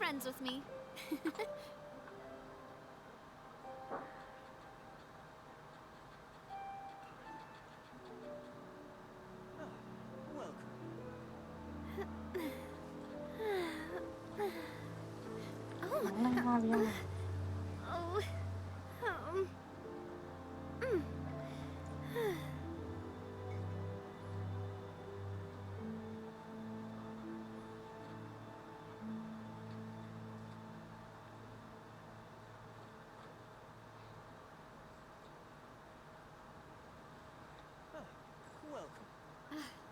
friends with me.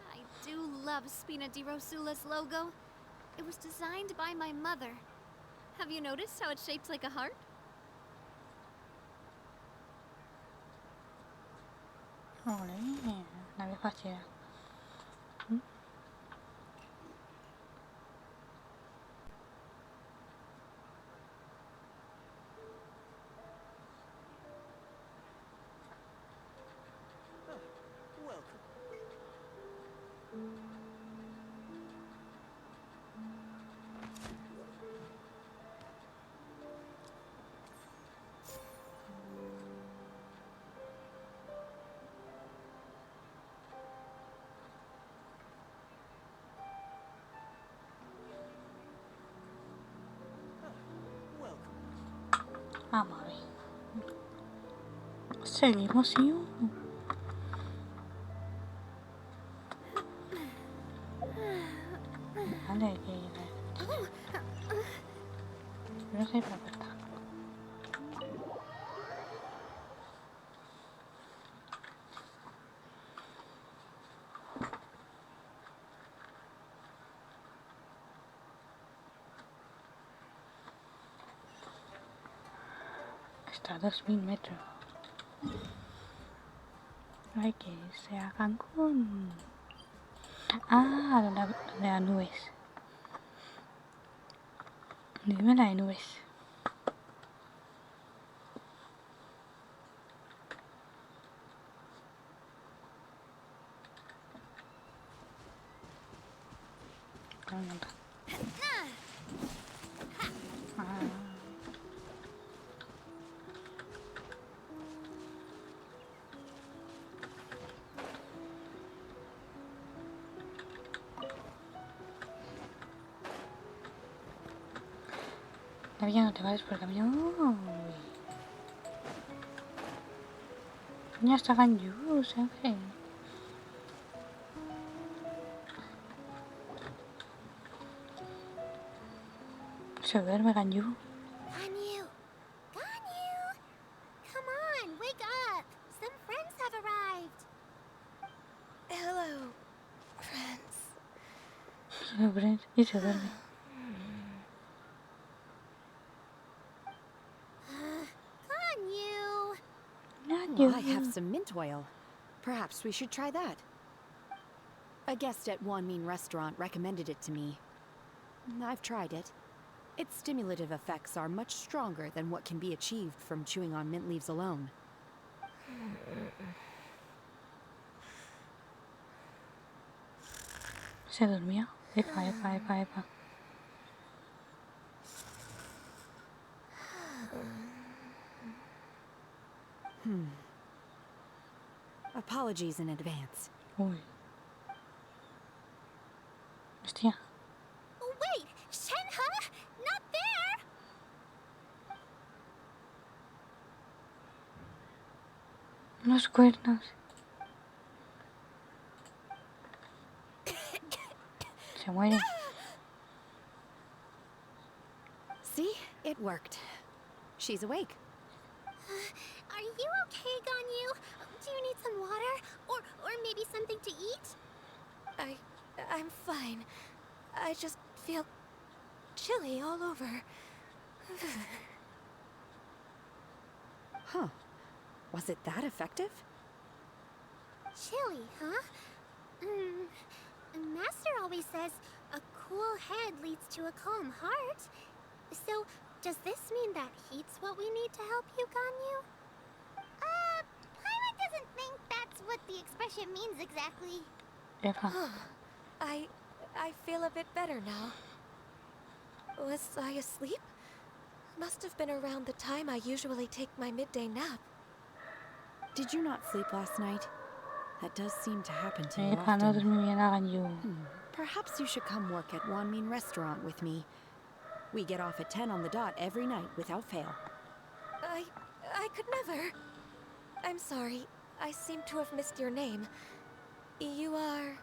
I do love Spina di Rosula's logo. It was designed by my mother. Have you noticed how it's shaped like a heart? No es fácil. Vamos a ver. Seguimos, sí. Vale, no sé la puerta. Está a 2000 metros. Hay que irse a Cancún. Ah, donde las nubes. Dime la de nubes. Ya no te vayas por el camino. Ya está Ganyu, ¿sabes? Se duerme Ganyu. Ganyu! Ganyu! Come on, wake up! Some friends have arrived! Hello, friends. Hello, friends. Y se duerme. Well, I have some mint oil. Perhaps we should try that. A guest at Wanmin restaurant recommended it to me. I've tried it. Its stimulative effects are much stronger than what can be achieved from chewing on mint leaves alone. Se durmió. Epa. Apologies in advance. Uy. Hostia. Oh, wait! Shenhe? Not there! Los cuernos. Se muere. See? It worked. She's awake. Are you okay, Ganyu? Do you need some water? Or maybe something to eat? I'm fine. I just feel chilly all over. Huh. Was it that effective? Chilly, huh? Master always says a cool head leads to a calm heart. So, does this mean that heat's what we need to help you, Ganyu? Paimon doesn't think that's what the expression means exactly. Epa. I feel a bit better now. Was I asleep? Must have been around the time I usually take my midday nap. Did you not sleep last night? That does seem to happen to you paano often. durmiera kayo? Perhaps you should come work at Wanmin Restaurant with me. We get off at 10 on the dot every night without fail. I could never. I'm sorry. I seem to have missed your name. You are...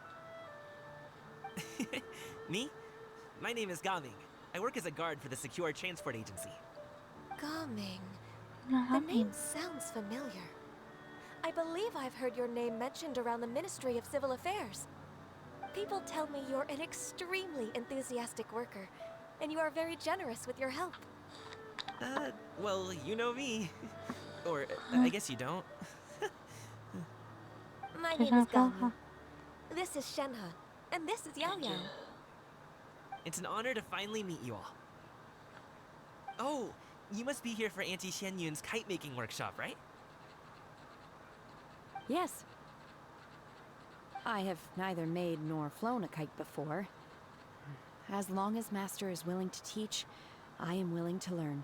Me? My name is Gaming. I work as a guard for the Secure Transport Agency. Gaming. The name sounds familiar. I believe I've heard your name mentioned around the Ministry of Civil Affairs. People tell me you're an extremely enthusiastic worker, and you are very generous with your help. Well, you know me. Or, I guess you don't. My name is Gaming. This is Shenhe, and this is Yao Yao. It's an honor to finally meet you all. Oh, you must be here for Auntie Shen Yun's kite-making workshop, right? Yes. I have neither made nor flown a kite before. As long as Master is willing to teach, I am willing to learn.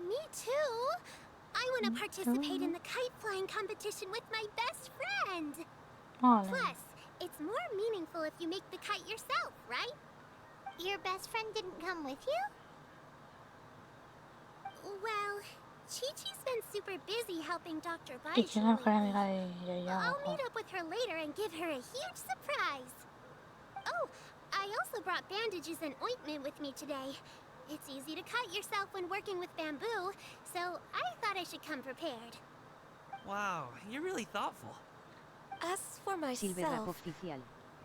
Me too. I want to participate in the kite flying competition with my best friend. Plus, it's more meaningful if you make the kite yourself, right? Your best friend didn't come with you? Well, Chi-Chi's been super busy helping Dr. Y Bai. que no fuera amiga de Yaya. I'll meet up with her later and give her a huge surprise. Oh, I also brought bandages and ointment with me today. It's easy to cut yourself when working with bamboo, so I thought I should come prepared. Wow, you're really thoughtful. As for myself,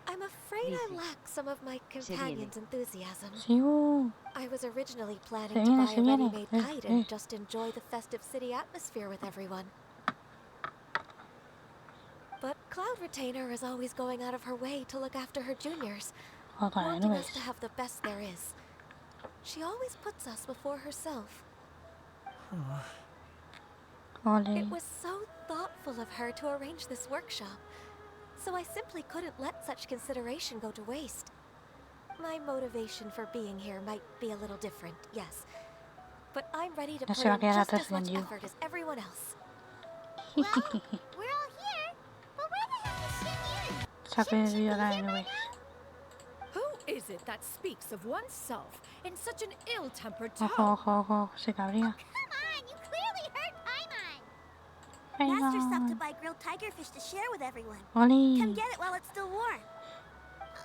I'm afraid I lack some of my companion's enthusiasm. SIUUUU. I was originally planning to buy a ready-made kite and just enjoy the festive city atmosphere with everyone. But Cloud Retainer is always going out of her way to look after her juniors, wanting us to have the best there is. She always puts us before herself. It was so thoughtful of her to arrange this workshop, so I simply couldn't let such consideration go to waste. My motivation for being here might be a little different, yes, but I'm ready to put in just as much effort as everyone else. Well, we're all here, but where the hell is Shen Yun? Who is it that speaks of oneself in such an ill-tempered Ojo, tone? ojo, ojo. Se cabría. Come on, you clearly heard Paimon. Master stopped to buy grilled tigerfish to share with everyone. Oli. Come get it while it's still warm.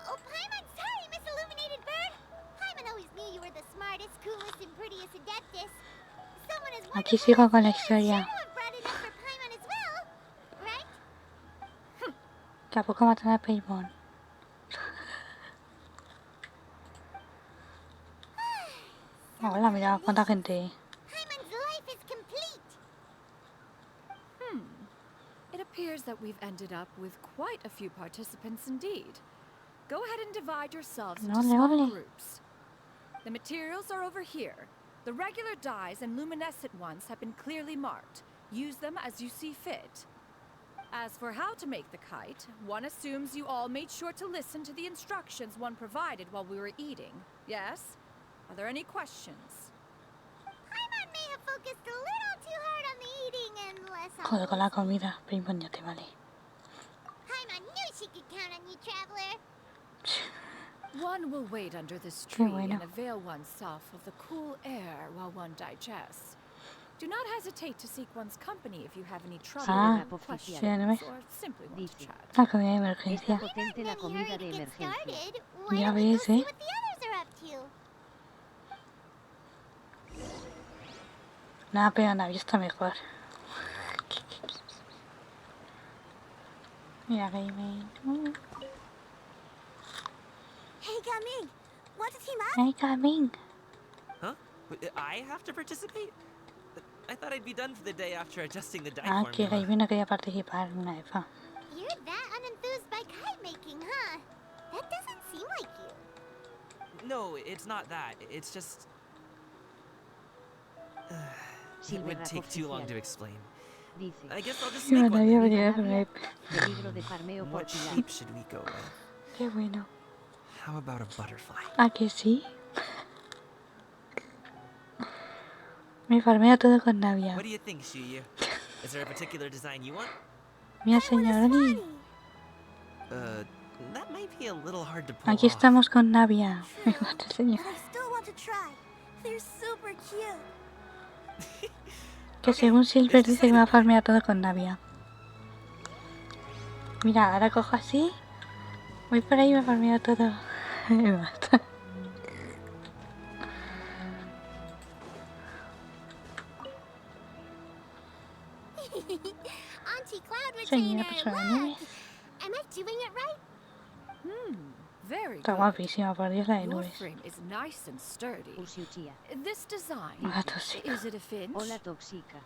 Oh, Paimon, sorry, Miss Illuminated Bird. Paimon always knew you were the smartest, coolest, and prettiest adeptus. Someone as Aquí wonderful sigo as con la you should historia. have brought it up for Paimon as well, right? Que a poco matan a Paimon. Hola, mira cuánta gente. Paimon's life is complete. It appears that we've ended up with quite a few participants indeed. Go ahead and divide yourselves into small groups. The materials are over here. The regular dyes and luminescent ones have been clearly marked. Use them as you see fit. As for how to make the kite, one assumes you all made sure to listen to the instructions one provided while we were eating. Yes? Are there any questions? Paimon may have focused a little too hard on the eating and less on Joder con la listening. comida. Paimon, ya te vale. Paimon knew she could count on you, traveler. One will wait under this tree bueno. and avail oneself of the cool air while one digests. Do not hesitate to seek one's company if you have any trouble, questions, sí, no me- or simply want to chat. La comida de emergencia. Not in any hurry to get started. Why Ya don't we go ves, see ¿eh? what the others are up to? Nada, pero Navi está mejor. Mira, Gaming. Hey, Gaming, want to team up? Hey, Gaming. Huh? I have to participate? I thought I'd be done for the day after adjusting the dye Ah, que formula. Gaming no quería participar en una EFA. You're that unenthused by kite making, huh? That doesn't seem like you. No, it's not that. It's just... it would take too long to explain. I guess I'll just Y make bueno, one. yo then. venía con él. What shape should we go with? Qué bueno. How about a butterfly? ¿A que sí? Me farmeo todo con Navia. What do you think, SHIUUUU? Is there a particular design you want? Mira, señoroni. That might be a little hard to pull Aquí off. estamos con Navia. True, Mate, señor. but I still want to try. They're super cute. Que según Silver dice que me va a farmear todo con Navia. Mira, ahora cojo así. Voy por ahí y me farmeo todo. Me mata. Auntie Cloud Señora Retainer, persona look! nubes. Am I doing it right? Very Está good. guapísima, por Dios, la de Your nubes. frame is nice and sturdy. Usiuchia. This design, La tóxica. is it a finch? Hola tóxica.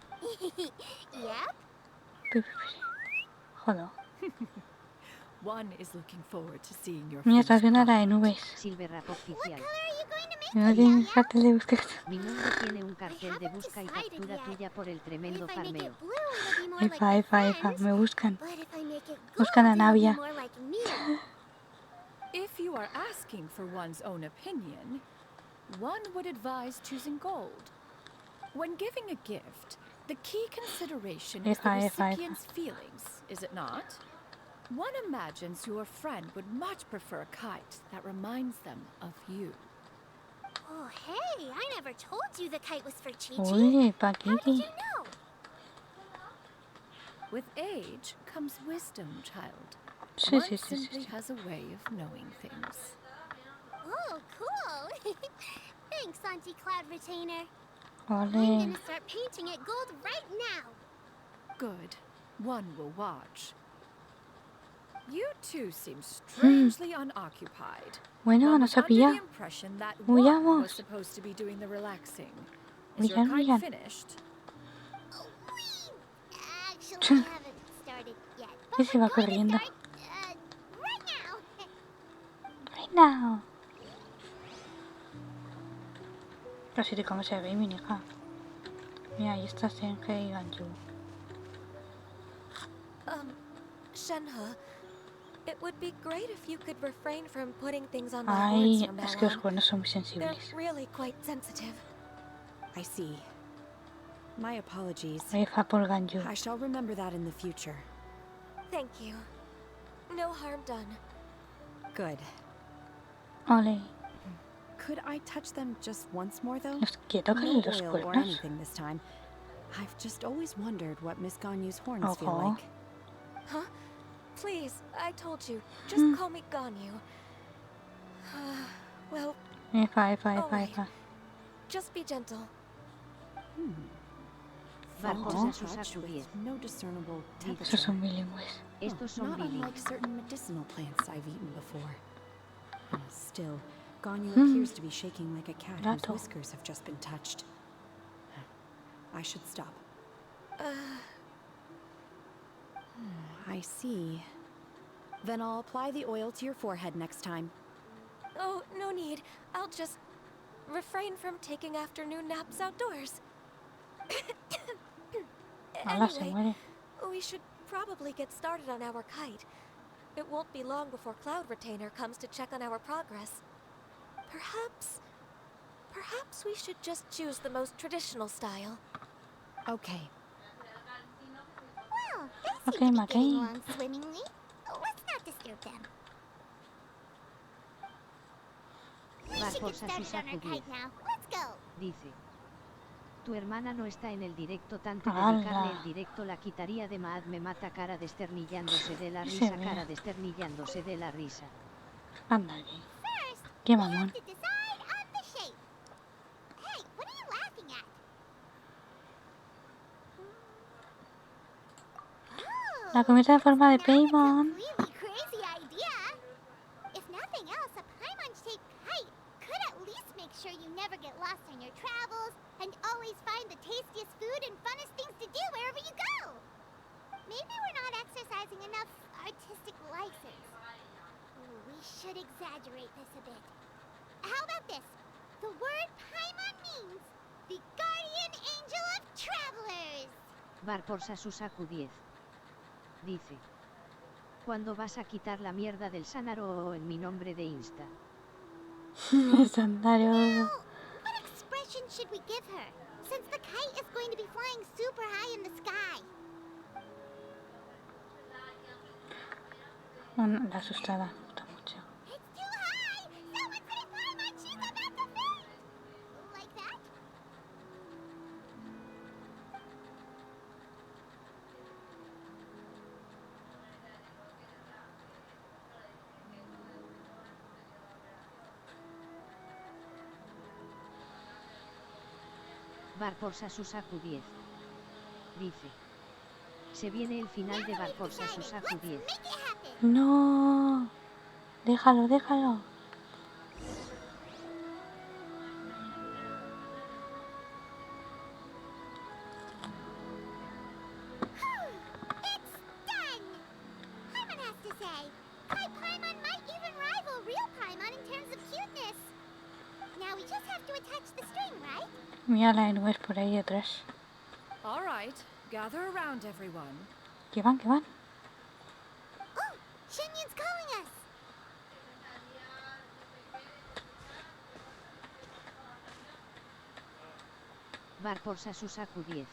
Yep. Joder. One is looking forward to seeing your Mira, finch estás viendo la pop. de nubes. Silver Rap What oficial. color are you going to make No it, tiene Yaya? cartel de búsqueda. Mi nombre tiene un cartel de haven't busca y decided captura yet. tuya por el tremendo If I make farmeo. it blue, it'll be more like Efa, my efa, efa. friends. Me buscan. But if I make it Buscan a gold, it'll Navia. be more like me. If you are asking for one's own opinion, one would advise choosing gold. When giving a gift, the key consideration is the Efa, efa, efa. recipient's feelings, is it not? One imagines your friend would much prefer a kite that reminds them of you. Oh, hey, I never told you the kite was for Chi-Chi. Oye, How did you Paquiti. know? With age comes wisdom, child. Sí, One sí, sí, sí, simply sí. has a way of knowing things. Oh, cool. Thanks, Auntie Cloud Retainer. I'm Ole. gonna start painting it gold right now. Good. One will watch. You two seem strangely unoccupied. Bueno, One nos was ha under the pillado. impression that Huyamos. one was supposed to be doing the relaxing. Is your Huyan, kite huyan. finished? Oh, wee! Actually, I haven't started yet. But Y se va I'm going to corriendo. start, right now. Right now. Casi te comes el baby, hija. Mira, ahí está Senje y Ganju. Shenhe, it would be great if you could refrain from putting things on my horns Ay, from es now que los on. cuernos son muy They're sensibles. really quite sensitive. I see. My apologies. Efa por Ganju. I shall remember that in the future. Thank you. No harm done. Good. Ole. Could I touch them just once more, though? Los que tocan No los oil or cuernos. anything this time. I've just always wondered what Miss Ganyu's horns feel Ojo. like. Huh? Please, I told you. Just Hmm. call me Ganyu. Well, Efa, efa, efa, Alright. efa. just be gentle. Barcos Oh. a Susaku 10. No discernible Esos temperature. son bilingües. Estos son Not unlike bilingües. certain medicinal plants I've eaten before. Still, Ganyu Hmm. appears to be shaking like a cat whose Rato. whiskers have just been touched. I should stop. I see. Then I'll apply the oil to your forehead next time. Oh, no need. I'll just refrain from taking afternoon naps outdoors. Ala, se Anyway, muere. we should probably get started on our kite. It won't be long before Cloud Retainer comes to check on our progress. Perhaps we should just choose the most traditional style. Okay. Well, they Okay, seem to be Mackay. getting along swimmingly. Let's not disturb them. We should get Barcos a started on our Susaku 10. kite now. Let's go. Dice. Tu hermana no está en el directo, tanto ¡Hala! dedicarle el directo la quitaría de Maad. Me mata, cara desternillándose de la Se risa, ve. cara desternillándose de la risa. Anda aquí. First, Qué we mamón. have to decide on the shape. Hey, what are you laughing at? La Oh, comida en forma de that's not a Paimon. completely crazy idea. If nothing else, a Paimon-shaped kite could at least make sure you never get lost on your travels and always find the tastiest food and funnest things to do wherever you go. Maybe we're not exercising enough artistic license. Ooh, we should exaggerate this a bit. How about this? The word Paimon means the guardian angel of travelers. Barcos a Susaku 10. Dice. ¿Cuándo vas a quitar la mierda del SHANNARO en mi nombre de Insta? Sandario. What expression should we give her? since the kite is going to be flying super high in the sky. La asustada, me gusta mucho. It's too high! Someone say Paimon, she's about to faint! Like that? Bar por Sasusaku 10. Dice. Se viene el final de Bar por Sasusaku 10. Make it happen! No, déjalo, déjalo. It's done! Paimon has to say, Kite Paimon might even rival real Paimon in terms of cuteness. Now we just have to attach the string, right? Mira las nubes por ahí detrás. All right, gather around, everyone. Que van, que van. Oh, Shenyun's calling us! Bar por Sasusaku 10.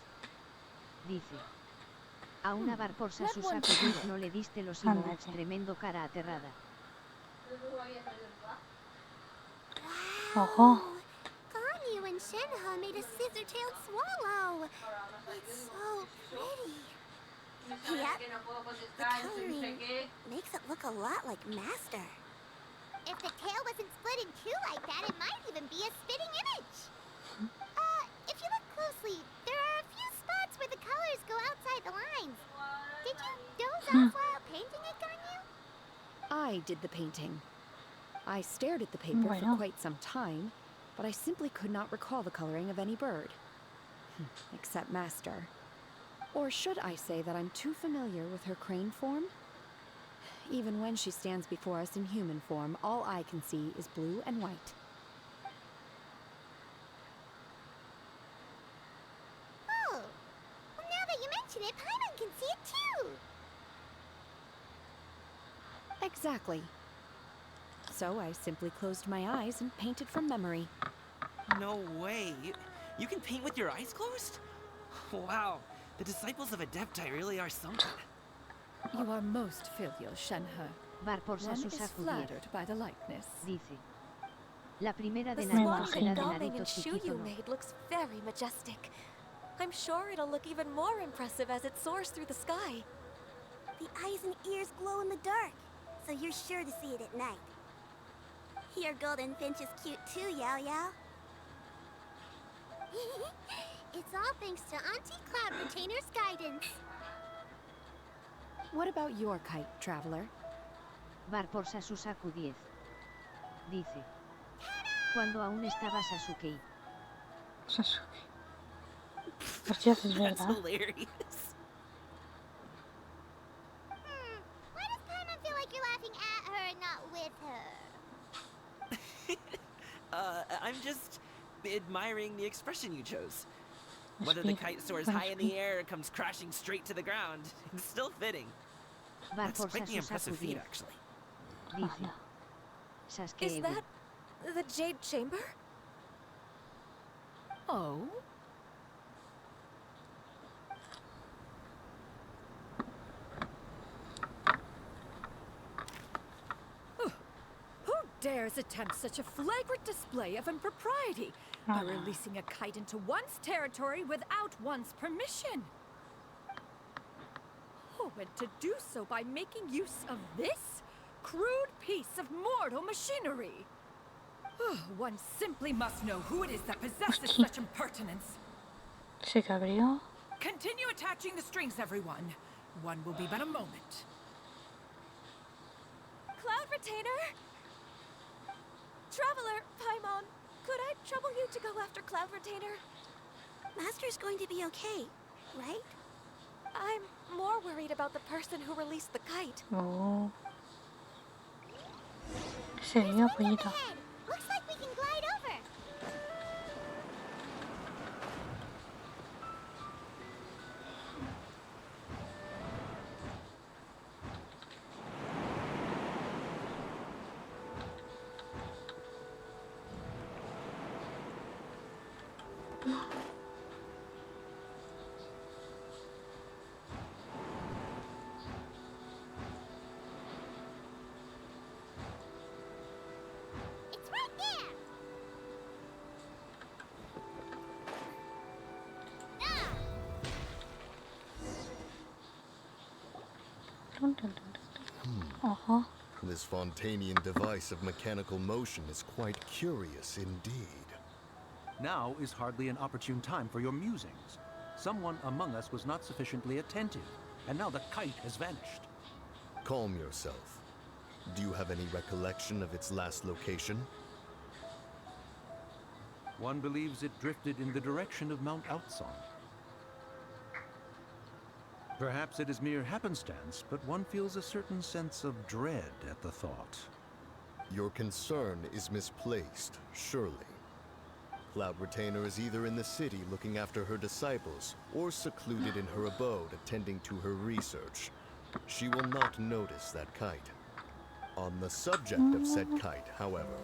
Dice. A una Bar por Sasusaku 10 no le diste los emotes, tremendo cara aterrada. Ojo. Ganyu and Shenhe made a scissor-tailed swallow. It's so pretty. Yep. The coloring makes it look a lot like Master. If the tail wasn't split in two like that, it might even be a spitting image. If you look closely, there are a few spots where the colors go outside the lines. Did you doze off while painting it, Ganyu? I did the painting. I stared at the paper for quite some time, but I simply could not recall the coloring of any bird. Except Master. Or should I say that I'm too familiar with her crane form? Even when she stands before us in human form, all I can see is blue and white. Oh, well, now that you mention it, Paimon can see it too. Exactly. So I simply closed my eyes and painted from memory. No way. You can paint with your eyes closed? Wow. The disciples of Adepti really are something. You are most filial, Shenhe. Bar por One is Sasusaku 10. flattered by the likeness. Dice. La primera The de swan Naruto será that de Doming Naruto and chiquito. Shuyu made looks very majestic. I'm sure it'll look even more impressive as it soars through the sky. The eyes and ears glow in the dark, so you're sure to see it at night. Your golden finch is cute too, Yao Yao. It's all thanks to Auntie Cloud Retainer's guidance. What about your kite, Traveler? Bar por Sasusaku 10. Dice. Cuando aún estaba Sasuke. Sasuke. Hostias, es That's verdad. hilarious. Why does Paimon feel like you're laughing at her and not with her? I'm just admiring the expression you chose. Whether the kite soars high in the air or comes crashing straight to the ground, it's still fitting. Bar That's por quite the impressive Sasusaku feat, 10. actually. Dice. Sasuke. Is that the Jade Chamber? Oh? Who dares attempt such a flagrant display of impropriety by releasing a kite into one's territory without one's permission? Oh, and to do so by making use of this crude piece of mortal machinery. One simply must know who it is that possesses such impertinence. Se cabrió. Continue attaching the strings, everyone. One will be but a moment. Cloud Retainer? Traveler, Paimon, could I trouble you to go after Cloud Retainer? Master's going to be okay, right? I'm more worried about the person who released the kite. Oh. Se vio, pollito. Ahead. Looks like we can glide over. Ojo. This Fontanian device of mechanical motion is quite curious indeed. Now is hardly an opportune time for your musings. Someone among us was not sufficiently attentive, and now the kite has vanished. Calm yourself. Do you have any recollection of its last location? One believes it drifted in the direction of Mount Outsong. Perhaps it is mere happenstance, but one feels a certain sense of dread at the thought. Your concern is misplaced, surely. Cloud Retainer is either in the city looking after her disciples, or secluded in her abode attending to her research. She will not notice that kite. On the subject of said kite, however,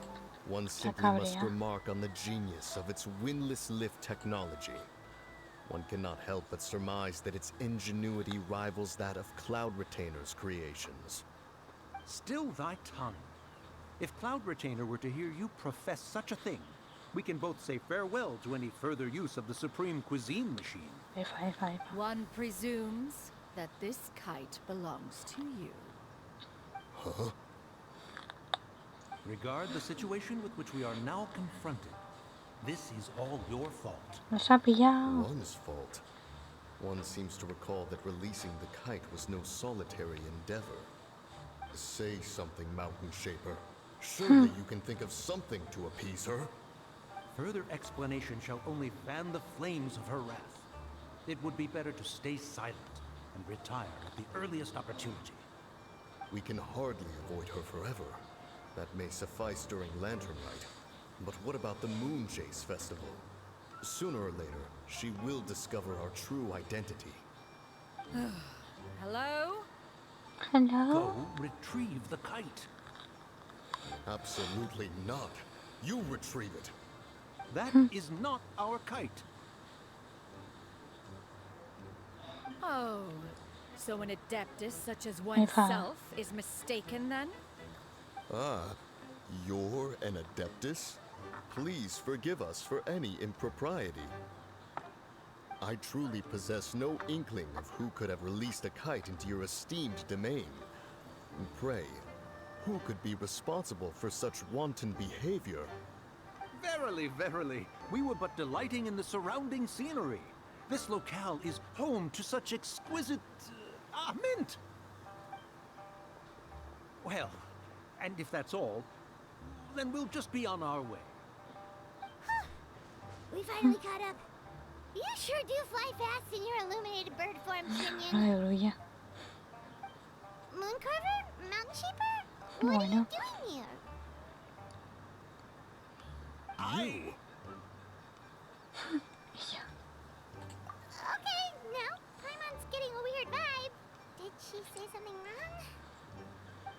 one simply must remark on the genius of its windlass lift technology. One cannot help but surmise that its ingenuity rivals that of Cloud Retainer's creations. Still thy tongue. If Cloud Retainer were to hear you profess such a thing, we can both say farewell to any further use of the supreme cuisine machine. One presumes that this kite belongs to you. Huh? Regard the situation with which we are now confronted. This is all your fault. Nos ha pillado. One's fault. One seems to recall that releasing the kite was no solitary endeavor. Say something, Mountain Shaper. Surely you can think of something to appease her. Further explanation shall only fan the flames of her wrath. It would be better to stay silent and retire at the earliest opportunity. We can hardly avoid her forever. That may suffice during Lantern Night. But what about the Moon Chase Festival? Sooner or later, she will discover our true identity. Hello? Hello? Go retrieve the kite. Absolutely not. You retrieve it. That is not our kite. Oh, so an adeptus such as oneself is mistaken then? Ah, you're an adeptus? Please forgive us for any impropriety. I truly possess no inkling of who could have released a kite into your esteemed domain. Pray, who could be responsible for such wanton behavior? Verily, verily, we were but delighting in the surrounding scenery. This locale is home to such exquisite... mint! Well, and if that's all, then we'll just be on our way. We finally caught up. You sure do fly fast in your illuminated bird form, Shinyan. Aleluya. Mooncarver? Mountain Shaper? What are you doing here? You? Okay, now Paimon's getting a weird vibe. Did she say something wrong?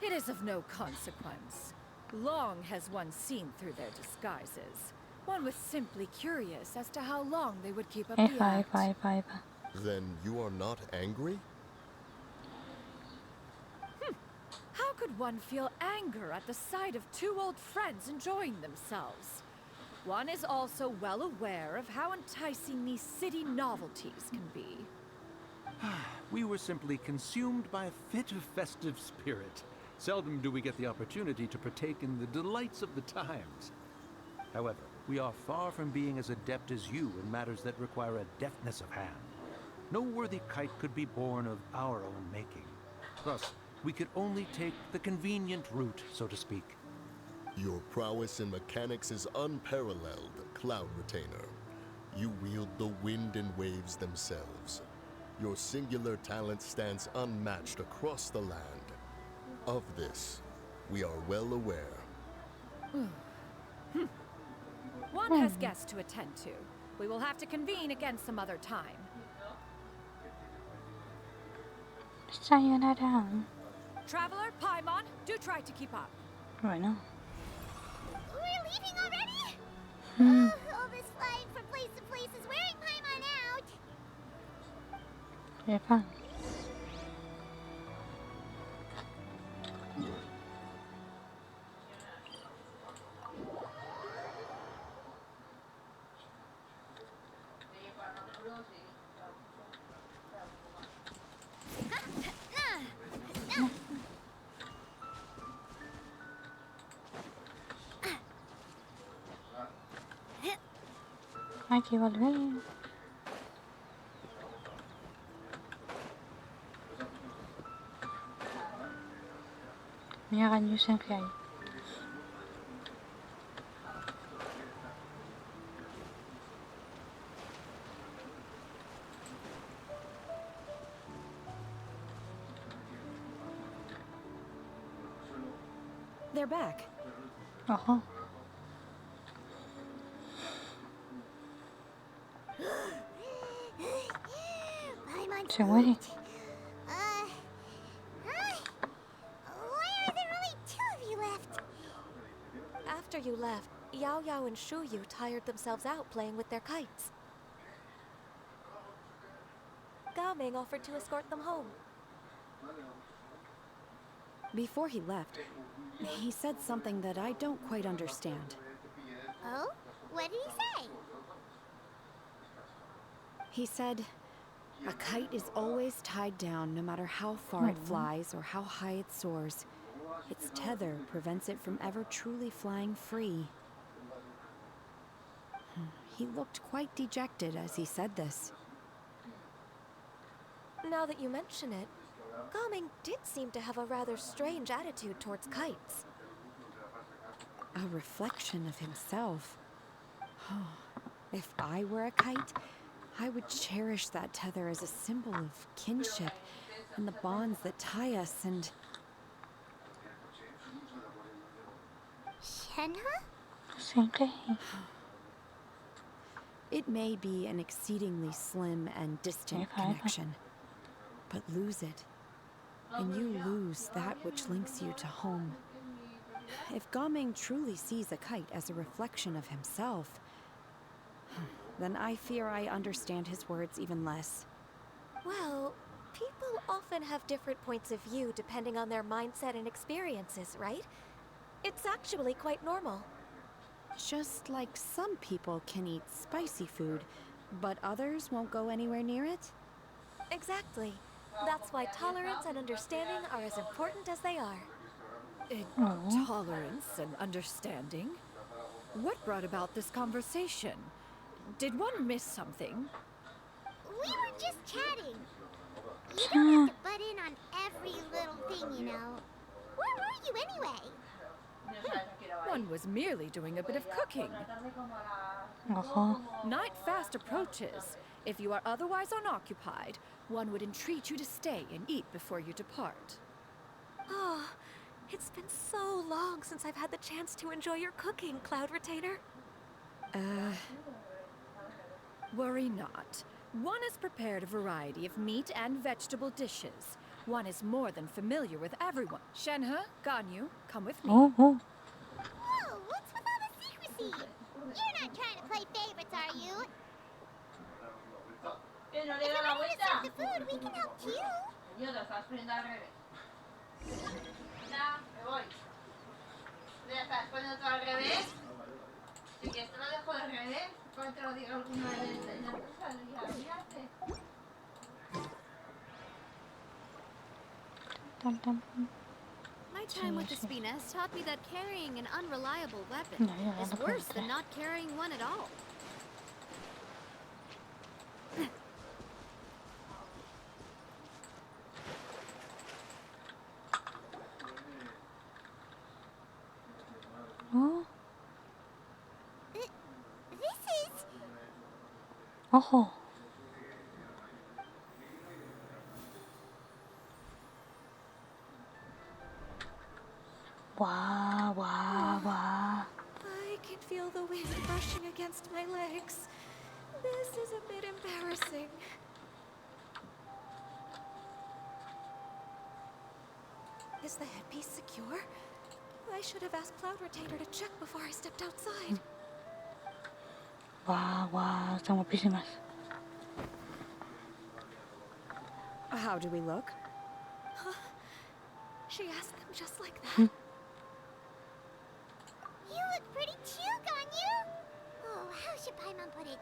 It is of no consequence. Long has one seen through their disguises. One was simply curious as to how long they would keep up the act. Then you are not angry? How could one feel anger at the sight of two old friends enjoying themselves? One is also well aware of how enticing these city novelties can be. We were simply consumed by a fit of festive spirit. Seldom do we get the opportunity to partake in the delights of the times. However, we are far from being as adept as you in matters that require a deftness of hand. No worthy kite could be born of our own making. Thus, we could only take the convenient route, so to speak. Your prowess in mechanics is unparalleled, Cloud Retainer. You wield the wind and waves themselves. Your singular talent stands unmatched across the land. Of this, we are well aware. One has guests to attend to. We will have to convene again some other time. Sayonara. Traveler, Paimon, do try to keep up. Bueno. We're leaving already? All this flying from place to place is wearing Paimon out. Epa. Hay que volver. Mira Genshin que hay. They're back. Ojo. Se muere. Why are there only two of you left? After you left, Yao Yao and SHIUUUU tired themselves out playing with their kites. Gaming offered to escort them home. Before he left, he said something that I don't quite understand. Oh? What did he say? He said, a kite is always tied down no matter how far it flies or how high it soars. Its tether prevents it from ever truly flying free. He looked quite dejected as he said this. Now that you mention it, Gaming did seem to have a rather strange attitude towards kites. A reflection of himself. If I were a kite, I would cherish that tether as a symbol of kinship and the bonds that tie us and... Shenhe? Siempre. It may be an exceedingly slim and distant connection, but lose it, and you lose that which links you to home. If Gaming truly sees a kite as a reflection of himself, then I fear I understand his words even less. Well, people often have different points of view depending on their mindset and experiences, right? It's actually quite normal. Just like some people can eat spicy food, but others won't go anywhere near it? Exactly. That's why tolerance and understanding are as important as they are. Tolerance and understanding? What brought about this conversation? Did one miss something? We were just chatting. You don't have to butt in on every little thing, you know. Where were you anyway? One was merely doing a bit of cooking. Ojo. Night fast approaches. If you are otherwise unoccupied, one would entreat you to stay and eat before you depart. Oh, it's been so long since I've had the chance to enjoy your cooking, Cloud Retainer. Worry not. One has prepared a variety of meat and vegetable dishes. One is more than familiar with everyone. Shenhe, Ganyu, come with me. Oh, oh. Whoa, what's with all the secrecy? You're not trying to play favorites, are you? If you're ready to serve the food, we can help too. Dum, dum. My time with the Spina has taught me that carrying an unreliable weapon is worse than not carrying one at all. Oh, This is... ojo. Wow, wow, wow. I can feel the wind brushing against my legs. This is a bit embarrassing. Is the headpiece secure? I should have asked Cloud Retainer to check before I stepped outside. Wow, wow, están guapísimas. How do we look? She asked them just like that. You look pretty too, Ganyu. Oh, how should Paimon put it?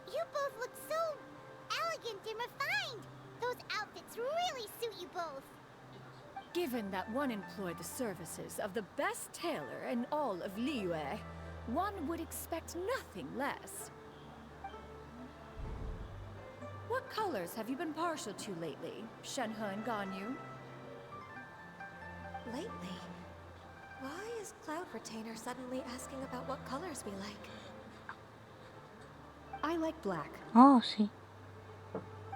You both look so elegant and refined. Those outfits really suit you both. Given that one employed the services of the best tailor in all of Liyue, One would expect nothing less. What colors have you been partial to lately, Shenhe and Ganyu? Lately? Why is Cloud Retainer suddenly asking about what colors we like? I like black. Oh, sí.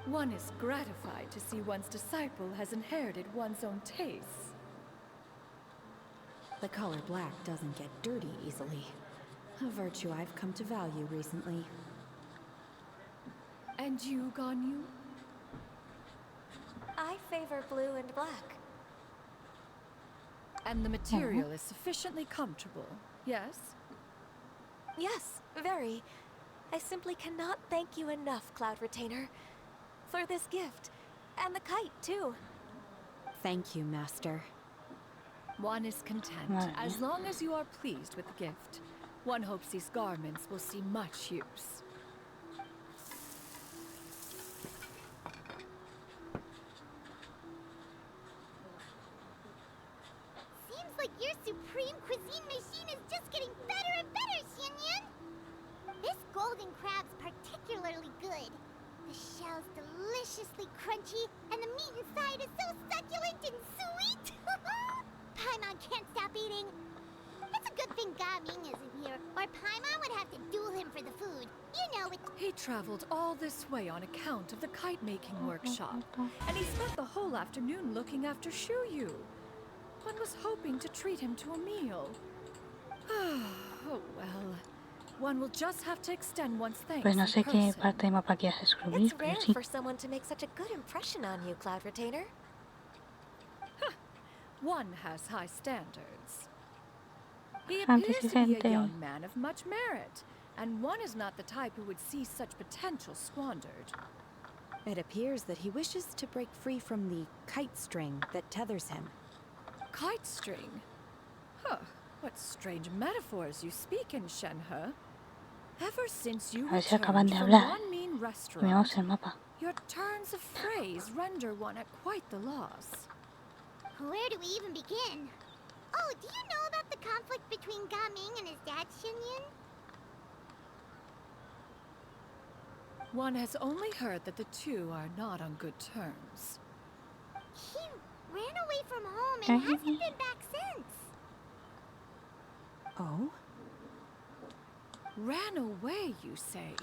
One is gratified to see one's disciple has inherited one's own tastes. The color black doesn't get dirty easily. A virtue I've come to value recently. And you, Ganyu? I favor blue and black. And the material is sufficiently comfortable, yes? Yes, very. I simply cannot thank you enough, Cloud Retainer, for this gift. And the kite, too. Thank you, Master. One is content, as long as you are pleased with the gift. One hopes these garments will see much use. Seems like your supreme cuisine machine is just getting better and better, Xinyun. This golden crab's particularly good. The shell's deliciously crunchy, and the meat inside is so succulent and sweet. Paimon can't stop eating. It's a good thing Gaming isn't here, or Paimon would have to duel him for the food. You know it. He traveled all this way on account of the kite-making workshop, and he spent the whole afternoon looking after SHUYU. One was hoping to treat him to a meal. Oh well. One will just have to extend one's thanks Pues no in sé qué person. parte del mapa quieras descubrir, It's pero rare sí. for someone to make such a good impression on you, Cloud Retainer. One has high standards. He Antes appears to be a gente. young man of much merit, and one is not the type who would see such potential squandered. It appears that he wishes to break free from the kite string that tethers him. Kite string? Huh, what strange metaphors you speak in, Shenhe. Ever since you A ver si acaban returned de from hablar. one mean Miramos restaurant, el mapa. your turns of phrase render one at quite the loss. Where do we even begin? Oh, do you know about the conflict between Gaming and his dad, Xinyun? One has only heard that the two are not on good terms. He ran away from home and hasn't been back since. Oh? Ran away, you say?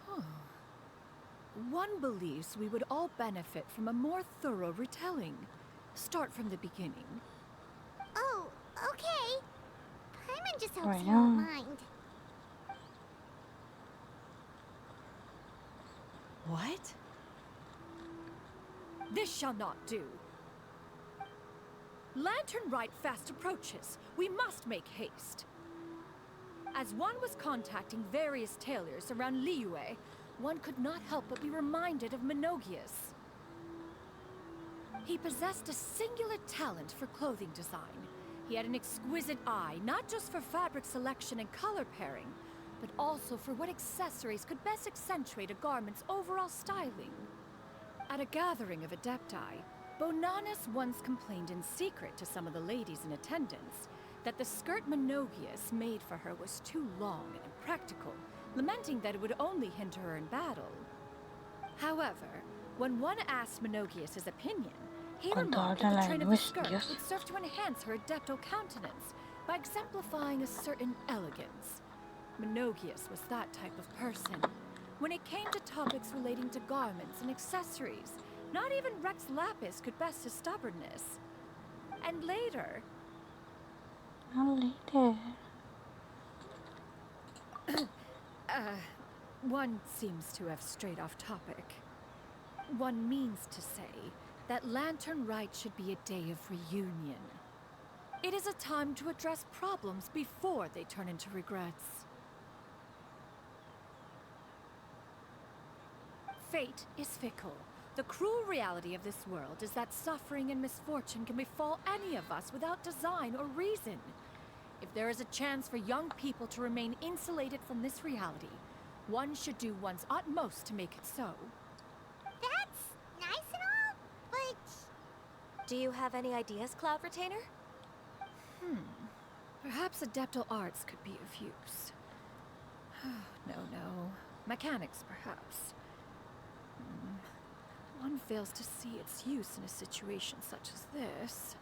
Huh. One believes we would all benefit from a more thorough retelling. Start from the beginning. Oh, okay. Paimon just hopes Right you won't on. mind. What? This shall not do. Lantern Rite fast approaches. We must make haste. As one was contacting various tailors around Liyue, one could not help but be reminded of Menogius. He possessed a singular talent for clothing design. He had an exquisite eye, not just for fabric selection and color pairing, but also for what accessories could best accentuate a garment's overall styling. At a gathering of Adepti, Bonanis once complained in secret to some of the ladies in attendance that the skirt Menogius made for her was too long and impractical, lamenting that it would only hinder her in battle. However, when one asked Menogius his opinion, he remarked that the train of the skirt would serve to enhance her adeptal countenance by exemplifying a certain elegance. Menogius was that type of person. When it came to topics relating to garments and accessories, not even Rex Lapis could best his stubbornness. And later... one seems to have strayed off topic. One means to say that Lantern Rite should be a day of reunion. It is a time to address problems before they turn into regrets. Fate is fickle. The cruel reality of this world is that suffering and misfortune can befall any of us without design or reason. If there is a chance for young people to remain insulated from this reality, one should do one's utmost to make it so. That's nice and all, but... Do you have any ideas, Cloud Retainer? Perhaps adeptal arts could be of use. No. Mechanics, perhaps. One fails to see its use in a situation such as this.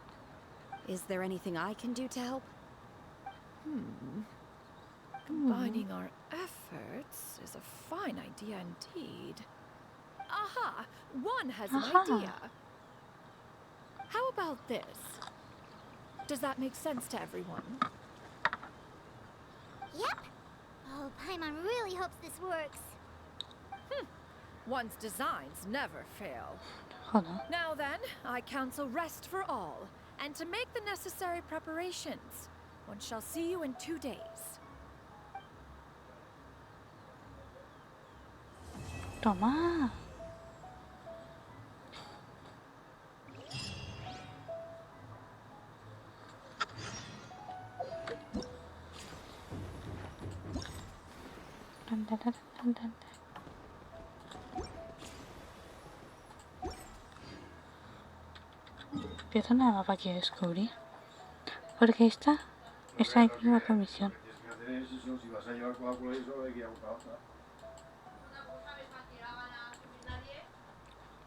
Is there anything I can do to help? Combining our efforts is a fine idea indeed. Aha! One has an idea. How about this? Does that make sense to everyone? Yep. Oh, Paimon really hopes this works. One's designs never fail. Hold on. Now then, I counsel rest for all, and to make the necessary preparations. One shall see you in 2 days. Toma. Empieza una mapa que descubrir. Porque esta aquí en otra misión.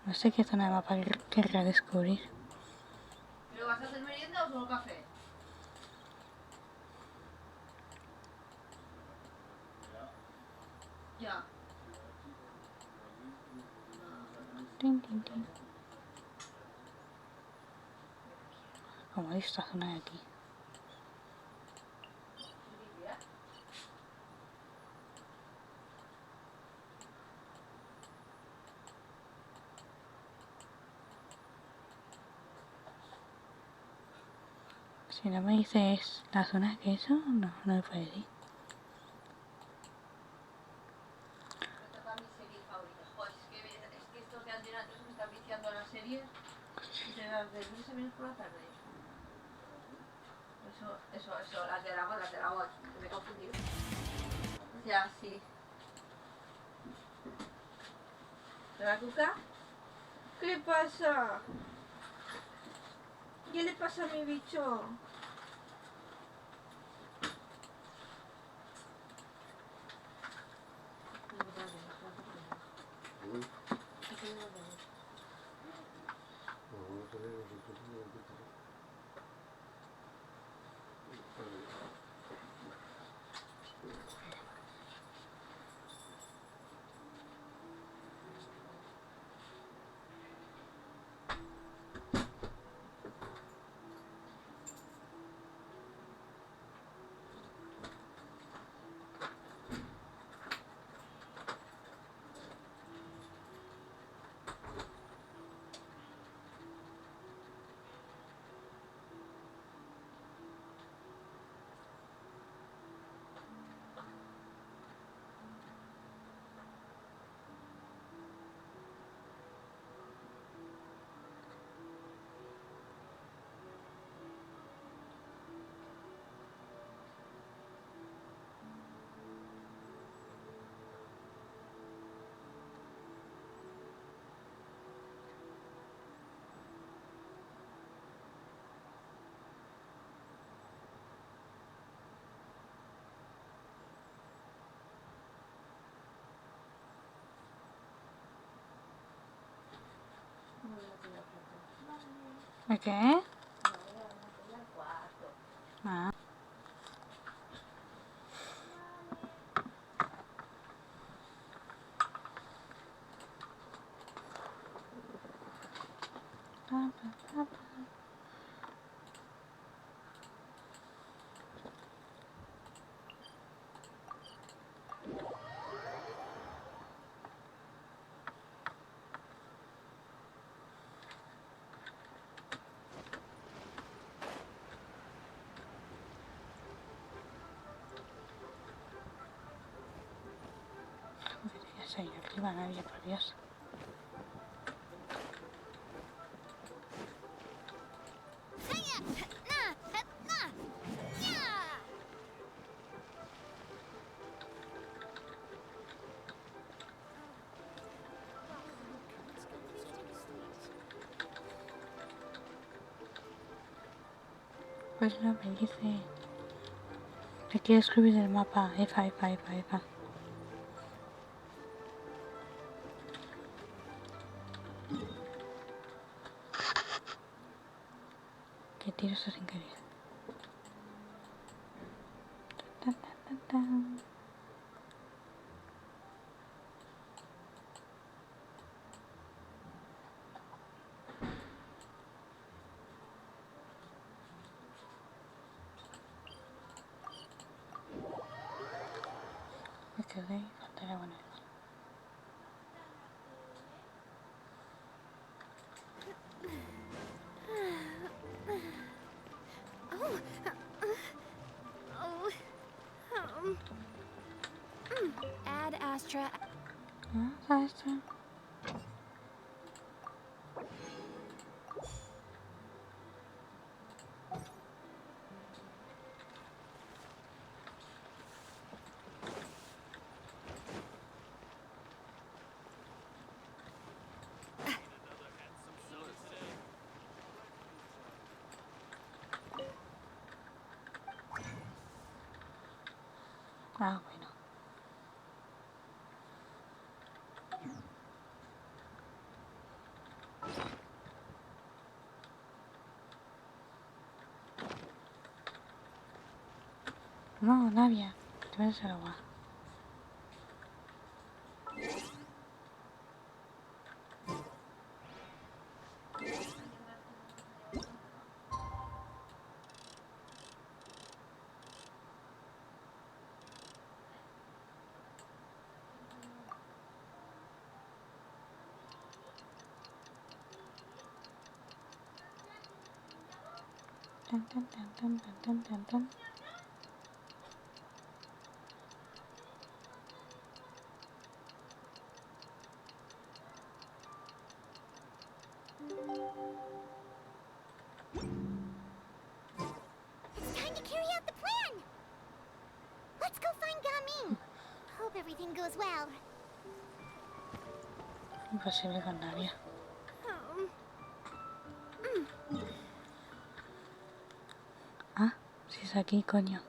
No sé qué zona de mapa querrá descubrir. ¿Pero vas a hacer merienda o solo café? Ya. Tin, tin, tin. Como esta zona de aquí. Si no me dices la zona que eso, no me puede decir. Esta es mi serie favorita. Joder, es que estos de antes me están viciando a las series. Y se las del lunes a viernes por la tarde. Eso, las de la voz, que me he confundido. Ya, sí. ¿La cuca? ¿Qué le pasa? ¿Qué le pasa a mi bicho? ¿Qué? Ah. Ahí arriba nadie, por Dios. Pues no me dice. Que quiero escribir el mapa. Efa. Que tiro eso sin querer. Me quedé y faltaría poner. Add Astra. Ah, está. Ah, bueno. No, Navia, te ves el agua. Tan. It's time to carry out the plan! Let's go find Gaming! Hope everything goes well. Imposible con Navia. Ah, si es aquí, coño.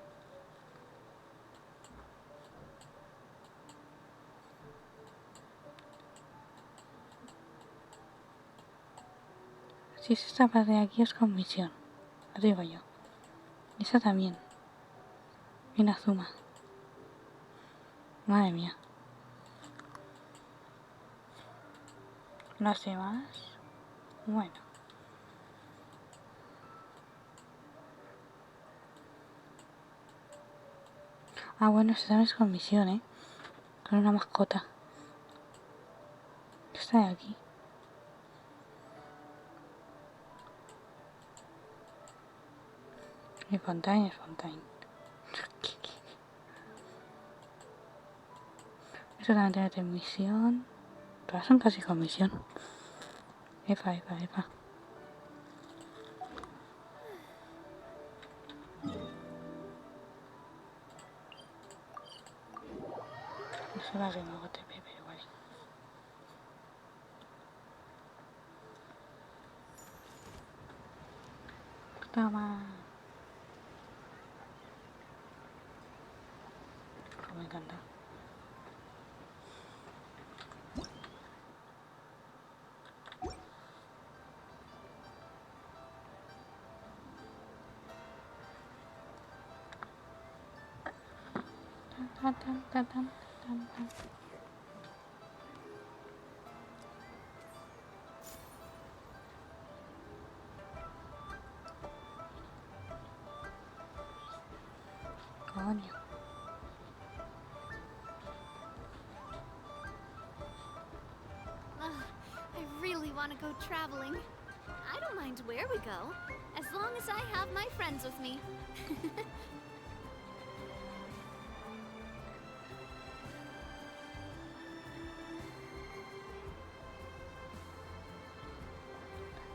Si es esta parte de aquí es con misión. Lo digo yo. Y esa también. Mira, Zuma. Madre mía. Las demás. Bueno. Ah, bueno, esta también es con misión, ¿eh? Con una mascota. ¿Qué está de aquí? Y Fontaine. Esto también tiene de misión. Todas son casi con misión. Efa. No sé la que me hago TP, pero vale. Toma. Me encanta. Tan. Coño. I really want to go traveling. I don't mind where we go, as long as I have my friends with me.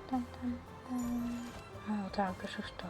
Tan. Ah, otra, qué susto.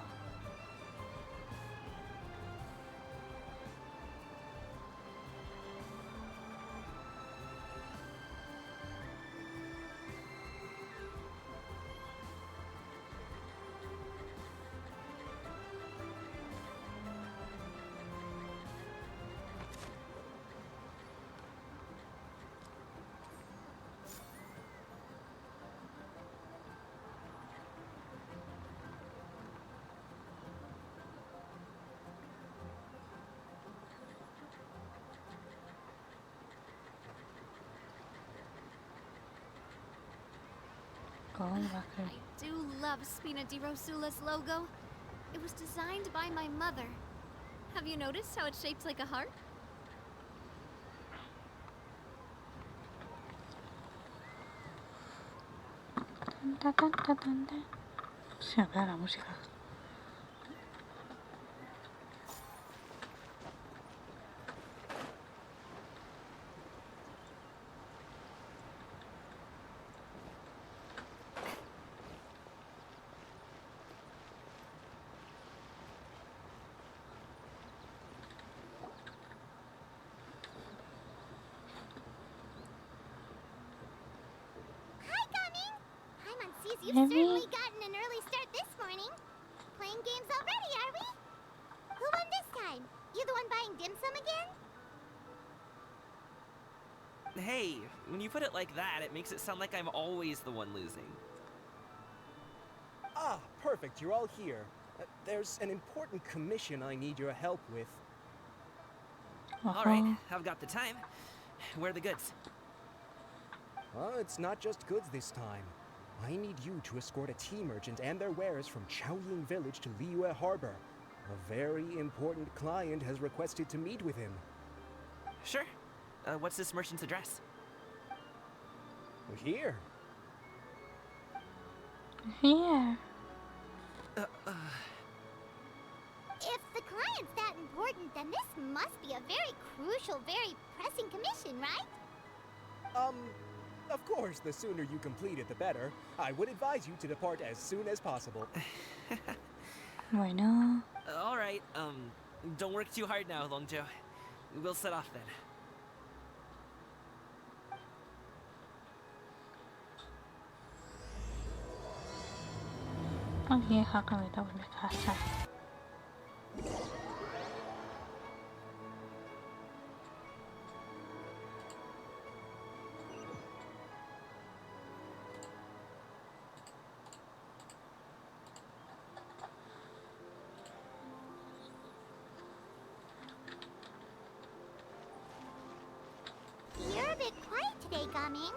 I do love BIENVENIDOS' logo. It was designed by my mother. Have you noticed how it's shaped like a heart? Se me pega la música. You've certainly gotten an early start this morning. Playing games already, are we? Who won this time? You the one buying dim sum again? Hey, when you put it like that, it makes it sound like I'm always the one losing. Ah, perfect. You're all here. There's an important commission I need your help with. All right, I've got the time. Where are the goods? It's not just goods this time. I need you to escort a tea merchant and their wares from Chaoying Village to Liyue Harbor. A very important client has requested to meet with him. Sure. What's this merchant's address? Here. Here. If the client's that important, then this must be a very crucial, very pressing commission, right? Of course, the sooner you complete it, the better. I would advise you to depart as soon as possible. Bueno. All right, don't work too hard now, Longjo. We'll set off then. Oke, kami tahu udah kasar. You're a bit quiet today, Gaming.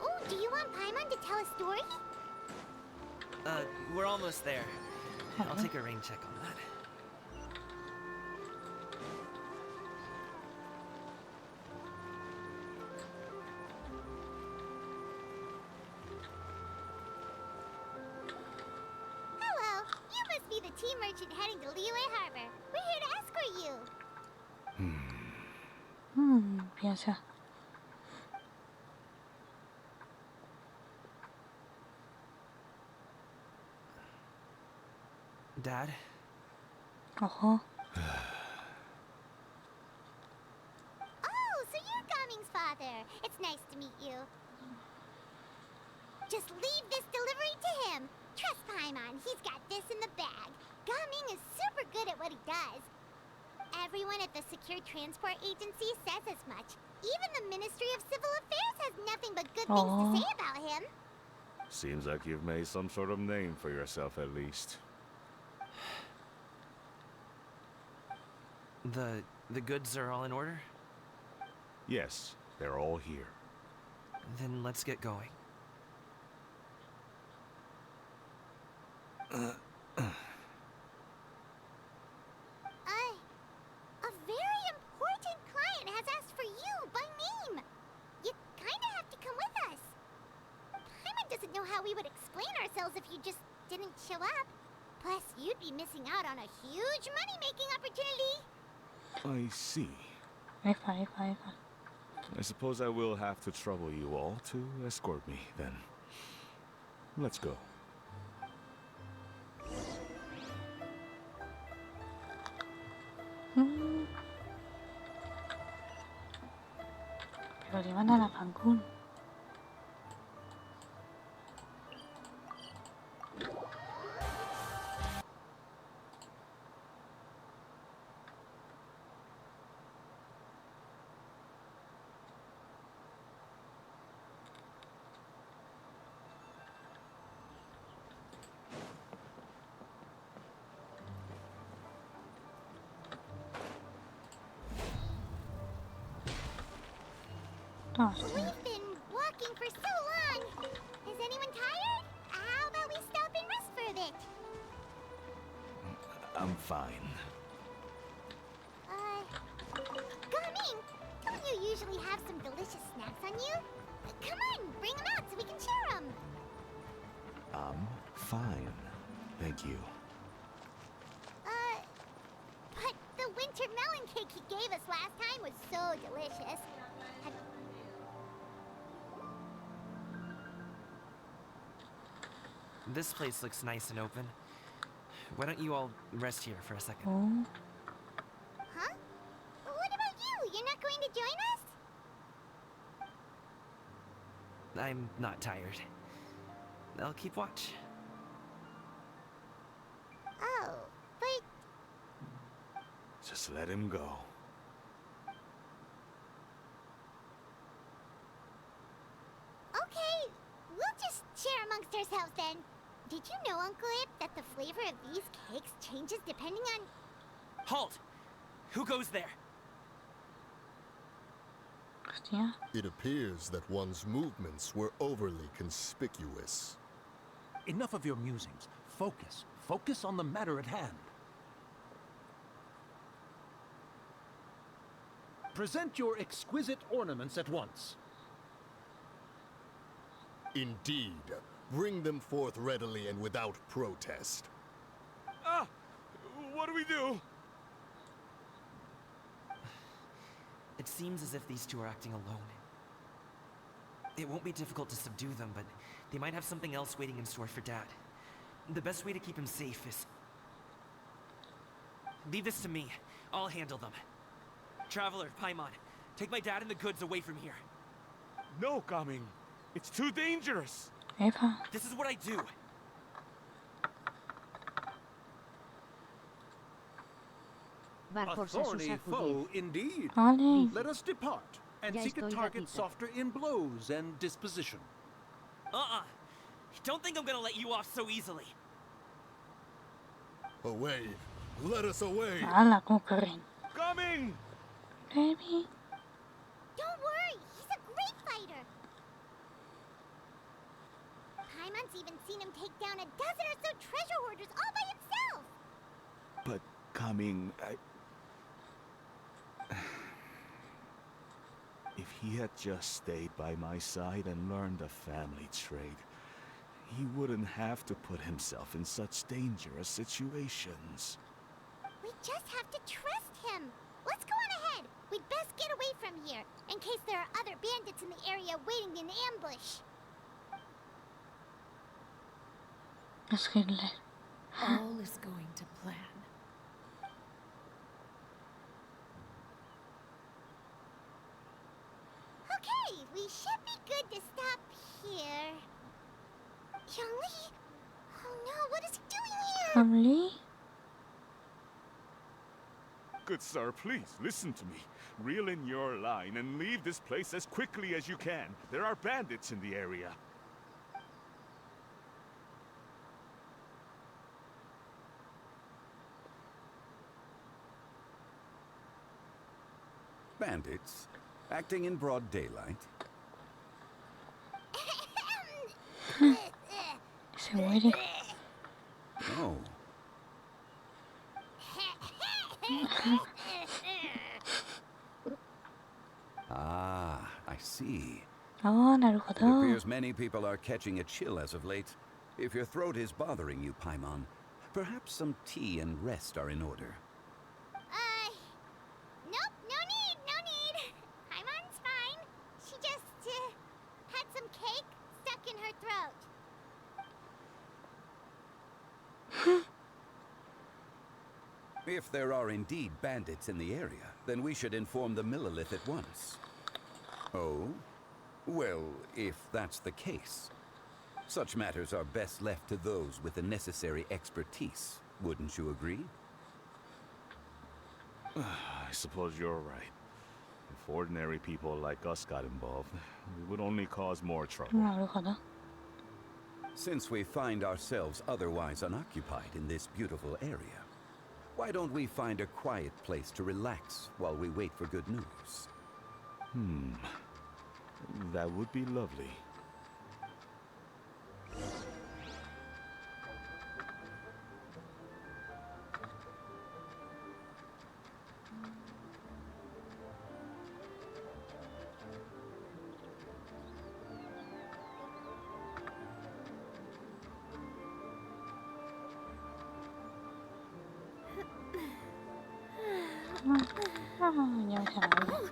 Oh, do you want Paimon to tell a story? We're almost there. I'll take a rain check on that. Hello, you must be the tea merchant heading to Liyue Harbor. We're here to escort you. Biasa. Dad? Oh, Oh, so you're Gaming's father. It's nice to meet you. Just leave this delivery to him. Trust Paimon, he's got this in the bag. Gaming is super good at what he does. Everyone at the Secure Transport Agency says as much. Even the Ministry of Civil Affairs has nothing but good things to say about him. Seems like you've made some sort of name for yourself at least. The goods are all in order? Yes, they're all here. Then let's get going. A very important client has asked for you by name. You kinda have to come with us. Paimon doesn't know how we would explain ourselves if you just didn't show up. Plus, you'd be missing out on a huge money-making opportunity. I see. Ifa. I suppose I will have to trouble you all to escort me, then. Let's go. Pero di mana la Cancún? We've been walking for so long. Is anyone tired? of it. I'm fine. Gaming, don't you usually have some delicious snacks on you? Come on, bring them out so we can share them. I'm fine. Thank you. But the winter melon cake he gave us last time was so delicious. This place looks nice and open. Why don't you all rest here for a second? Oh. Huh? What about you? You're not going to join us? I'm not tired. I'll keep watch. Oh, but... Just let him go. Okay, we'll just share amongst ourselves then. Did you know, Uncle Ip, that the flavor of these cakes changes depending on... Halt! Who goes there? Hostia. It appears that one's movements were overly conspicuous. Enough of your musings. Focus. Focus on the matter at hand. Present your exquisite ornaments at once. Indeed. Bring them forth readily and without protest. Ah! What do we do? It seems as if these two are acting alone. It won't be difficult to subdue them, but they might have something else waiting in store for Dad. The best way to keep him safe is... Leave this to me. I'll handle them. Traveler, Paimon, take my dad and the goods away from here. No, Gaming. It's too dangerous. Eva. This is what I do. Var A por se sus thorny acudir. foe indeed. Vale. Let us depart and Ya seek a estoy target gatita. softer in blows and disposition. Don't think I'm gonna let you off so easily. Away. Let us away. Hala, como corren. Coming! Baby. Don't worry, he's a great fighter. Paimon's even seen him take down a dozen or so treasure hoarders all by himself. But Coming, If he had just stayed by my side and learned the family trade, he wouldn't have to put himself in such dangerous situations. We just have to trust him. Let's go on ahead. We'd best get away from here, in case there are other bandits in the area waiting in ambush. Escribirle. All is going to plan. Okay, we should be good to stop here. Youngli? Oh no, what is he doing here? Family. Good sir, please listen to me. Reel in your line and leave this place as quickly as you can. There are bandits in the area. Bandits? Acting in broad daylight? Se muere. Oh. Ah, I see. Oh, It naruhodo. appears many people are catching a chill as of late. If your throat is bothering you, Paimon, perhaps some tea and rest are in order. Nope, no need. Paimon's fine. She just, had some cake stuck in her throat. If there are indeed bandits in the area, then we should inform the Millilith at once. Oh? Well, if that's the case. Such matters are best left to those with the necessary expertise, wouldn't you agree? I suppose you're right. If ordinary people like us got involved, we would only cause more trouble. Naruhodo. Since we find ourselves otherwise unoccupied in this beautiful area, why don't we find a quiet place to relax while we wait for good news? That would be lovely. Ya me se me olvidó.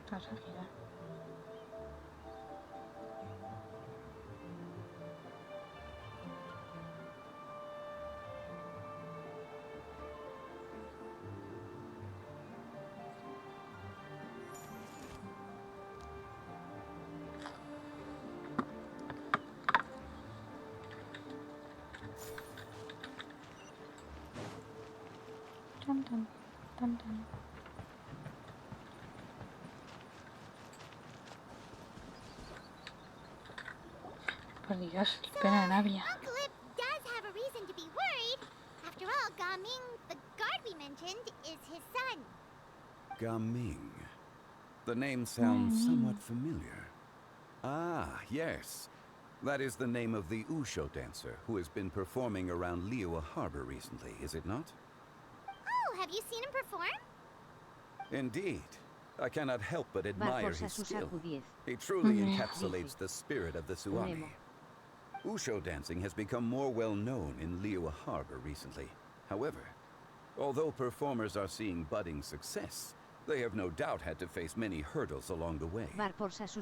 Casualidad. Tan, tan, tan, tan. Por Dios, pena rabia. Uncle Ip does have a reason to be worried. After all, Gaming, the guard we mentioned, is his son. Gaming. The name sounds somewhat familiar. Ah, yes. That is the name of the Usho dancer who has been performing around Liyue Harbor recently, is it not? Oh, have you seen him perform? Indeed. I cannot help but admire his skill. He truly encapsulates the spirit of the Suami. Usho dancing has become more well known in Liyue Harbor recently. However, although performers are seeing budding success, they have no doubt had to face many hurdles along the way.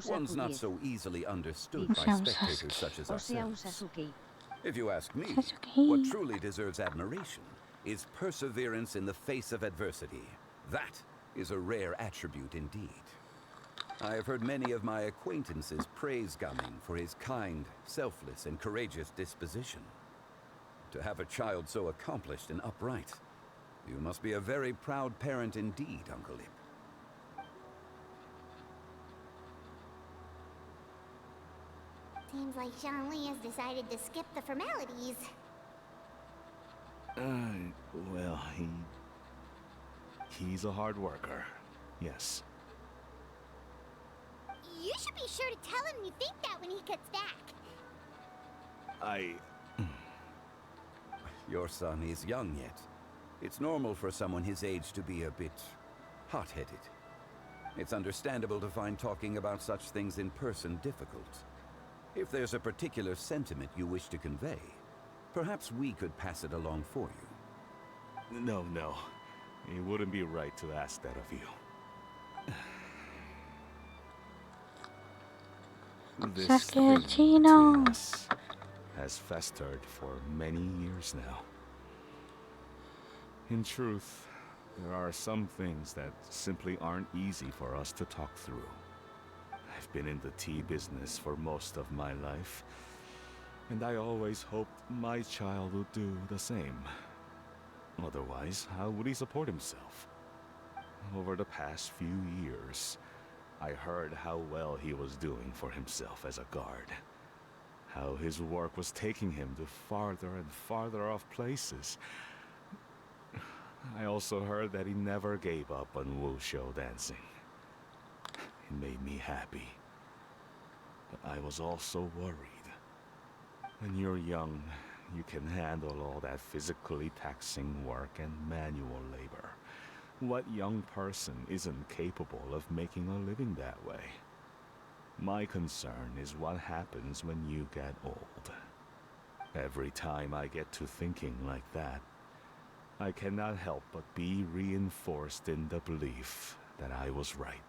One's not so easily understood by spectators such as ourselves. If you ask me, what truly deserves admiration is perseverance in the face of adversity. That is a rare attribute indeed. I have heard many of my acquaintances praise Gaming for his kind, selfless, and courageous disposition. To have a child so accomplished and upright, you must be a very proud parent indeed, Uncle Ip. Seems like Zhongli has decided to skip the formalities. Well, he's a hard worker. Yes. You should be sure to tell him you think that when he gets back. Your son is young yet. It's normal for someone his age to be a bit hot-headed. It's understandable to find talking about such things in person difficult. If there's a particular sentiment you wish to convey, perhaps we could pass it along for you. No. It wouldn't be right to ask that of you. This thing between us has festered for many years now. In truth, there are some things that simply aren't easy for us to talk through. I've been in the tea business for most of my life, and I always hoped my child would do the same. Otherwise, how would he support himself? Over the past few years, I heard how well he was doing for himself as a guard. How his work was taking him to farther and farther off places. I also heard that he never gave up on Wushu dancing. It made me happy. But I was also worried. When you're young, you can handle all that physically taxing work and manual labor. What young person isn't capable of making a living that way? My concern is what happens when you get old. Every time I get to thinking like that, I cannot help but be reinforced in the belief that I was right.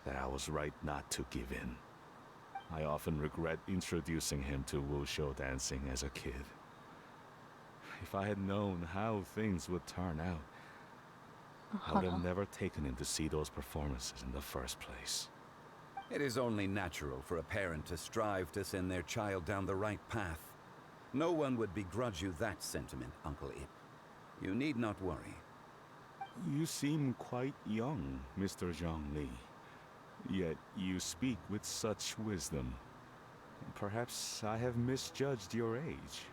That I was right not to give in. I often regret introducing him to Wushu dancing as a kid. If I had known how things would turn out, I would have never taken him to see those performances in the first place. It is only natural for a parent to strive to send their child down the right path. No one would begrudge you that sentiment, Uncle Ip. You need not worry. You seem quite young, Mr. Zhongli. Yet you speak with such wisdom. Perhaps I have misjudged your age.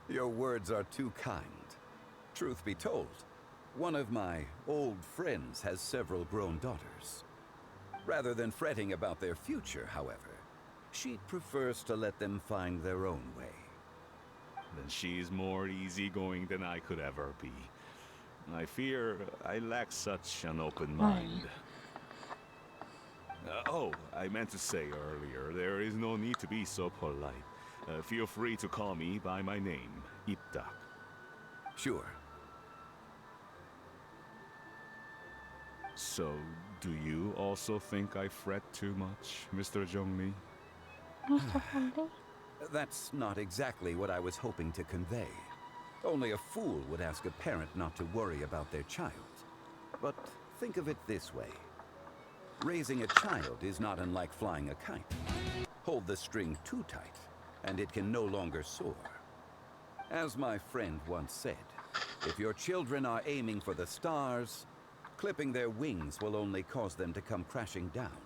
Your words are too kind. Truth be told, one of my old friends has several grown daughters. Rather than fretting about their future, however, she prefers to let them find their own way. Then she's more easygoing than I could ever be. I fear I lack such an open mind. Oh, I meant to say earlier, there is no need to be so polite. Feel free to call me by my name, Iptak. Sure. So, do you also think I fret too much, Mr. Zhongli? Mr. Zhongli? That's not exactly what I was hoping to convey. Only a fool would ask a parent not to worry about their child. But think of it this way. Raising a child is not unlike flying a kite. Hold the string too tight, and it can no longer soar. As my friend once said, if your children are aiming for the stars, clipping their wings will only cause them to come crashing down.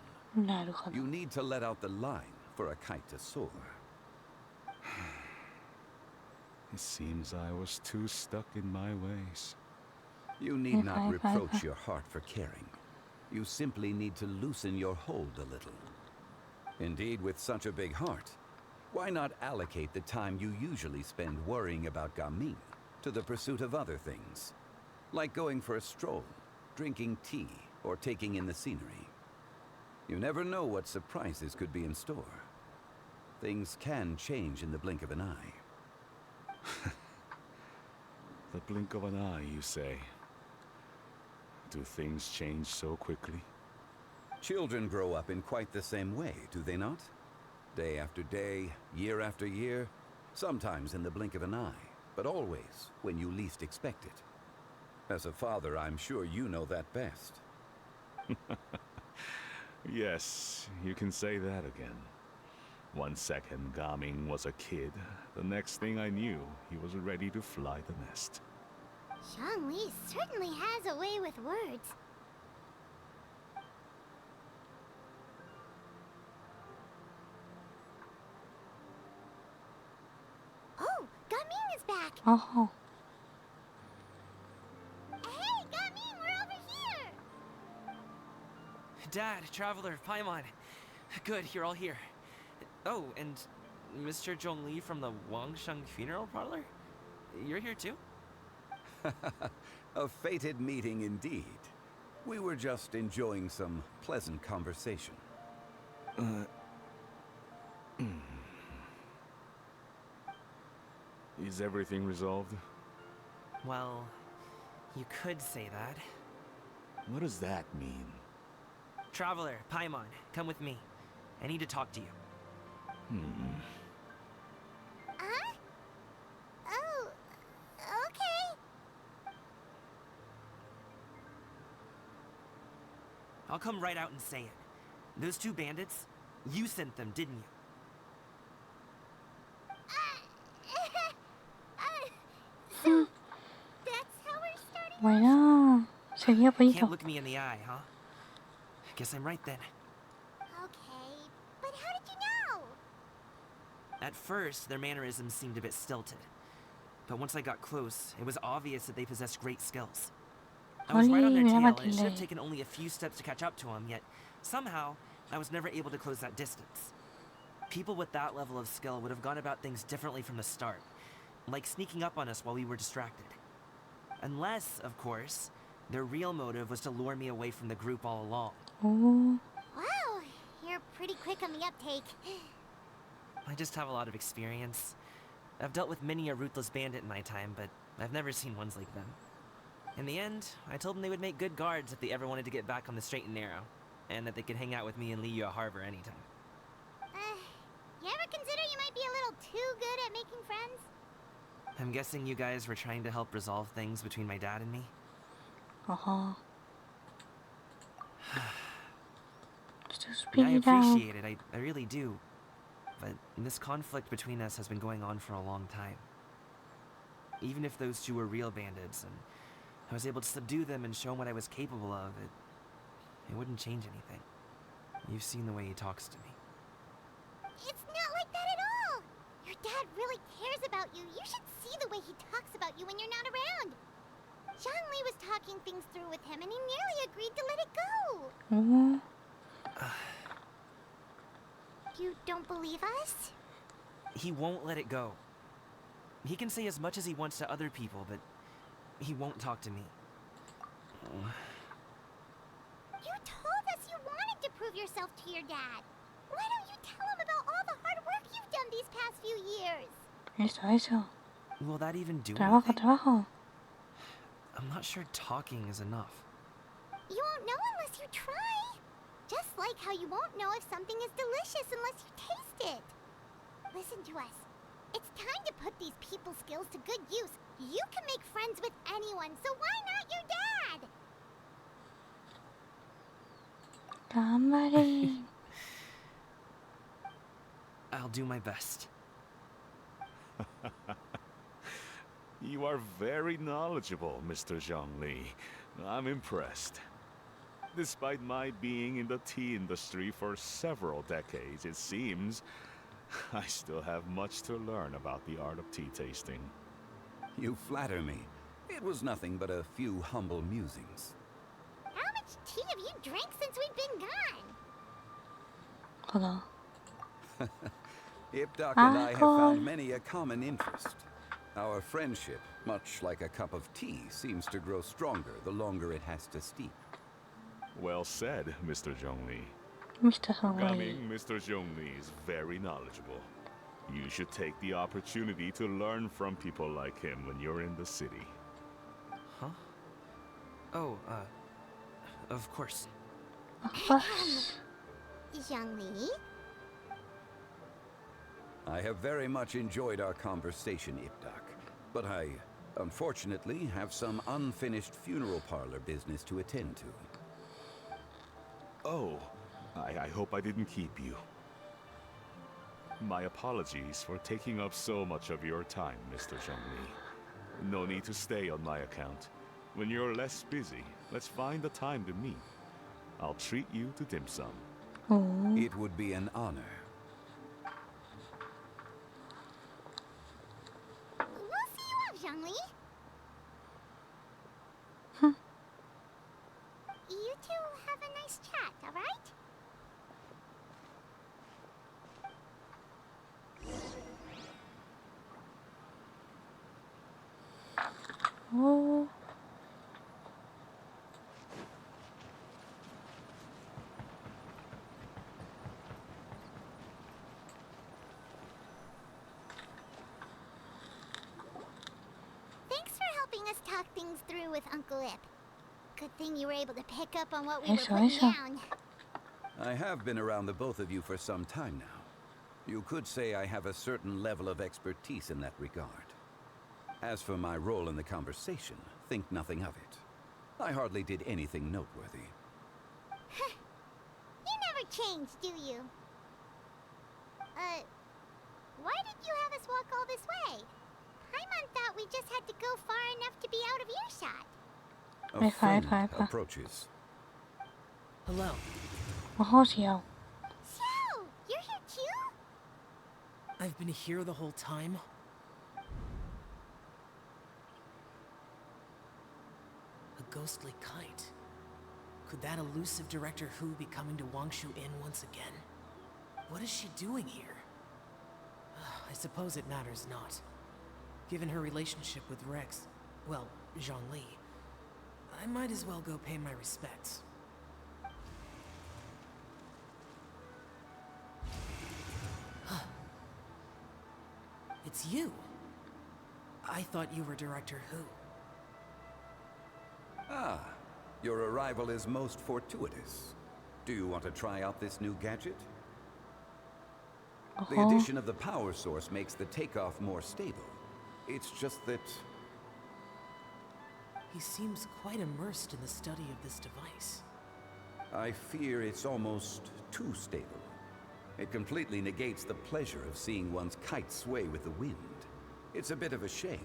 You need to let out the line for a kite to soar. It seems I was too stuck in my ways. You need not reproach your heart for caring. You simply need to loosen your hold a little. Indeed, with such a big heart, why not allocate the time you usually spend worrying about Gaming to the pursuit of other things, like going for a stroll, drinking tea, or taking in the scenery. You never know what surprises could be in store. Things can change in the blink of an eye. The blink of an eye, you say? Do things change so quickly? Children grow up in quite the same way, do they not? Day after day, year after year, sometimes in the blink of an eye, but always when you least expect it. As a father, I'm sure you know that best. Yes, you can say that again. 1 second Gaming was a kid, the next thing I knew, he was ready to fly the nest. Zhongli certainly has a way with words. Oh, Gaming is back! Oh. Hey, Gaming, we're over here! Dad, Traveler, Paimon. Good, you're all here. Oh, and Mr. Zhongli from the Wangsheng Funeral Parlor? You're here too? A fated meeting indeed. We were just enjoying some pleasant conversation. Is everything resolved? Well, you could say that. What does that mean? Traveler, Paimon, come with me. I need to talk to you. Oh, okay. I'll come right out and say it. Those two bandits, you sent them, didn't you? So, that's how we're starting? Bueno, seguía pollito. Can't look me in the eye, huh? Guess I'm right then. Okay, but how did you know? At first, their mannerisms seemed a bit stilted. But once I got close, it was obvious that they possessed great skills. I was right on their tail, and it should have taken only a few steps to catch up to them, yet somehow, I was never able to close that distance. People with that level of skill would have gone about things differently from the start, like sneaking up on us while we were distracted. Unless, of course, their real motive was to lure me away from the group all along. Oh. Wow, you're pretty quick on the uptake. I just have a lot of experience. I've dealt with many a ruthless bandit in my time, but I've never seen ones like them. In the end, I told them they would make good guards if they ever wanted to get back on the straight and narrow, and that they could hang out with me in Liyue Harbor anytime. You ever consider you might be a little too good at making friends? I'm guessing you guys were trying to help resolve things between my dad and me? I appreciate it, I really do. But this conflict between us has been going on for a long time. Even if those two were real bandits, and I was able to subdue them and show him what I was capable of, it wouldn't change anything. You've seen the way he talks to me. It's not like that at all! Your dad really cares about you. You should see the way he talks about you when you're not around. Zhongli was talking things through with him, and he nearly agreed to let it go. You don't believe us? He won't let it go. He can say as much as he wants to other people, but he won't talk to me. You told us you wanted to prove yourself to your dad. Why don't you tell him about all the hard work you've done these past few years? Eso. Will that even do Trabajo, anything? trabajo. I'm not sure talking is enough. You won't know unless you try. Just like how you won't know if something is delicious unless you taste it. Listen to us. It's time to put these people skills to good use. You can make friends with anyone, so why not your dad? Ganbare. I'll do my best. You are very knowledgeable, Mr. Zhongli. I'm impressed. Despite my being in the tea industry for several decades, it seems I still have much to learn about the art of tea tasting. You flatter me. It was nothing but a few humble musings. How much tea have you drank since we've been gone? Hold on. Ipdak and I have found many a common interest. Our friendship, much like a cup of tea, seems to grow stronger the longer it has to steep. Well said, Mr. Zhongli. Mr. Zhongli. Coming, Mr. Zhongli is very knowledgeable. You should take the opportunity to learn from people like him when you're in the city. Huh? Oh, of course. Of course. Zhongli? I have very much enjoyed our conversation, Ipdak, but I, unfortunately, have some unfinished funeral parlor business to attend to. Oh, I hope I didn't keep you. My apologies for taking up so much of your time, Mr. Zhongli. No need to stay on my account. When you're less busy, let's find a time to meet. I'll treat you to dim sum. Oh. It would be an honor. We'll see you off, Zhongli. You two have a nice chat, alright? Oh. Thanks for helping us talk things through with Uncle Ip. Good thing you were able to pick up on what we were putting down. I have been around the both of you for some time now. You could say I have a certain level of expertise in that regard. As for my role in the conversation, think nothing of it. I hardly did anything noteworthy. You never change, do you? Why did you have us walk all this way? Paimon thought we just had to go far enough to be out of earshot. A friend approaches. Hello. Oh, Xiao. Xiao, you're here too? I've been here the whole time. A ghostly kite. Could that elusive Director Hu be coming to Wangshu Inn once again? What is she doing here? I suppose it matters not. Given her relationship with Rex, well, Zhongli, I might as well go pay my respects. It's you. I thought you were Director Hu. Ah, your arrival is most fortuitous. Do you want to try out this new gadget? The addition of the power source makes the takeoff more stable. It's just that... He seems quite immersed in the study of this device. I fear it's almost too stable. It completely negates the pleasure of seeing one's kite sway with the wind. It's a bit of a shame.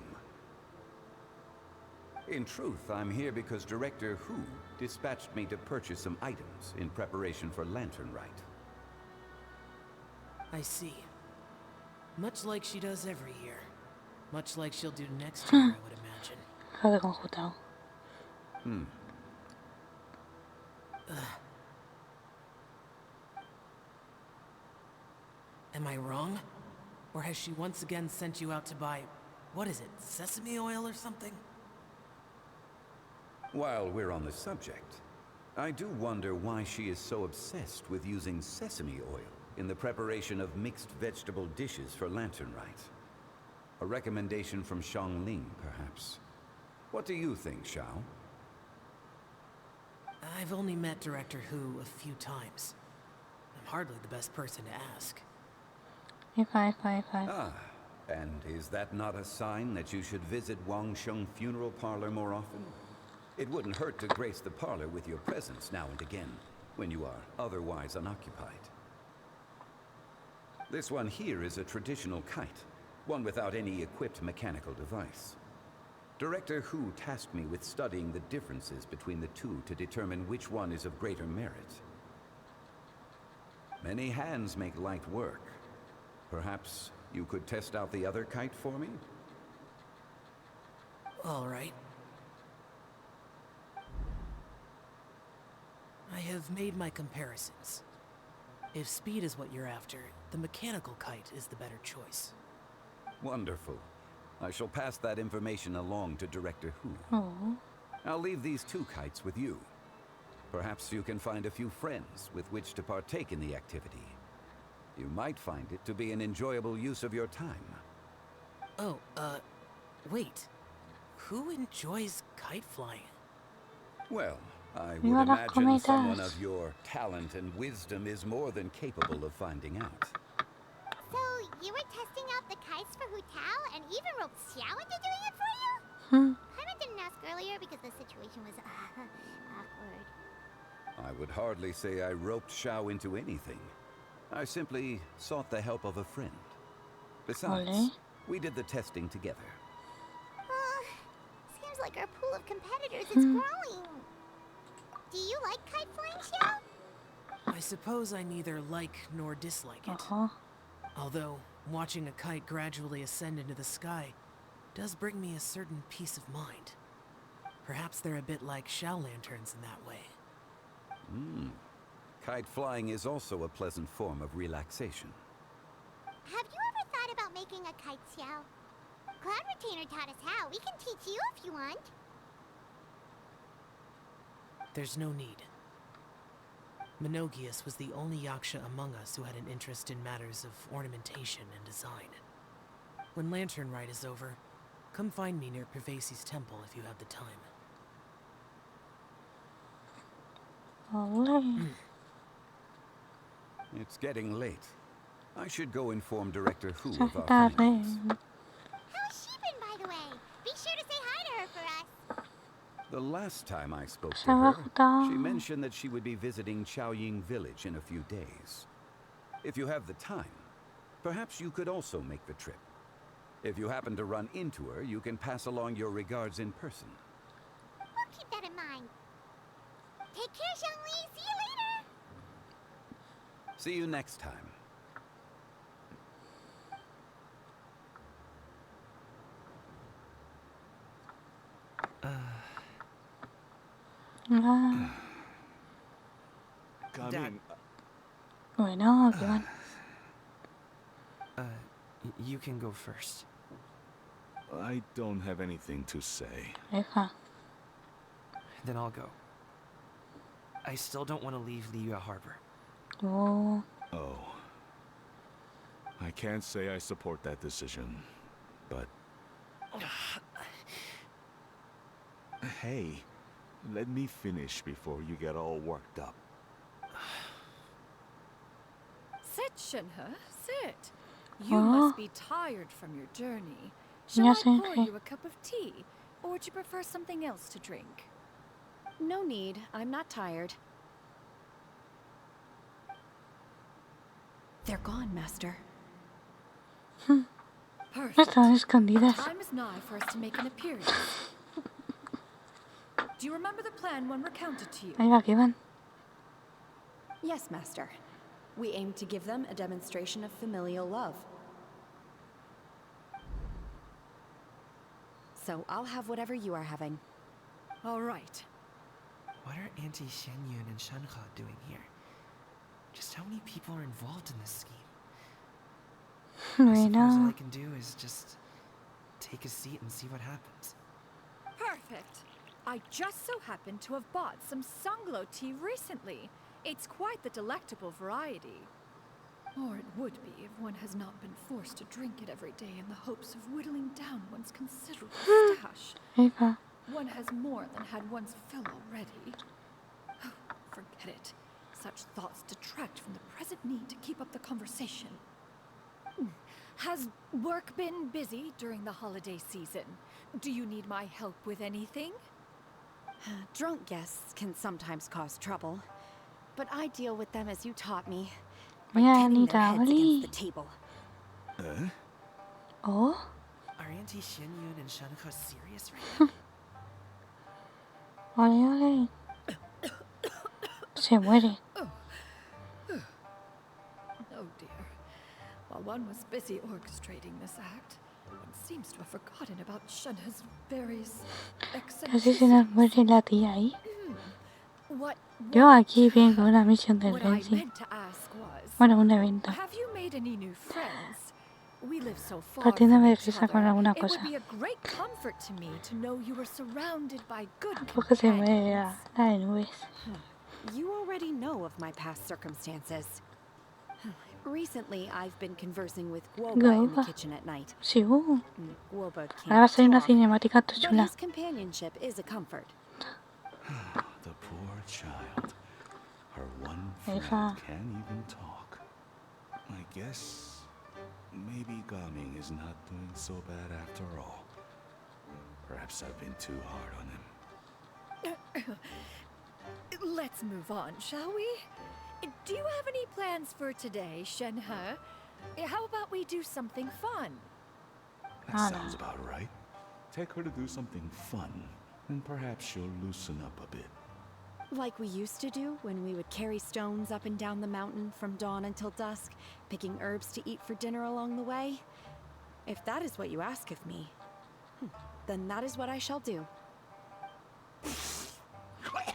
In truth, I'm here because Director Hu dispatched me to purchase some items in preparation for Lantern Rite. I see. Much like she does every year. Much like she'll do next year, I would imagine. Cada conjutado. Am I wrong? Or has she once again sent you out to buy, what is it, sesame oil or something? While we're on the subject, I do wonder why she is so obsessed with using sesame oil in the preparation of mixed vegetable dishes for Lantern Rite. A recommendation from Xiangling, perhaps. What do you think, Xiao? I've only met Director Hu a few times. I'm hardly the best person to ask. Ah, and is that not a sign that you should visit Wang Sheng Funeral Parlor more often? It wouldn't hurt to grace the parlor with your presence now and again, when you are otherwise unoccupied. This one here is a traditional kite, one without any equipped mechanical device. Director Hu tasked me with studying the differences between the two to determine which one is of greater merit. Many hands make light work. Perhaps you could test out the other kite for me? All right. I have made my comparisons. If speed is what you're after, the mechanical kite is the better choice. Wonderful. I shall pass that information along to Director Hu. Oh. I'll leave these two kites with you. Perhaps you can find a few friends with which to partake in the activity. You might find it to be an enjoyable use of your time. Oh, wait. Who enjoys kite flying? Well, I would imagine someone of your talent and wisdom is more than capable of finding out. So, you were testing out the kites for Hu Tao and even roped Xiao into doing it for you? Paimon didn't ask earlier because the situation was awkward. I would hardly say I roped Xiao into anything. I simply sought the help of a friend. Besides, we did the testing together. Seems like our pool of competitors is growing. Do you like kite flying, Xiao? I suppose I neither like nor dislike it. Although, watching a kite gradually ascend into the sky does bring me a certain peace of mind. Perhaps they're a bit like Xiao lanterns in that way. Kite flying is also a pleasant form of relaxation. Have you ever thought about making a kite, Xiao? Cloud Retainer taught us how. We can teach you if you want. There's no need. Menogius was the only Yaksha among us who had an interest in matters of ornamentation and design. When Lantern Rite is over, come find me near Pervasi's temple if you have the time. It's getting late. I should go inform Director Hu of our findings. How's she been, by the way? Be sure to say hi to her for us. The last time I spoke to her, she mentioned that she would be visiting Chaoying Village in a few days. If you have the time, perhaps you could also make the trip. If you happen to run into her, you can pass along your regards in person. We'll keep that in mind. Take care, Xiangli. See you later. See you next time. Bueno, ¿qué van? You can go first. I don't have anything to say. Then I'll go. I still don't want to leave Liyue Harbor. Oh. I can't say I support that decision, but... Hey, let me finish before you get all worked up. Sit, Shinhe, sit. You must be tired from your journey. Shall I pour you a cup of tea, or would you prefer something else to drink? No need. I'm not tired. They're gone, Master. Perfect. Están escondidas. Time is nigh for us to make an appearance. Do you remember the plan when recounted to you? Ahí va, ¿qué van? Yes, Master. We aim to give them a demonstration of familial love. So I'll have whatever you are having. All right. What are Auntie Shenyun and Shanhe doing here? Just how many people are involved in this scheme? I suppose all I can do is just take a seat and see what happens. Perfect. I just so happened to have bought some sunglow tea recently. It's quite the delectable variety. Or it would be if one has not been forced to drink it every day in the hopes of whittling down one's considerable stash. One has more than had one's fill already. Oh, forget it. Such thoughts detract from the present need to keep up the conversation. Has work been busy during the holiday season? Do you need my help with anything? Drunk guests can sometimes cause trouble, but I deal with them as you taught me. Getting their heads against the table. Oh? Are Auntie Xianyun and Shanhe serious right now? Ole. Se muere. Oh dear. While one was busy orchestrating this act, one seems to have forgotten about Shanhe's various Casi se nos muere la tía ahí. What Yo aquí vengo una misión del I Genshin. meant to ask was, Bueno, un evento. have you made any new friends? We live so far Partiéndome from de each risa con other. alguna It would cosa. be a great comfort to me to know you were surrounded by good Porque se muere companions. la de nubes. You already know of my past circumstances. Recently, I've been conversing with Guoba in the kitchen at night. SIUUUU. Guoba Ahora va a can't salir una talk, cinemática but chula. his companionship is a comfort. The poor child. Her one Eva. friend can't even talk. I guess maybe Gaming is not doing so bad after all. Perhaps I've been too hard on him. Let's move on, shall we? Do you have any plans for today, Shanhe? How about we do something fun? That sounds about right. Take her to do something fun, and perhaps she'll loosen up a bit. Like we used to do when we would carry stones up and down the mountain from dawn until dusk, picking herbs to eat for dinner along the way. If that is what you ask of me, then that is what I shall do.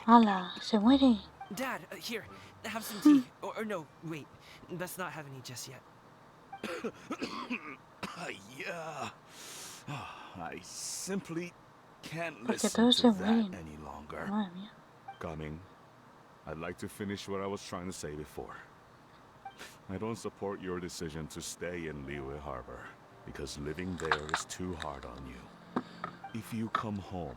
Hala, se muere. Dad, here, have some tea. Or no, wait, best not have any just yet. Yeah. I simply can't Porque listen todos to se that mueren. any longer. Madre mía. Coming, I'd like to finish what I was trying to say before. I don't support your decision to stay in Liyue Harbor, because living there is too hard on you. If you come home,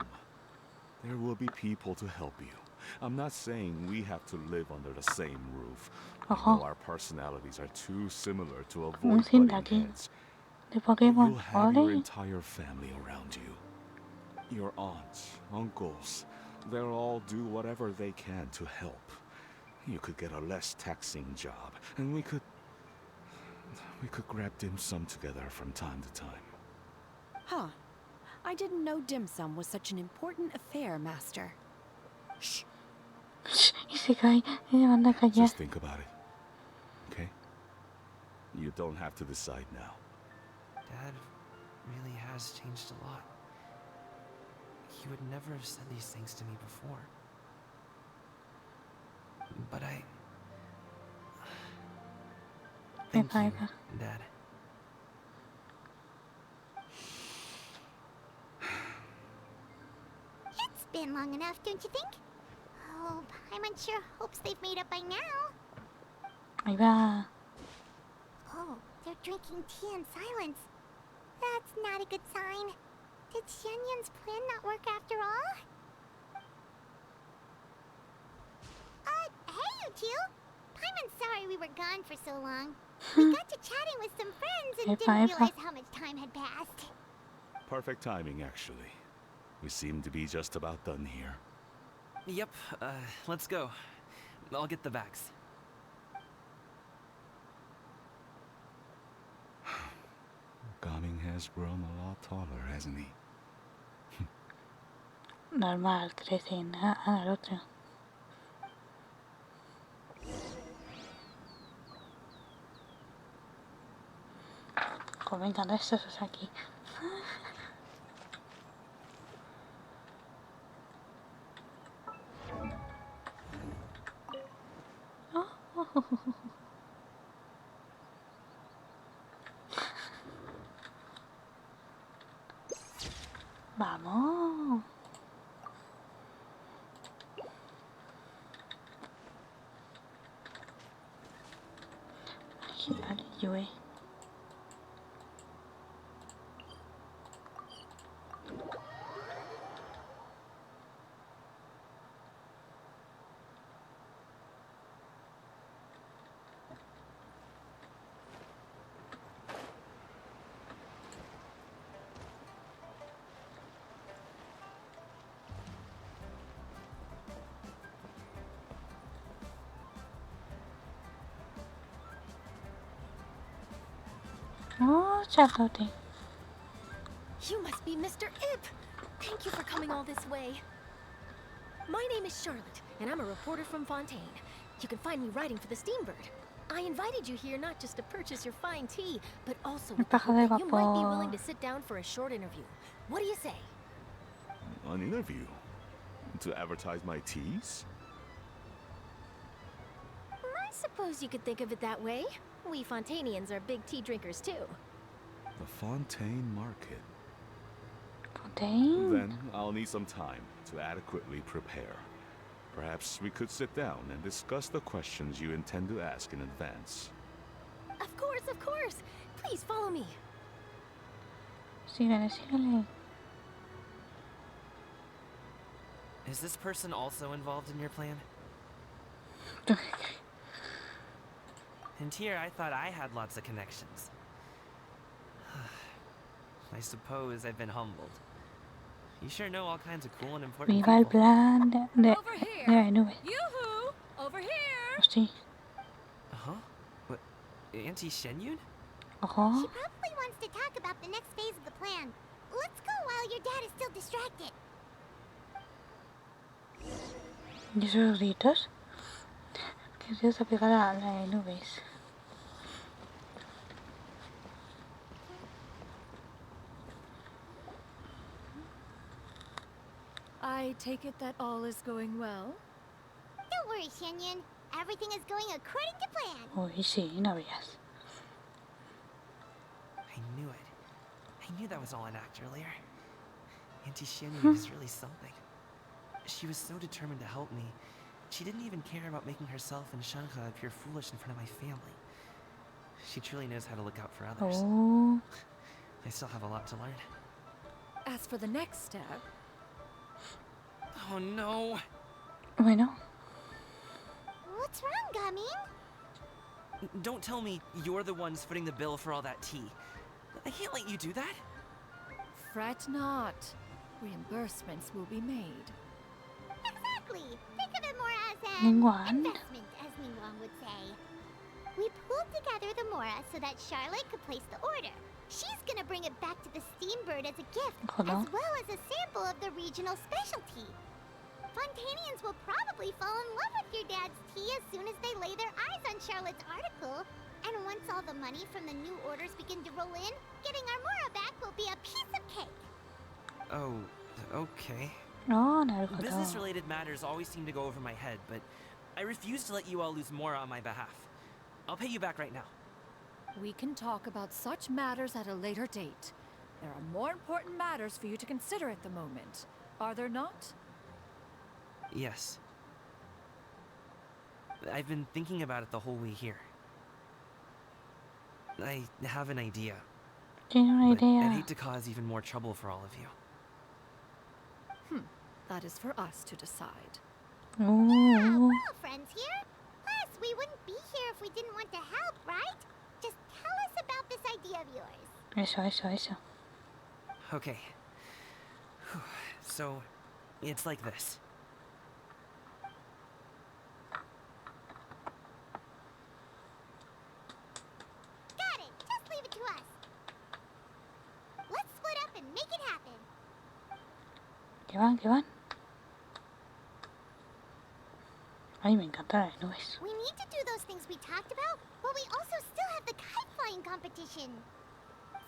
there will be people to help you. I'm not saying we have to live under the same roof. I know our personalities are too similar to avoid butting heads. De But you'll Pokémon. have your Ole. entire family around you. Your aunts, uncles, they'll all do whatever they can to help. You could get a less taxing job, and we could grab dim sum together from time to time. Huh. I didn't know dim sum was such an important affair, Master. Shh. Y se cae. Y me manda a callar. Just think about it. Okay? You don't have to decide now. Dad really has changed a lot. He would never have said these things to me before. But Thank you, Dad. It's been long enough, don't you think? Oh, Paimon sure hopes they've made up by now. Ahí va. Oh, they're drinking tea in silence. That's not a good sign. Did Xianyun's plan not work after all? Hey you two! Paimon's sorry we were gone for so long. We got to chatting with some friends and didn't realize how much time had passed. Perfect timing, actually. We seem to be just about done here. Yep, let's go. I'll get the bags. Gaming has grown a lot taller, hasn't he? Normal, crecen al otro. Comentan estos aquí. Vamos. Liyue. Oh, Charlotte. You must be Mr. Ip! Thank you for coming all this way. My name is Charlotte, and I'm a reporter from Fontaine. You can find me writing for the Steambird. I invited you here not just to purchase your fine tea, but also with the hope that you might be willing to sit down for a short interview. What do you say? An interview? To advertise my teas? I suppose you could think of it that way. We Fontainians are big tea drinkers too. The Fontaine Market. Fontaine? Then I'll need some time to adequately prepare. Perhaps we could sit down and discuss the questions you intend to ask in advance. Of course, of course. Please follow me. Sígale, sígale. Is this person also involved in your plan? And here I thought I had lots of connections. I suppose I've been humbled. You sure know all kinds of cool and important Viva el people. plan de nubes. Yoo-hoo! Over here! Sí. Uh-huh. What? Auntie Shenyun? Ojo. She probably wants to talk about the next phase of the plan. Let's go while your dad is still distracted. ¿Y esos gritos? Que se os pega la de nubes. I take it that all is going well? Don't worry, Shenyun. Everything is going according to plan. Uy, sí, no veas. I knew it. I knew that was all an act earlier. Auntie Shenyun is really something. She was so determined to help me. She didn't even care about making herself and Shanha appear foolish in front of my family. She truly knows how to look out for others. Oh. I still have a lot to learn. As for the next step... Oh no! Bueno. What's wrong, Gamin? Don't tell me you're the ones footing the bill for all that tea. I can't let you do that. Fret not. Reimbursements will be made. Exactly. Think of it more as an investment, as Ningguang would say. We pulled together the Mora so that Charlotte could place the order. She's gonna bring it back to the Steambird as a gift, as well as a sample of the regional specialty. Fontainians will probably fall in love with your dad's tea as soon as they lay their eyes on Charlotte's article. And once all the money from the new orders begin to roll in, getting our Mora back will be a piece of cake. Oh, okay. No. Business-related matters always seem to go over my head, but I refuse to let you all lose more on my behalf. I'll pay you back right now. We can talk about such matters at a later date. There are more important matters for you to consider at the moment, are there not? Yes. I've been thinking about it the whole way here. I have an idea. I'd hate to cause even more trouble for all of you. That is for us to decide. Yeah, we're all friends here. Plus, we wouldn't be here if we didn't want to help, right? Just tell us about this idea of yours. Eso. Okay. So, it's like this. Got it. Just leave it to us. Let's split up and make it happen. ¿Qué van? Ay, me encanta las nubes. We need to do those things we talked about, but we also still have the kite flying competition.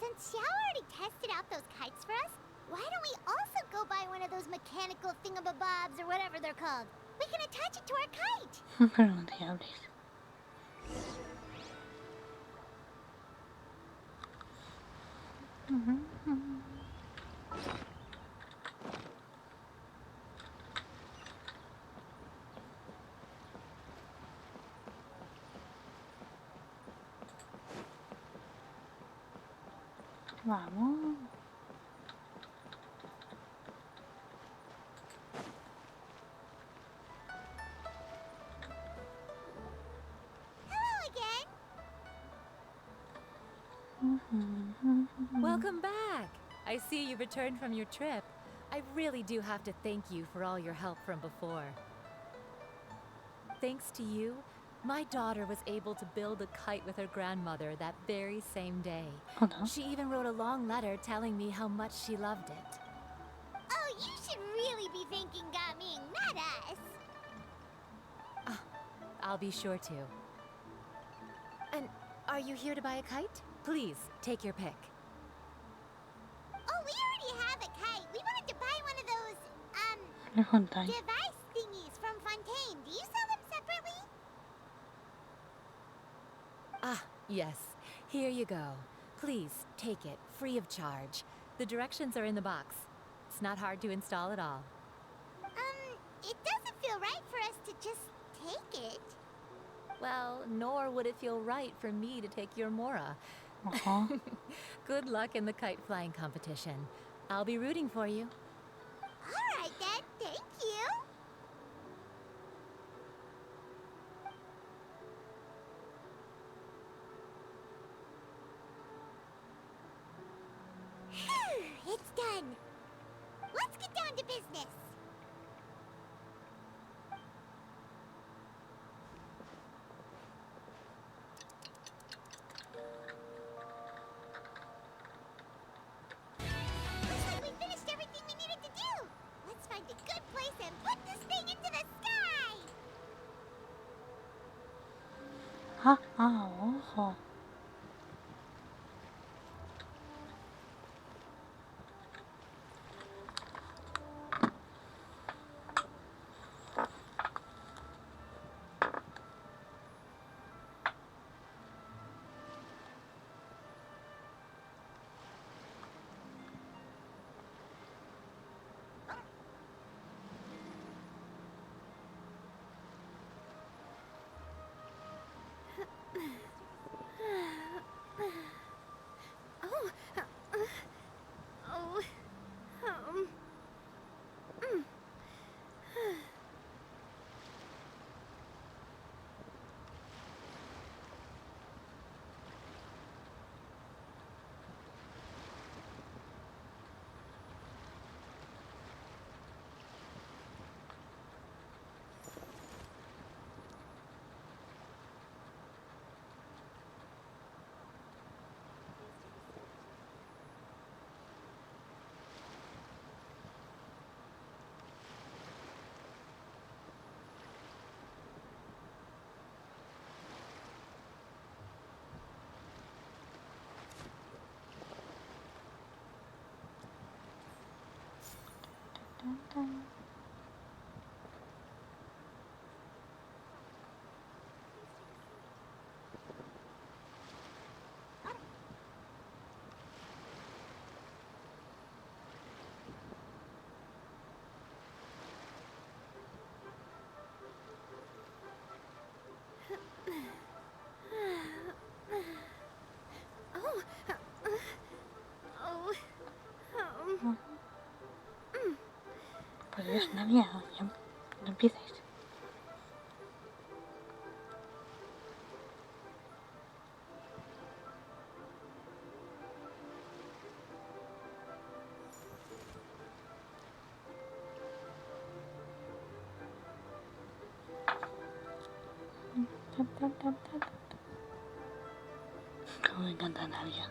Since Xiao already tested out those kites for us, why don't we also go buy one of those mechanical thingamabobs or whatever they're called? We can attach it to our kite. Pero no te hables. Vamos. Welcome back! I see you returned from your trip. I really do have to thank you for all your help from before. Thanks to you, my daughter was able to build a kite with her grandmother that very same day. She even wrote a long letter telling me how much she loved it. Oh, you should really be thanking Gaming, not us. I'll be sure to. And are you here to buy a kite? Please, take your pick. Oh, we already have a kite. We wanted to buy one of those, device thingies from Fontaine. Do you sell them separately? Ah, yes. Here you go. Please, take it, free of charge. The directions are in the box. It's not hard to install at all. It doesn't feel right for us to just take it. Well, nor would it feel right for me to take your Mora. Good luck in the kite flying competition. I'll be rooting for you. All right, then. Thank you. It's done. Let's get down to business. Looks like we finished everything we needed to do. Let's find a good place and put this thing into the sky. Ojo. Por Dios, Nadia, ya no empieces. Cómo me encanta Nadia.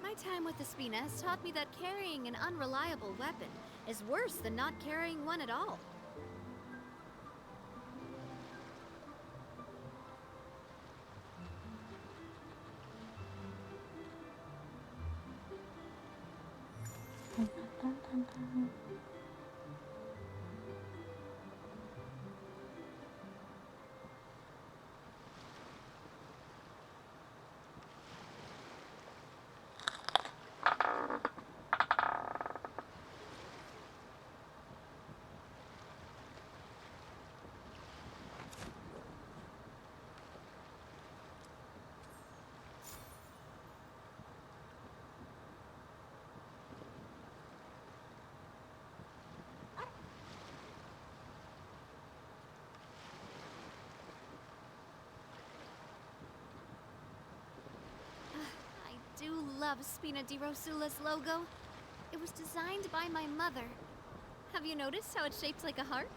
My time with the Spina has taught me that carrying an unreliable weapon is worse than not carrying one at all. I do love SPINA16YT27's logo. It was designed by my mother. Have you noticed how it's shaped like a heart?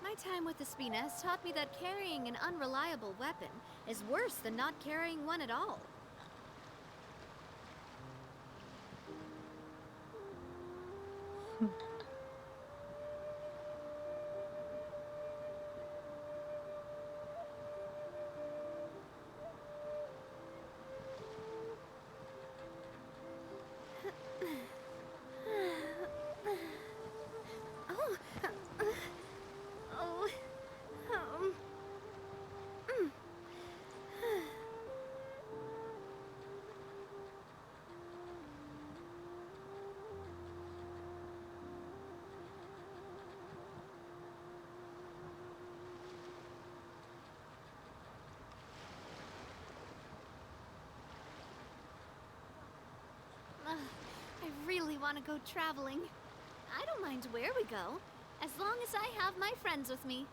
My time with the Spina has taught me that carrying an unreliable weapon is worse than not carrying one at all. I really want to go traveling. I don't mind where we go, as long as I have my friends with me.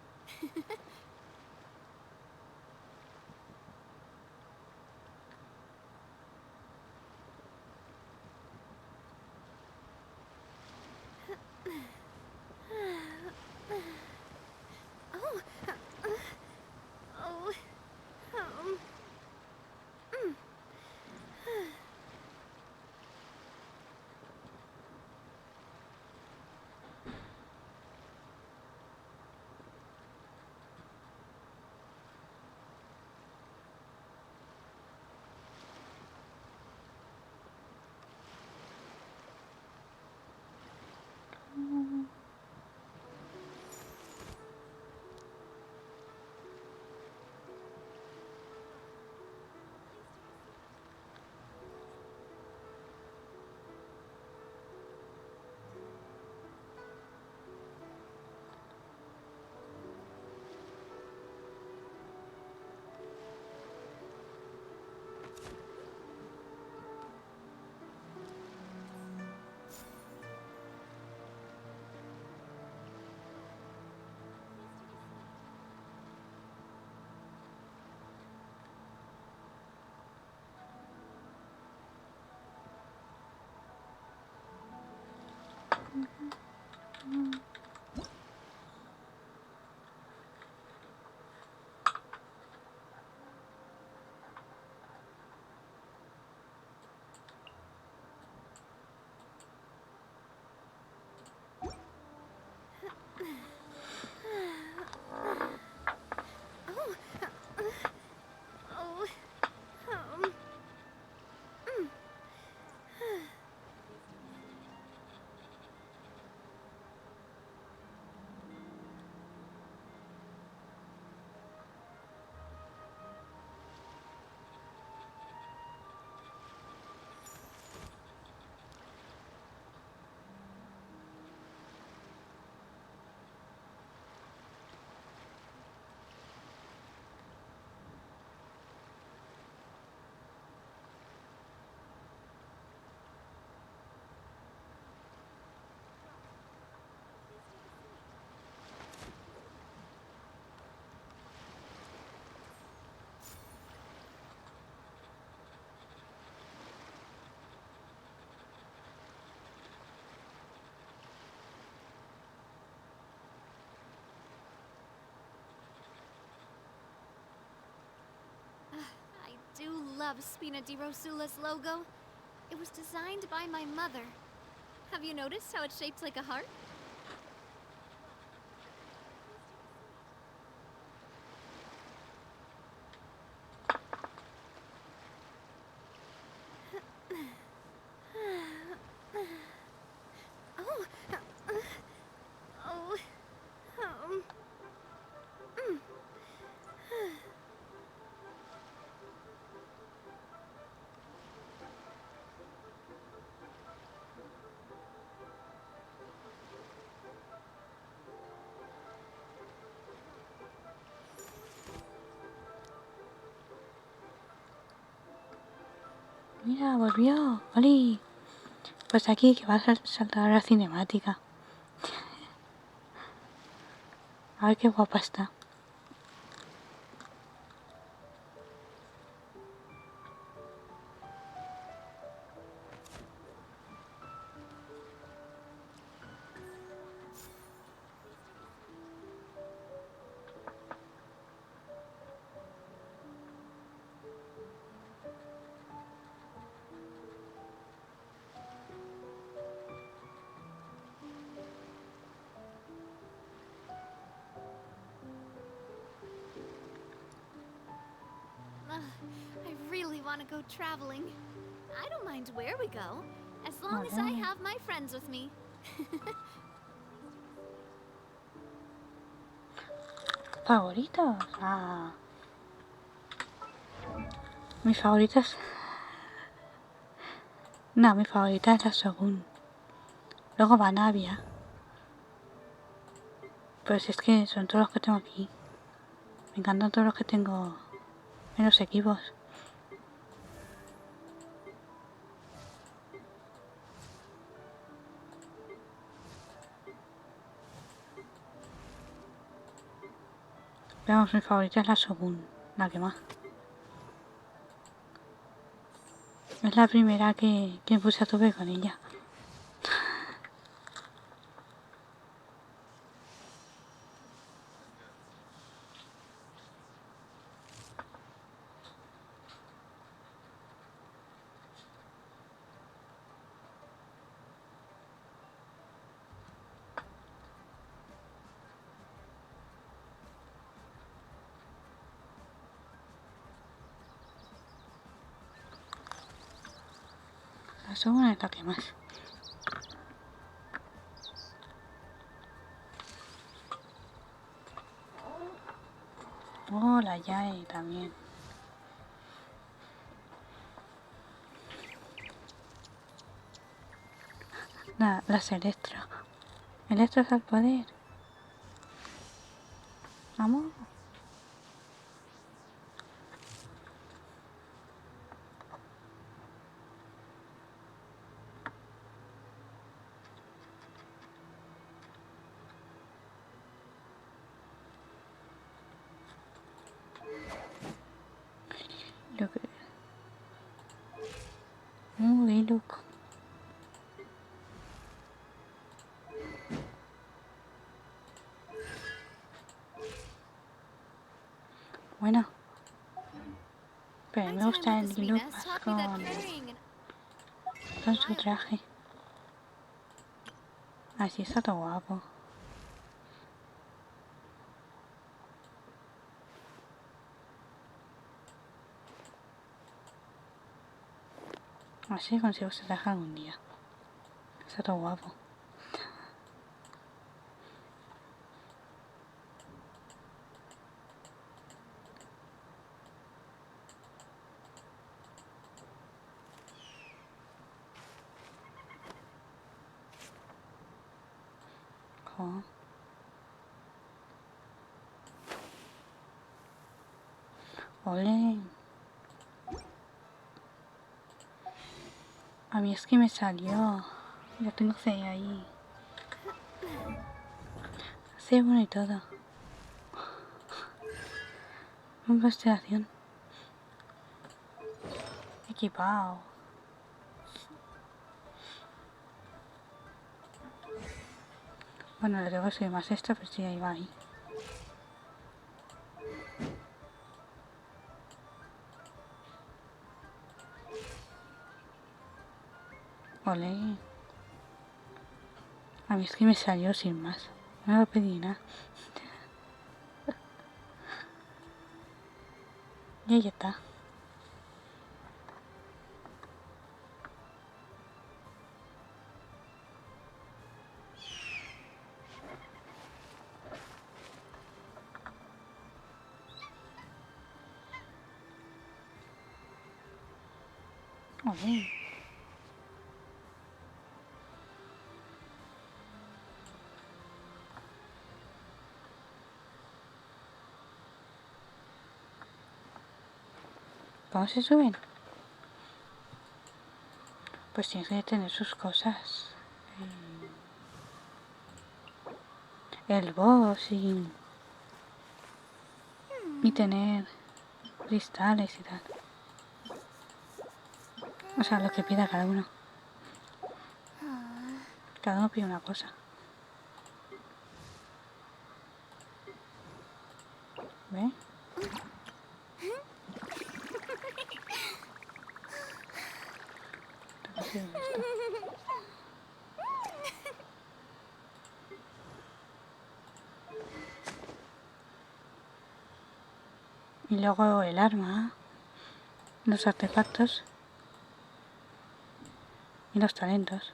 love SPINA16YT27's logo. It was designed by my mother. Have you noticed how it's shaped like a heart? Mira, volvió. ¡Oli! Pues aquí que va a saltar la cinemática. A ver qué guapa está. I really want to go traveling. I don't mind where we go, as long as I have my friends with me. ¿Favoritos? Ah. Mis favoritas. No, mi favorita es la segunda. Luego va Navia. Pues es que son todos los que tengo aquí. Me encantan todos los que tengo en los equipos. Veamos, mi favorita es la segunda, la que más. Es la primera que puse a tope con ella. La segunda es la que más. Oh, la Yae también. Las Electro. Electro es al poder. Vamos. Lo que... qué loco. Bueno. Pero me gusta el look más con su traje. Así está todo guapo. Así consigo ese traje algún día. Está todo guapo. Jo. Ole. A mí es que me salió. Ya tengo C ahí. C bueno y todo. Una constelación. Equipado. Bueno, le tengo que subir más esto, pero sí, ahí va ahí. Ole. A mí es que me salió sin más. No lo pedí nada. Y ahí está. Ole. ¿Cómo se suben? Pues tienes que tener sus cosas. El boss y tener cristales y tal. O sea, lo que pida cada uno. Cada uno pide una cosa. ¿Ve? Y luego el arma, los artefactos y los talentos.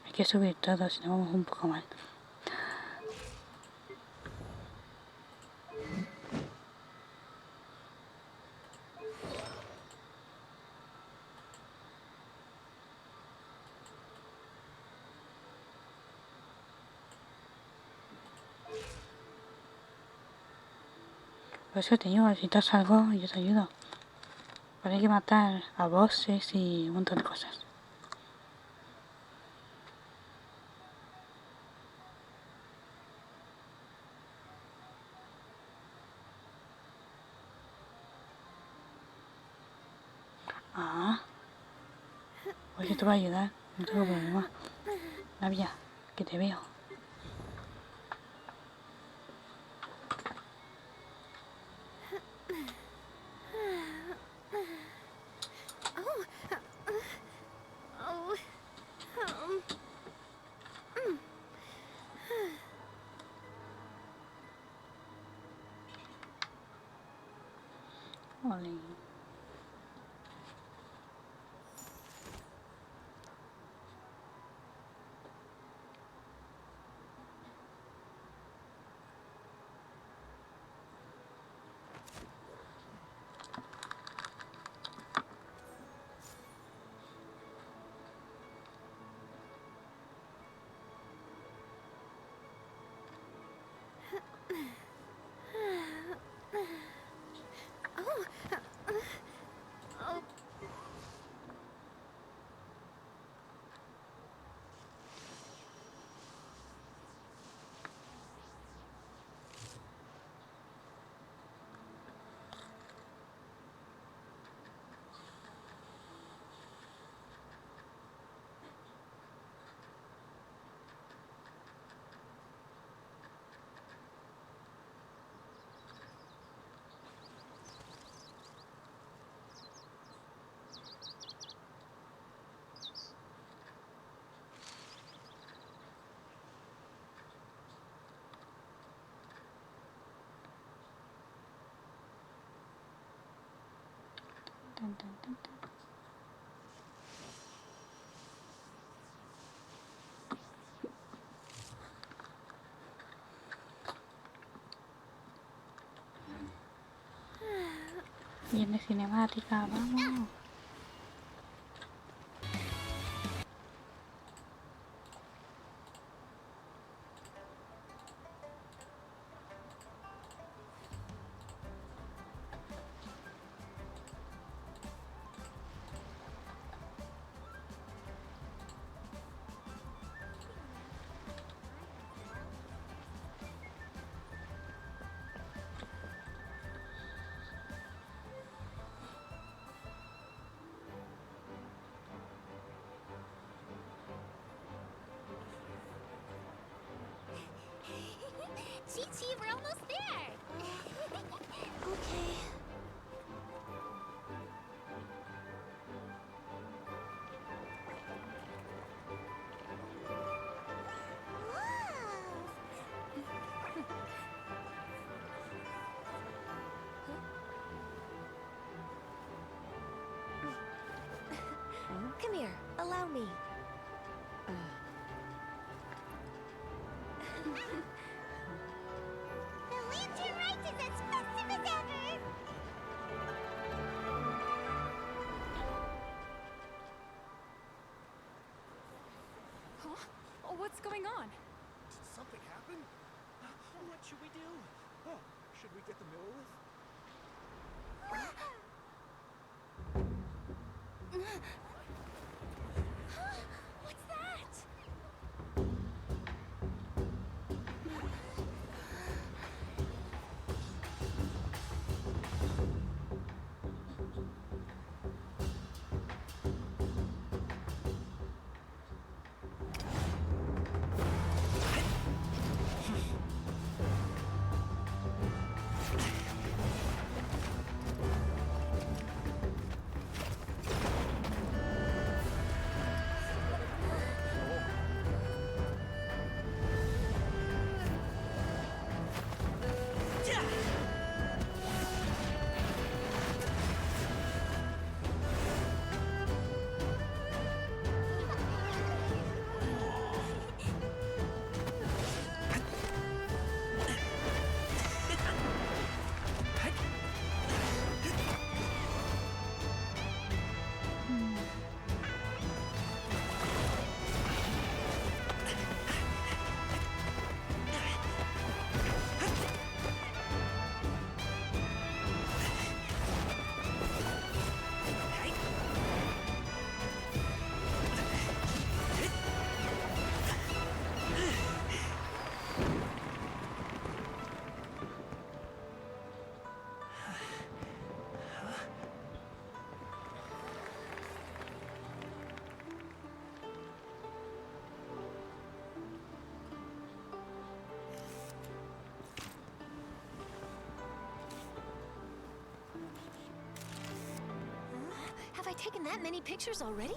Hay que subir todo, si no vamos un poco mal. Por eso te digo, si necesitas algo, yo te ayudo. Pero hay que matar a bosses y un montón de cosas. Ah, pues yo te voy a ayudar, no tengo problema. Navia, que te veo. Ole. Tan, tan, tan, tan. Viene cinemática, vamos. Allow me. The lantern rite is as festive as ever! Huh? Oh, what's going on? Did something happen? What should we do? Oh, should we get the Millilith? What's that? Have I taken that many pictures already?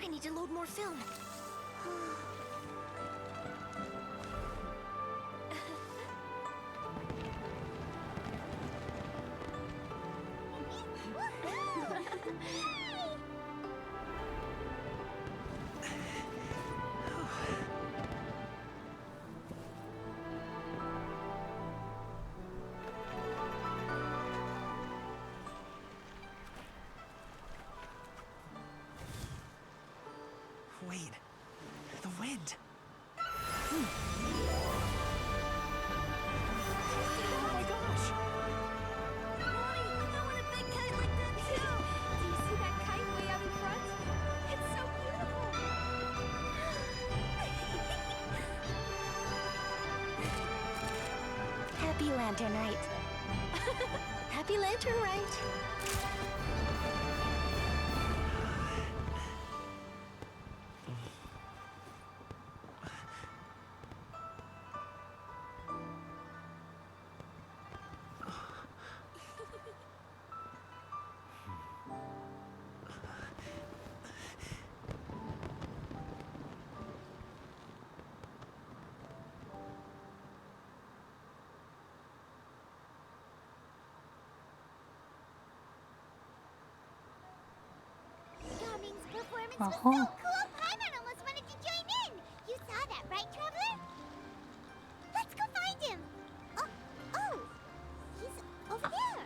I need to load more film. Wait, the wind. Oh my gosh! Mommy, I want a big kite like that too! Do you see that kite way out in front? It's so beautiful! Happy Lantern Rite. Happy Lantern Rite. Cummings' performance was so Uh-huh. cool, Paimon almost wanted to join in! You saw that, right, Traveler? Let's go find him! Oh! He's over there!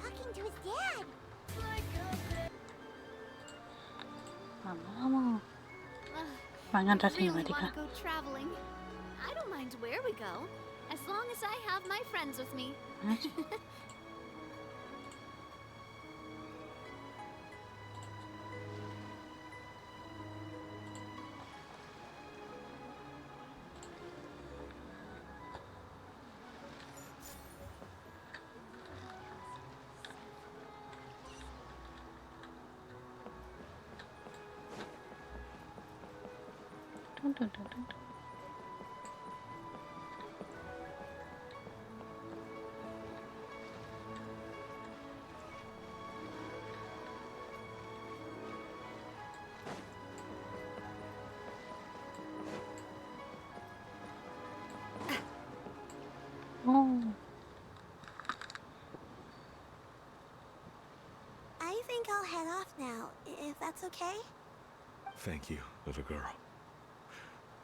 Talking to his dad! Vamos, vamos. Van I a entrar really cinemática. want to go traveling. I don't mind where we go, as long as I have my friends with me. Dun, dun, dun, dun, dun. Oh, I think I'll head off now, if that's okay. okay? Thank you, little girl.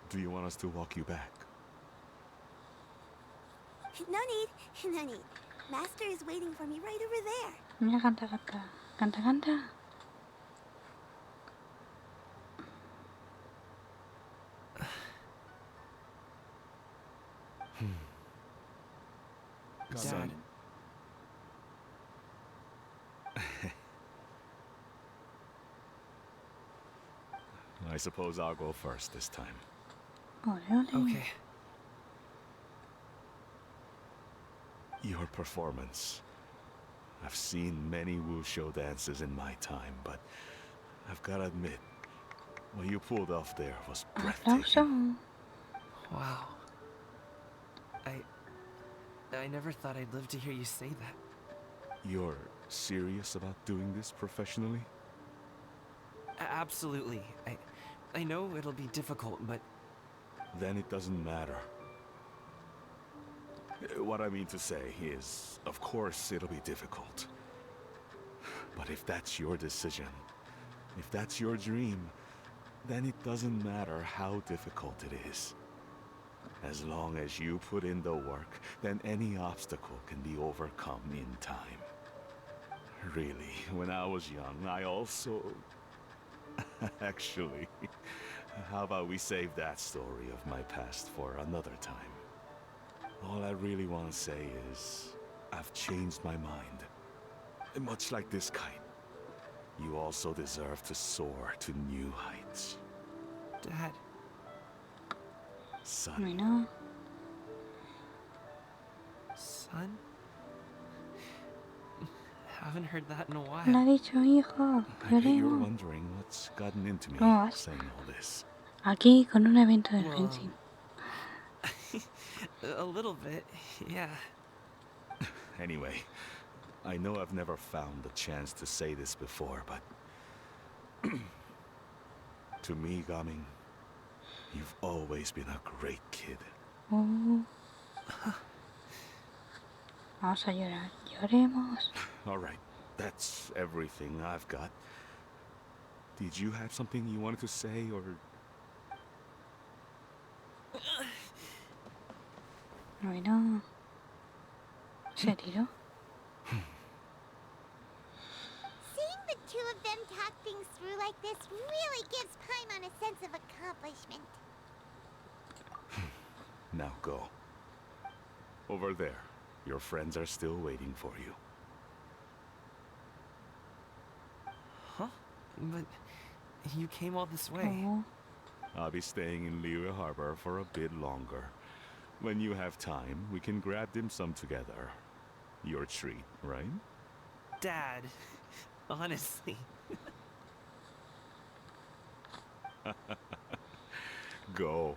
Do you want us to walk you back? No need, no need. Master is waiting for me right over there. Mira, canta, canta. Canta, canta. Dad. I suppose I'll go first this time. Okay. Your performance. I've seen many wuxia dances in my time, but I've gotta admit, what you pulled off there was breathtaking. Wow. I never thought I'd live to hear you say that. You're serious about doing this professionally? Absolutely. I know it'll be difficult, but... Then it doesn't matter. What I mean to say is, of course it'll be difficult. But if that's your decision, if that's your dream, then it doesn't matter how difficult it is. As long as you put in the work, then any obstacle can be overcome in time. Really, when I was young, I also... Actually, how about we save that story of my past for another time? All I really want to say is, I've changed my mind. Much like this kite, you also deserve to soar to new heights. Dad. Son. I know. Son? Haven't heard that in a while. Le ha dicho hijo. I bet you're Lloremos. wondering what's gotten into me ¿Cómo vas? saying all this. Aquí con un evento del Genshin. A little bit, yeah. Anyway, I know I've never found the chance to say this before, but to me, Gaming, you've always been a great kid. Oh. Vamos a llorar. Lloremos. All right, that's everything I've got. Did you have something you wanted to say, or... Bueno. ¿Se tiró? Seeing the two of them talk things through like this really gives Paimon a sense of accomplishment. Now go. Over there. Your friends are still waiting for you. Huh? But you came all this way. Oh. I'll be staying in Liyue Harbor for a bit longer. When you have time, we can grab dim sum together. Your treat, right? Dad, honestly. Go.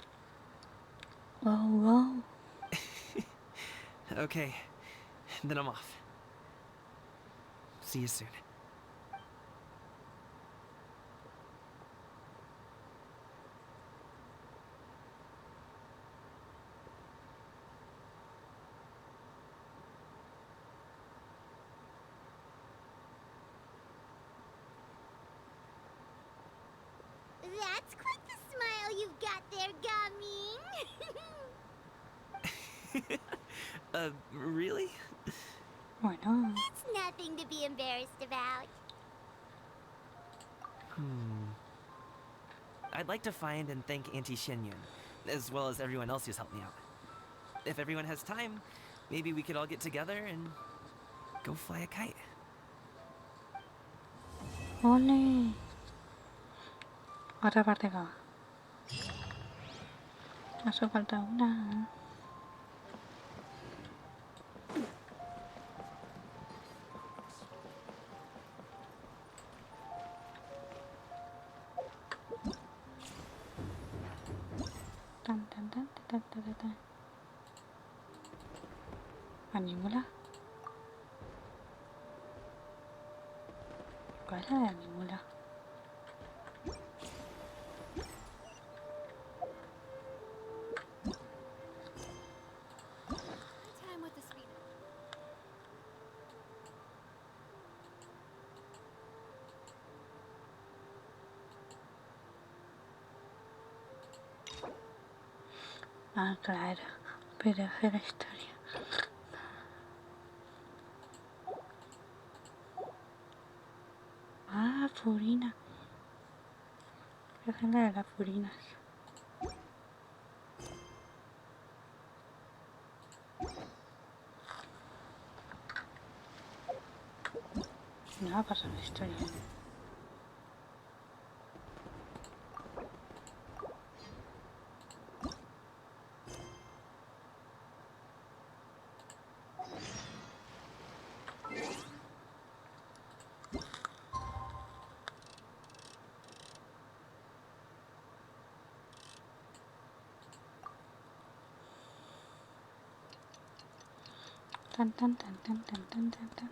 Wow. Okay, then I'm off. See you soon. That's quite the smile you've got there, Gaming. Really? Bueno. It's nothing to be embarrassed about. I'd like to find and thank Auntie Shenyun, as well as everyone else who's helped me out. If everyone has time, maybe we could all get together and go fly a kite. Ole. Otra parte acá. Hace falta una. Tan, tan, tan, tan, tan, tan, tan. Anímula. ¿Cuál es la de anímula? Time with the speed. Ah, claro. Pero es la historia. Ah, Furina. Es la de las Furinas. No va a pasar la historia. Tan tan tan tan tan tan tan tan.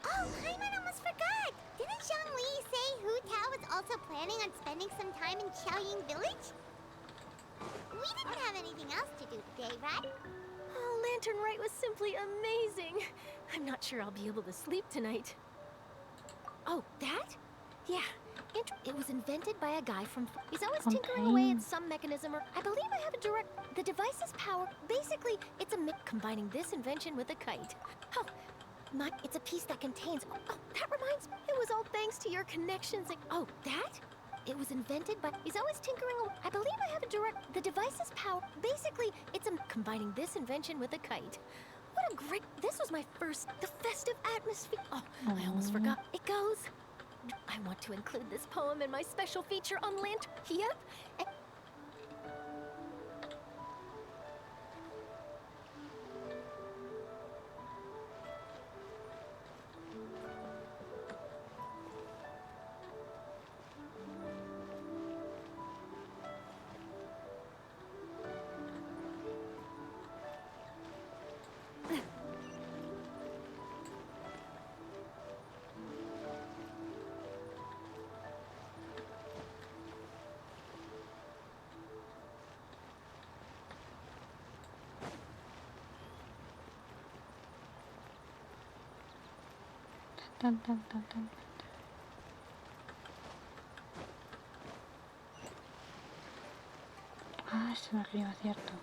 Oh, Hyman almost forgot! Didn't Zhongli say Hu Tao was also planning on spending some time in Qiaoying Village? We didn't have anything else to do today, right? Oh, Lantern Rite was simply amazing. I'm not sure I'll be able to sleep tonight. Oh, that? Yeah. It was invented by a guy from... He's always tinkering away at some mechanism, or I believe I have a direct... The device's power, basically, it's a mix combining this invention with a kite. Oh, it's a piece that contains... Oh, that reminds me. It was all thanks to your connections. Oh, that? It was invented by... He's always tinkering away. I believe I have a direct... The device's power, basically, it's a combining this invention with a kite. What a great... This was my first... The festive atmosphere... Oh, I almost forgot. It goes... I want to include this poem in my special feature on Lantern. Yep. Tan tan tan tan. Ah, se me arriba, cierto.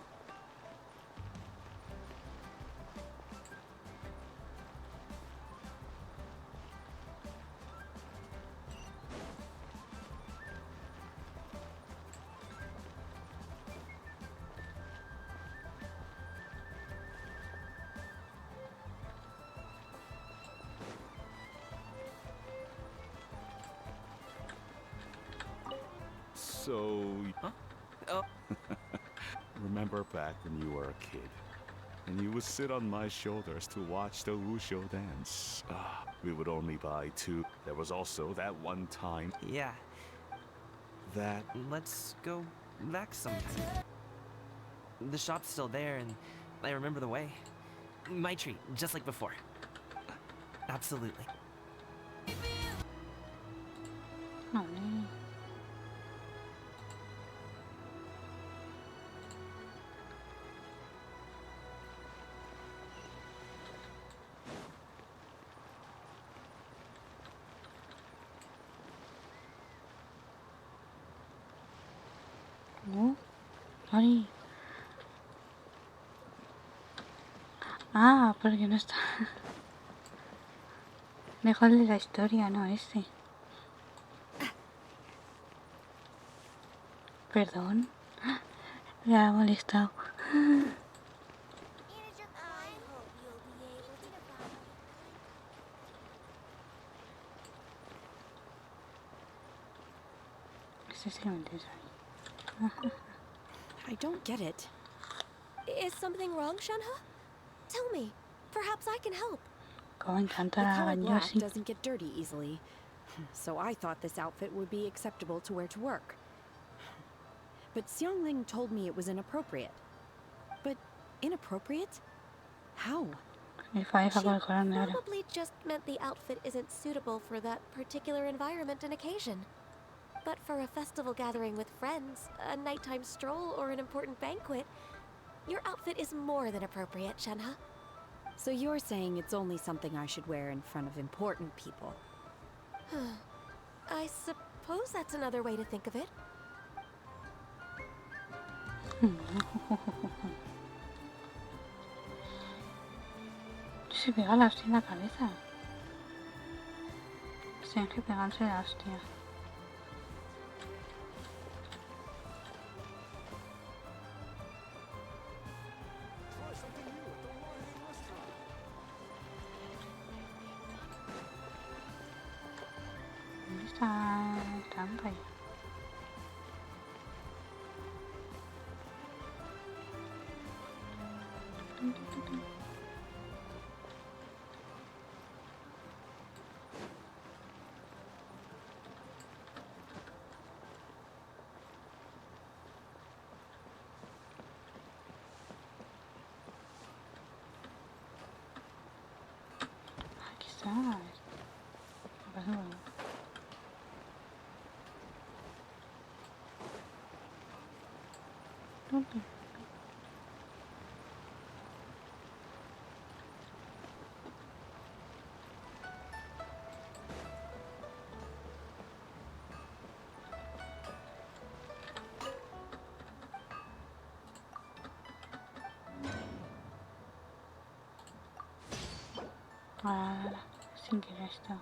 So... Huh? Oh. Remember back when you were a kid, and you would sit on my shoulders to watch the wuxia dance. We would only buy 2. There was also that one time... Yeah. That... Let's go back sometime. The shop's still there, and I remember the way. My treat, just like before. Absolutely. Vale. No. Ay. Ah, porque no está. Mejor de la historia, no este. Perdón. Le ha molestado. Este sí que me interesa. I don't get it. Is something wrong, Shanha? Tell me. Perhaps I can help. Como encanta The la color black Ganyoshi. doesn't get dirty easily, so I thought this outfit would be acceptable to wear to work. But Xiangling told me it was inappropriate. But inappropriate? How? Probably just meant the outfit isn't suitable for that particular environment and occasion. But for a festival gathering with friends, a nighttime stroll, or an important banquet, your outfit is more than appropriate, Shenhe. So you're saying it's only something I should wear in front of important people? I suppose that's another way to think of it. Se pega la hostia en la cabeza. Tienen que pegarse la hostia. ¿Dónde está el trampa ya? Aquí está. Me parece bueno. ¿Dónde? Ah, sin querer está.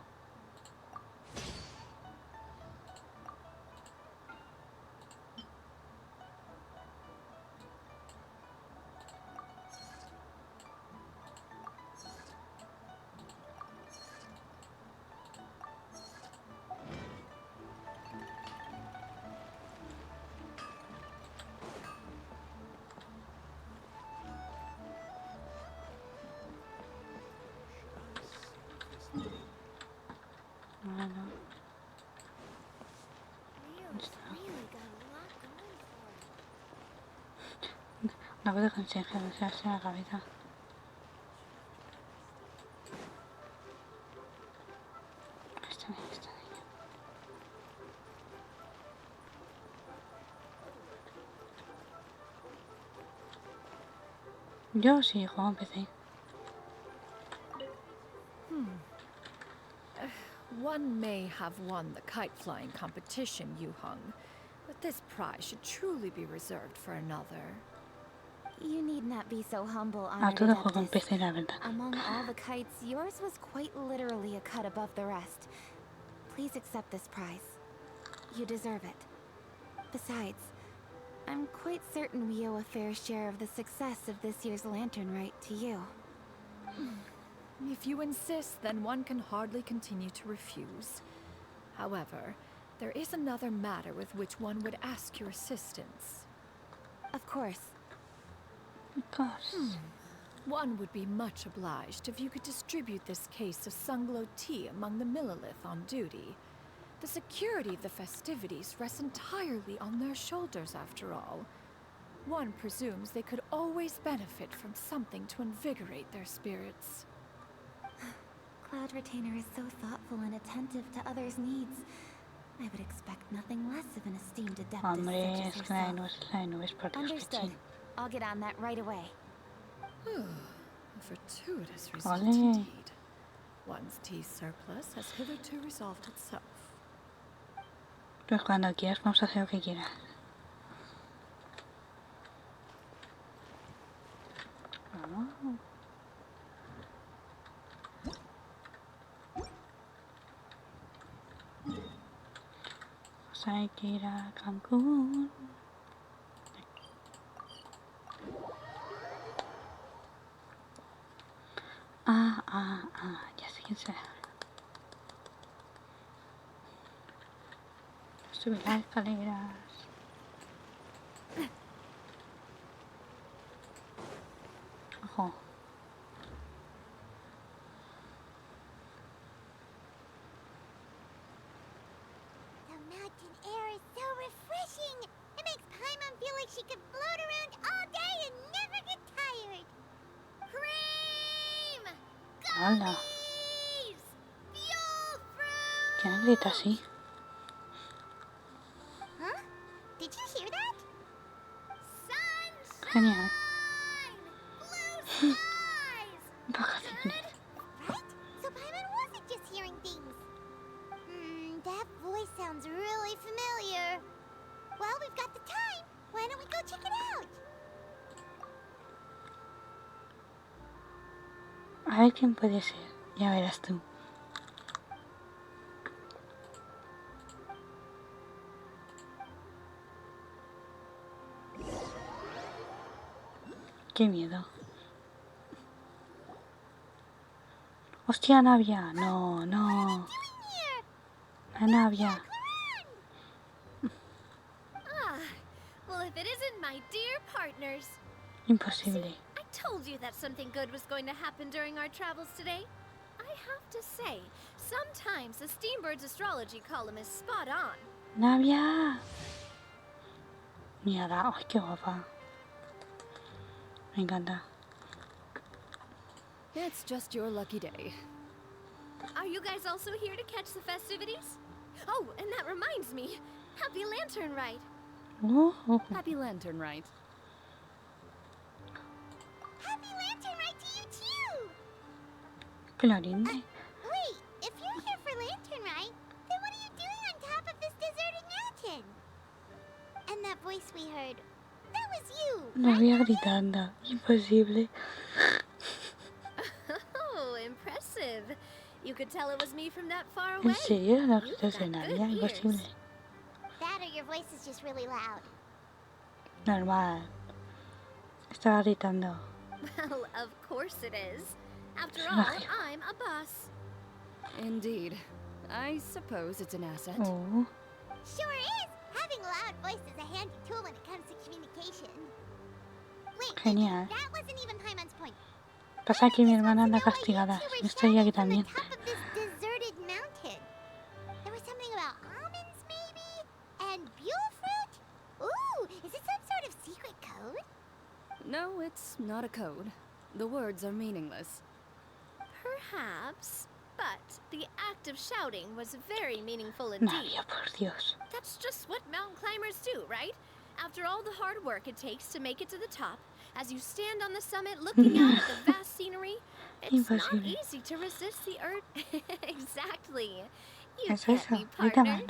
Una cosa que Genshin, no se hace la cabeza. Está bien, está bien. Yo sí juego en PC. One may have won the kite flying competition, Yuheng, but this prize should truly be reserved for another. You need not be so humble, Honored Adeptus. Among all the kites, yours was quite literally a cut above the rest. Please accept this prize. You deserve it. Besides, I'm quite certain we owe a fair share of the success of this year's lantern rite to you. If you insist, then one can hardly continue to refuse. However, there is another matter with which one would ask your assistance. Of course. Of course. One would be much obliged if you could distribute this case of Sunglow tea among the Millilith on duty. The security of the festivities rests entirely on their shoulders, after all. One presumes they could always benefit from something to invigorate their spirits. Cloud Retainer is so thoughtful and attentive to others' needs. I would expect nothing less of an esteemed adeptus such as yourself. Understood. I'll get on that right away. A fortuitous result indeed. One's tea surplus has hitherto resolved itself. Pues cuando quieras vamos a hacer lo que quieras. Vamos. Pues hay que ir a Cancún. Ya sé quién será. Subir las escaleras. Ojo. The mountain air is so refreshing. It makes Paimon feel like she could float around all day and never get tired. Cream! ¡Hala! ¿Quién grita así? Huh? Did you hear that? Genial. Right? So Paimon wasn't just hearing things. That voice sounds really familiar. Well, we've got the time. Why don't we go check it out? A ver quién puede ser. Ya verás tú. Qué miedo. Hostia, Navia. No, no. La Navia. Well, if it isn't my dear partners. Imposible. See, I told you that something good was going to happen during our travels today. I have to say, sometimes the Steambird's astrology column is spot on. Navia. Mira, ay, qué guapa. Me encanta. It's just your lucky day. Are you guys also here to catch the festivities? Oh, and that reminds me. Happy Lantern Ride. Happy Lantern Ride. Happy Lantern Ride to you too! Clorinde. Wait, if you're here for Lantern Ride, then what are you doing on top of this deserted mountain? And that voice we heard, that was you, Navia gritando. Imposible. Oh, impressive. You could tell it was me from that far away. ¿En serio? ¿No gritos de Navia? Imposible. That or your voice is just really loud. Normal. Estaba gritando. Well, of course it is. After all, I'm a boss. Indeed. I suppose it's an asset. Oh. Sure is! Having a loud voice is a handy tool when it comes to communication. Wait, Genial. that wasn't even Paimon's point. Pasa que mi hermana anda castigada. Yo estoy aquí también. Top of this deserted mountain. There was something about almonds, maybe? And buell fruit? Ooh, is it some sort of secret code? No, it's not a code. The words are meaningless. Perhaps, but the act of shouting was very meaningful indeed. Navia, por Dios. That's just what mountain climbers do, right? After all the hard work it takes to make it to the top, as you stand on the summit looking out at the vast scenery, it's not easy to resist the earth. Exactly. You can't be, partner.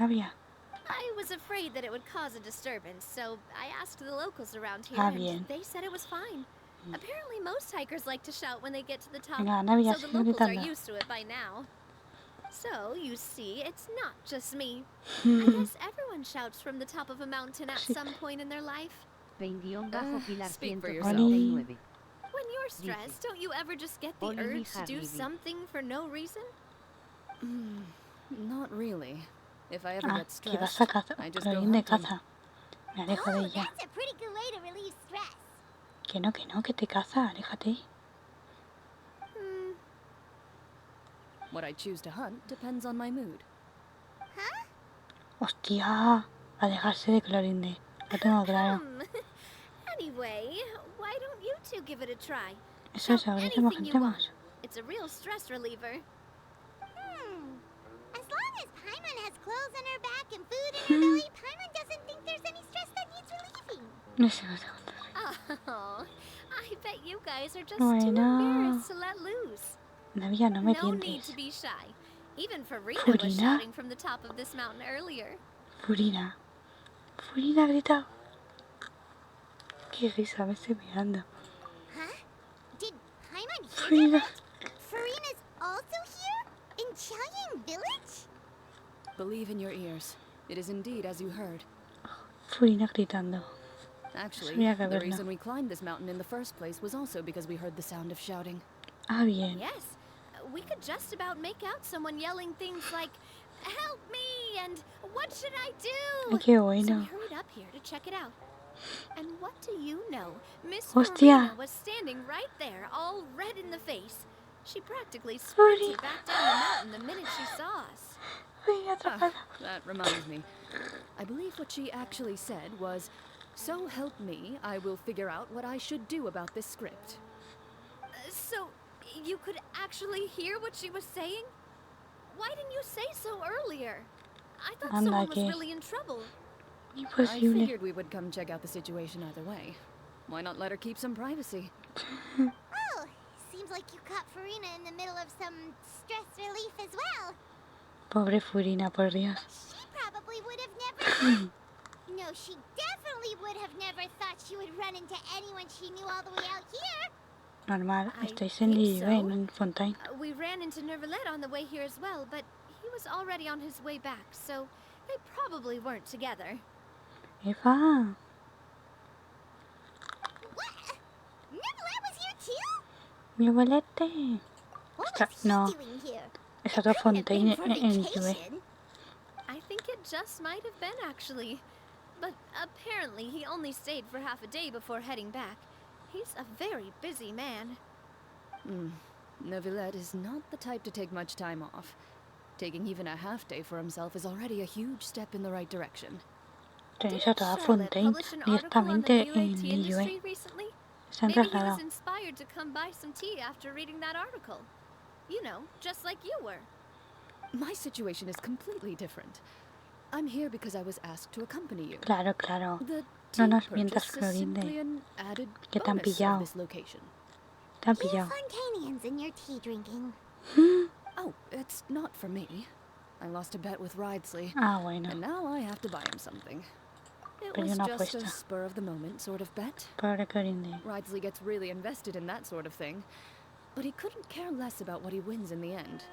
I was afraid that it would cause a disturbance, so I asked the locals around here, and they said it was fine. Apparently most hikers like to shout when they get to the top, so the locals are used to it by now. So, you see, it's not just me. I guess everyone shouts from the top of a mountain at some point in their life. Speak for yourself. When you're stressed, don't you ever just get the urge to do something for no reason? Not really. If I ever get Que vas stressed, a caza. I just go Clorinde de hunting. caza. Me alejo de ella. That's a pretty good way to relieve stress. Que no, que te caza. Aléjate. What I choose to hunt depends on my mood. Huh? Hostia. Alejarse de Clorinde. Lo tengo claro. Anyway, why don't you two give it a try? Eso es, ahora somos gente más. It's a real stress reliever. As long as Paimon has clothes on her back and food in her belly, Paimon doesn't think there's any stress that needs relieving. No sé, no sé. Oh, I bet you guys are just too embarrassed to let loose. Navia, no me No need tientes. to be shy. Even Farina was Furina? shouting from the top of this mountain earlier. Furina. Furina ha gritado. Qué risa, me estoy mirando. Huh? Did Paimon hear Furina. that? Farina's also here? In Chaoying Village? Believe in your ears. It is indeed as you heard. Furina gritando. Actually, Sabía que the verlo. reason we climbed this mountain in the first place was also because we heard the sound of shouting. Ah, bien. Yes, we could just about make out someone yelling things like, "Help me!" and "What should I do?" Ay, qué So bueno. we hurried up here to check it out. And what do you know? Miss Hostia. Farina was standing right there, all red in the face. She practically sprinted back down the mountain the minute she saw us. That reminds me. I believe what she actually said was, "So help me, I will figure out what I should do about this script." So, you could actually hear what she was saying? Why didn't you say so earlier? I thought Anda, someone was que really in trouble. I imposible. figured we would come check out the situation either way. Why not let her keep some privacy? Oh, seems like you caught Farina in the middle of some stress relief as well. Pobre Furina, por Dios. She probably would have never... No, she definitely would have never thought she would run into anyone she knew all the way out here. Normal, I estáis en think Liyue, so. en Fontaine. We ran into Nervalet on the way here as well, but he was already on his way back, so they probably weren't together. Eva, What? Nervalet was here too? mi abuelete. What Está, was he no, doing here? es otro Couldn't have been Fontaine for en Liyue. vacation. I think it just might have been, actually. But apparently he only stayed for half a day before heading back. He's a very busy man. Nervalet is not the type to take much time off. Taking even a half day for himself is already a huge step in the right direction. Tenéis Didn't otra Charlotte Fontaine publish an article on the directamente Liyue en tea industry Liyue. recently? Se han Maybe he was trasladado. inspired to come buy some tea after reading that article. You know, just like you were. My situation is completely different. I'm here because I was asked to accompany you. Claro, claro. The No tea nos mientas, purchase is simply Clorinde. an added Que te han bonus of pillado. this location. Te han You pillado. Fontanians and your tea drinking. Oh, it's not for me. I lost a bet with Ridesley, Ah, bueno. and now I have to buy him something. It Pero was una just a apuesta. spur of the moment sort of bet. Pobre Clorinde. Ridesley gets really invested in that sort of thing, but he couldn't care less about what he wins in the end.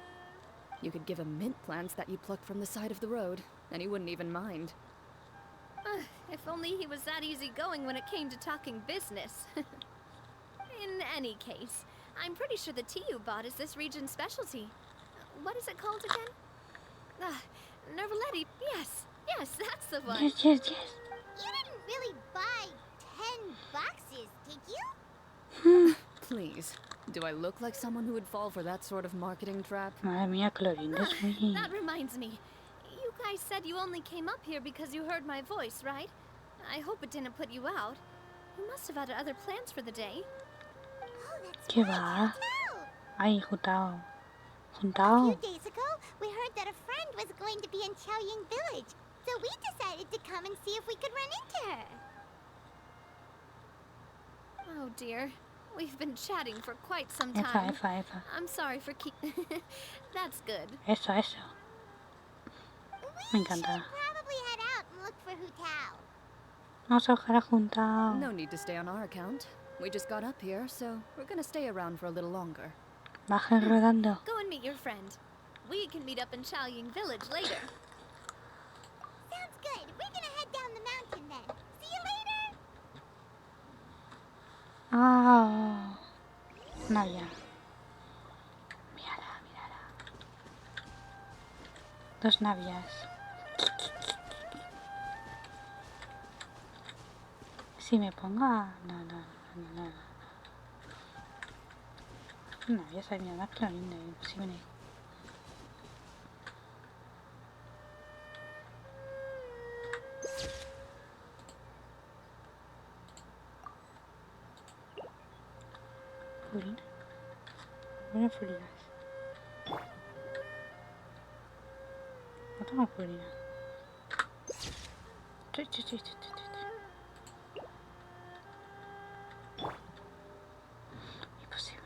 You could give him mint plants that you plucked from the side of the road, and he wouldn't even mind. If only he was that easygoing when it came to talking business. In any case, I'm pretty sure the tea you bought is this region's specialty. What is it called again? Nervaletti. Yes, that's the one. Yes, yes, yes. You didn't really buy 10 boxes, did you? Please, do I look like someone who would fall for that sort of marketing trap? Madre mía, Clorinde es muy... That reminds me. You guys said you only came up here because you heard my voice, right? I hope it didn't put you out. You must have had other plans for the day. Oh, that's ¿Qué right, va? hotel. Ay, juntao. A Juntao. few days ago, we heard that a friend was going to be in Chaoying Village, so we decided to come and see if we could run into her. Oh dear. We've been chatting for quite some Efa, time. efa, efa. I'm sorry for keep... That's good. Eso, eso. Me encanta. Probably head out and look for Hu Tao. Vamos a jugar juntao. No need to stay on our account. We just got up here, so we're gonna stay around for a little longer. Bajen rodando. Go and meet your friend. We can meet up in Chaoying Village later. Sounds good. We're gonna head down the mountain then. See you later. Ah. Navia. Mírala, mírala. Dos navias. Si me pongo a... No. Navias hay mirada Clorinde, imposible. Furina. Buena Furinas. No tengo Furina. Imposible.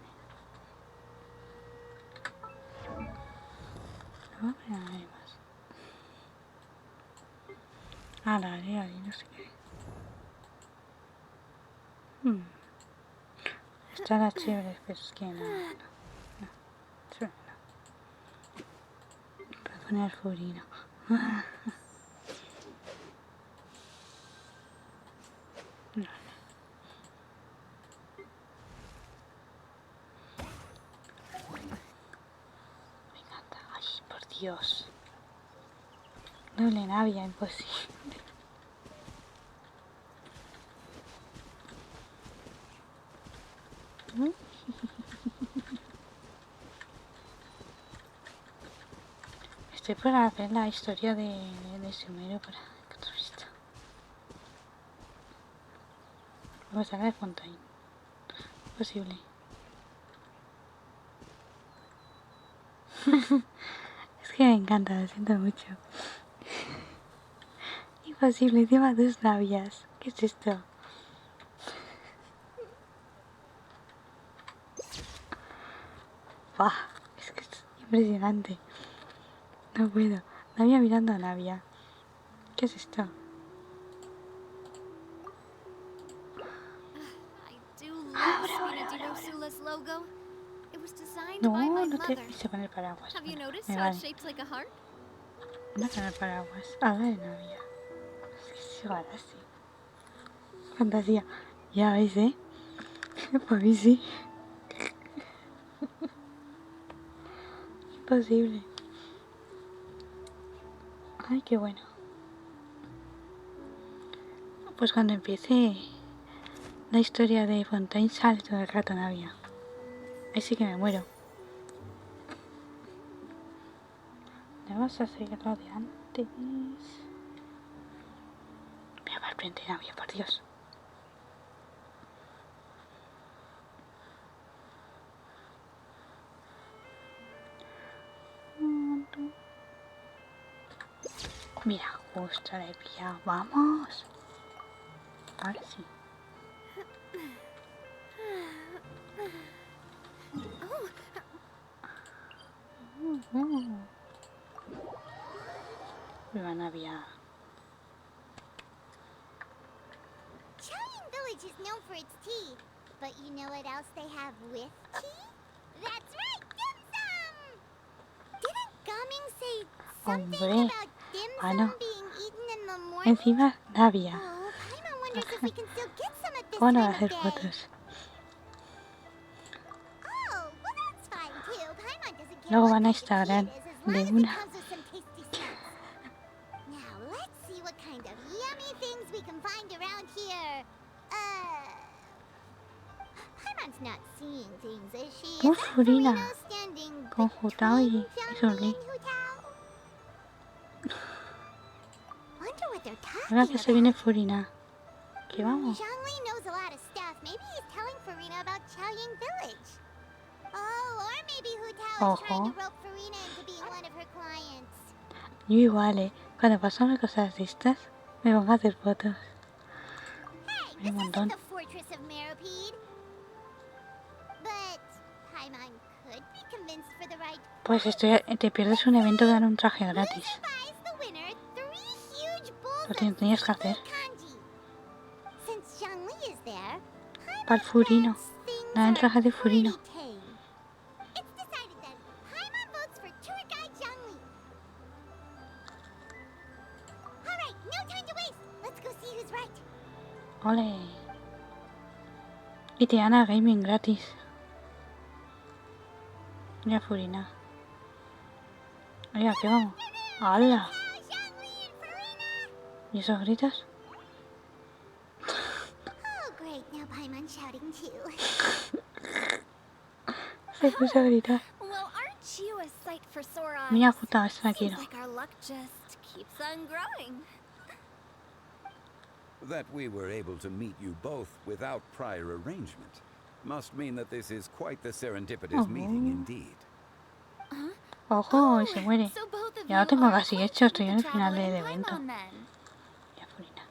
No, pero no hay más. Ah, la área y no sé qué. Estará chévere, pero es que no. Suelo no. Para poner Furina. No. Me encanta. Ay, por Dios. Doble navia, imposible. Estoy para ver la historia de Sumero para que otro visto. Luego sale de Fontaine. Posible. encanta, lo siento mucho. Imposible, encima 2 navias. ¿Qué es esto? ¡Buah! Es que es impresionante. No puedo. Navia mirando a Navia. ¿Qué es esto? No, no te hice con el paraguas. Have you Bueno, noticed me how vale. it's shaped like a heart? No con el paraguas. Habla de Navia. Es que igual así. Fantasía. Ya veis, ¿eh? Por mí sí. Imposible. Ay, qué bueno. Pues cuando empiece la historia de Fontaine sale todo el rato Navia. Ahí sí que me muero. Vamos a hacer lo de antes. Mira, va al frente Navia, por Dios. Mira, justo la he pillado. ¡Vamos! Ahora sí. Viva Navia. Chaoying Village is known for its tea, but you know what else they have with tea? That's right, dim sum! Didn't Gaming say something Hombre. about dim Ah, sum no. being eaten in the morning? Encima Navia. Oh, Paimon wonders if we can still get some at this ¿Cómo no va a time hacer of day. fotos? Oh, well that's fine too. Paimon doesn't care Luego what van a kind of tea Instagram it is as de long as it una. comes with some tasty snacks. Now let's see what kind of yummy things we can find around here. Paimon's not seeing things, is she? Muy Is that furina. Furina standing Con Jutao y Zhongli. Wonder what they're Ahora talking que se viene Furina. Que vamos. Zhongli knows a lot of stuff. Maybe he's telling Furina about Chaoying Village. Oh, or maybe Hu Tao is trying to rope Furina into being one of her clients. Yo igual, Cuando pasan cosas de estas, me pongo a hacer fotos. Hey, Hay un montón. the fortress of Meropide. But Paimon could be convinced for the right Pues te pierdes un evento de dar un traje gratis. buys the winner 3 huge bowls Lo tenías que hacer. kanji. Since Zhongli is there, Para el Furino. Dar el traje de Furino. tame. It's decided then. Paimon votes for tour guide Zhongli. All right, no time to waste. Let's go see who's right. Ole. Y te dan a gaming gratis. Mira Furina. Oiga, ¿qué vamos? ¡Hala! ¿Y esos gritos? Oh, great. Now Paimon's shouting too. Se puso a gritar. Well, aren't you a sight for sore eyes? Mira, puta, esta la quiero. Seems like our luck just keeps on growing. That we were able to meet you both without prior arrangement must mean that this is quite the serendipitous meeting indeed. Ojo, y se muere. Ya lo tengo casi hecho, estoy en el final del evento. Ya, Furina.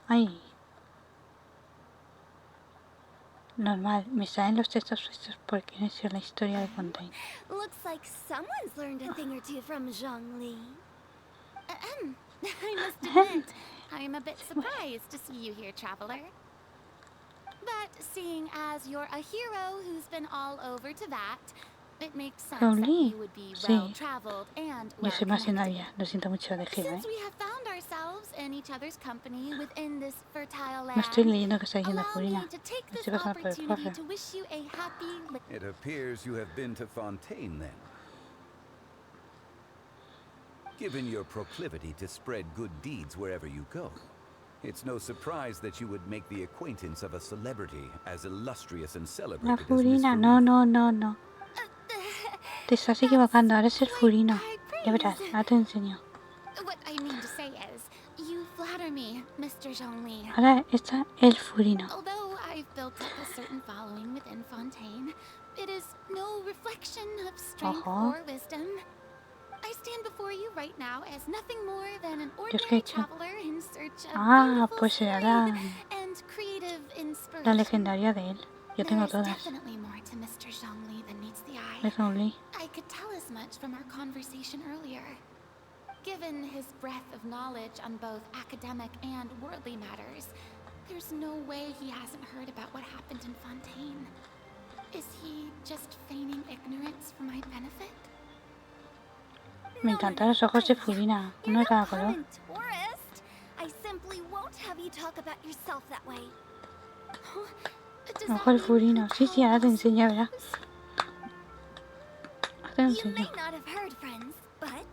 Ay. Normal, me salen los textos estos porque no sé la historia de Fontaine. Looks like someone's learned a thing or two from Zhongli. I must admit, I am a bit surprised to see you here, traveler. But seeing as you're a hero who's been all over to that, it makes sense that you would be well-traveled and Yo soy más en well-connected. Navia, lo siento mucho de Giro, Since we have found ourselves in each other's company within this fertile No land, estoy leyendo que está diciendo allow Furina. me to take Me this estoy pasando por el opportunity forro. to wish you a happy It appears you have been to Fontaine then. Given your proclivity to spread good deeds wherever you go, it's no surprise that you would make the acquaintance of a celebrity as illustrious and La celebrated as Miss Furina, Furina. no. Te estás equivocando, ahora es el Furino. Ya verás, ahora te enseño. What I mean to say is, you flatter me, Mr. Zhongli. Ahora está el Furino. Although I've built up a certain following within Fontaine, It is no reflection of strength or wisdom. I stand before you right now as nothing more than an ordinary traveler in search of beautiful scenery and creative inspiration. La legendaria de él. Yo tengo todas. Definitely more to Mr. Zhongli than meets the eye. Es Zhongli. I could tell as much from our conversation earlier. Given his breadth of knowledge on both academic and worldly matters, there's no way he hasn't heard about what happened in Fontaine. Is he just feigning ignorance for my benefit? Me encantan los ojos de Furina, uno de cada color. I simply won't have you talk about yourself that way. Ojo el Furino. Sí, sí, ahora te enseño, verás. Ahora te lo enseño. You may not have heard, friends, but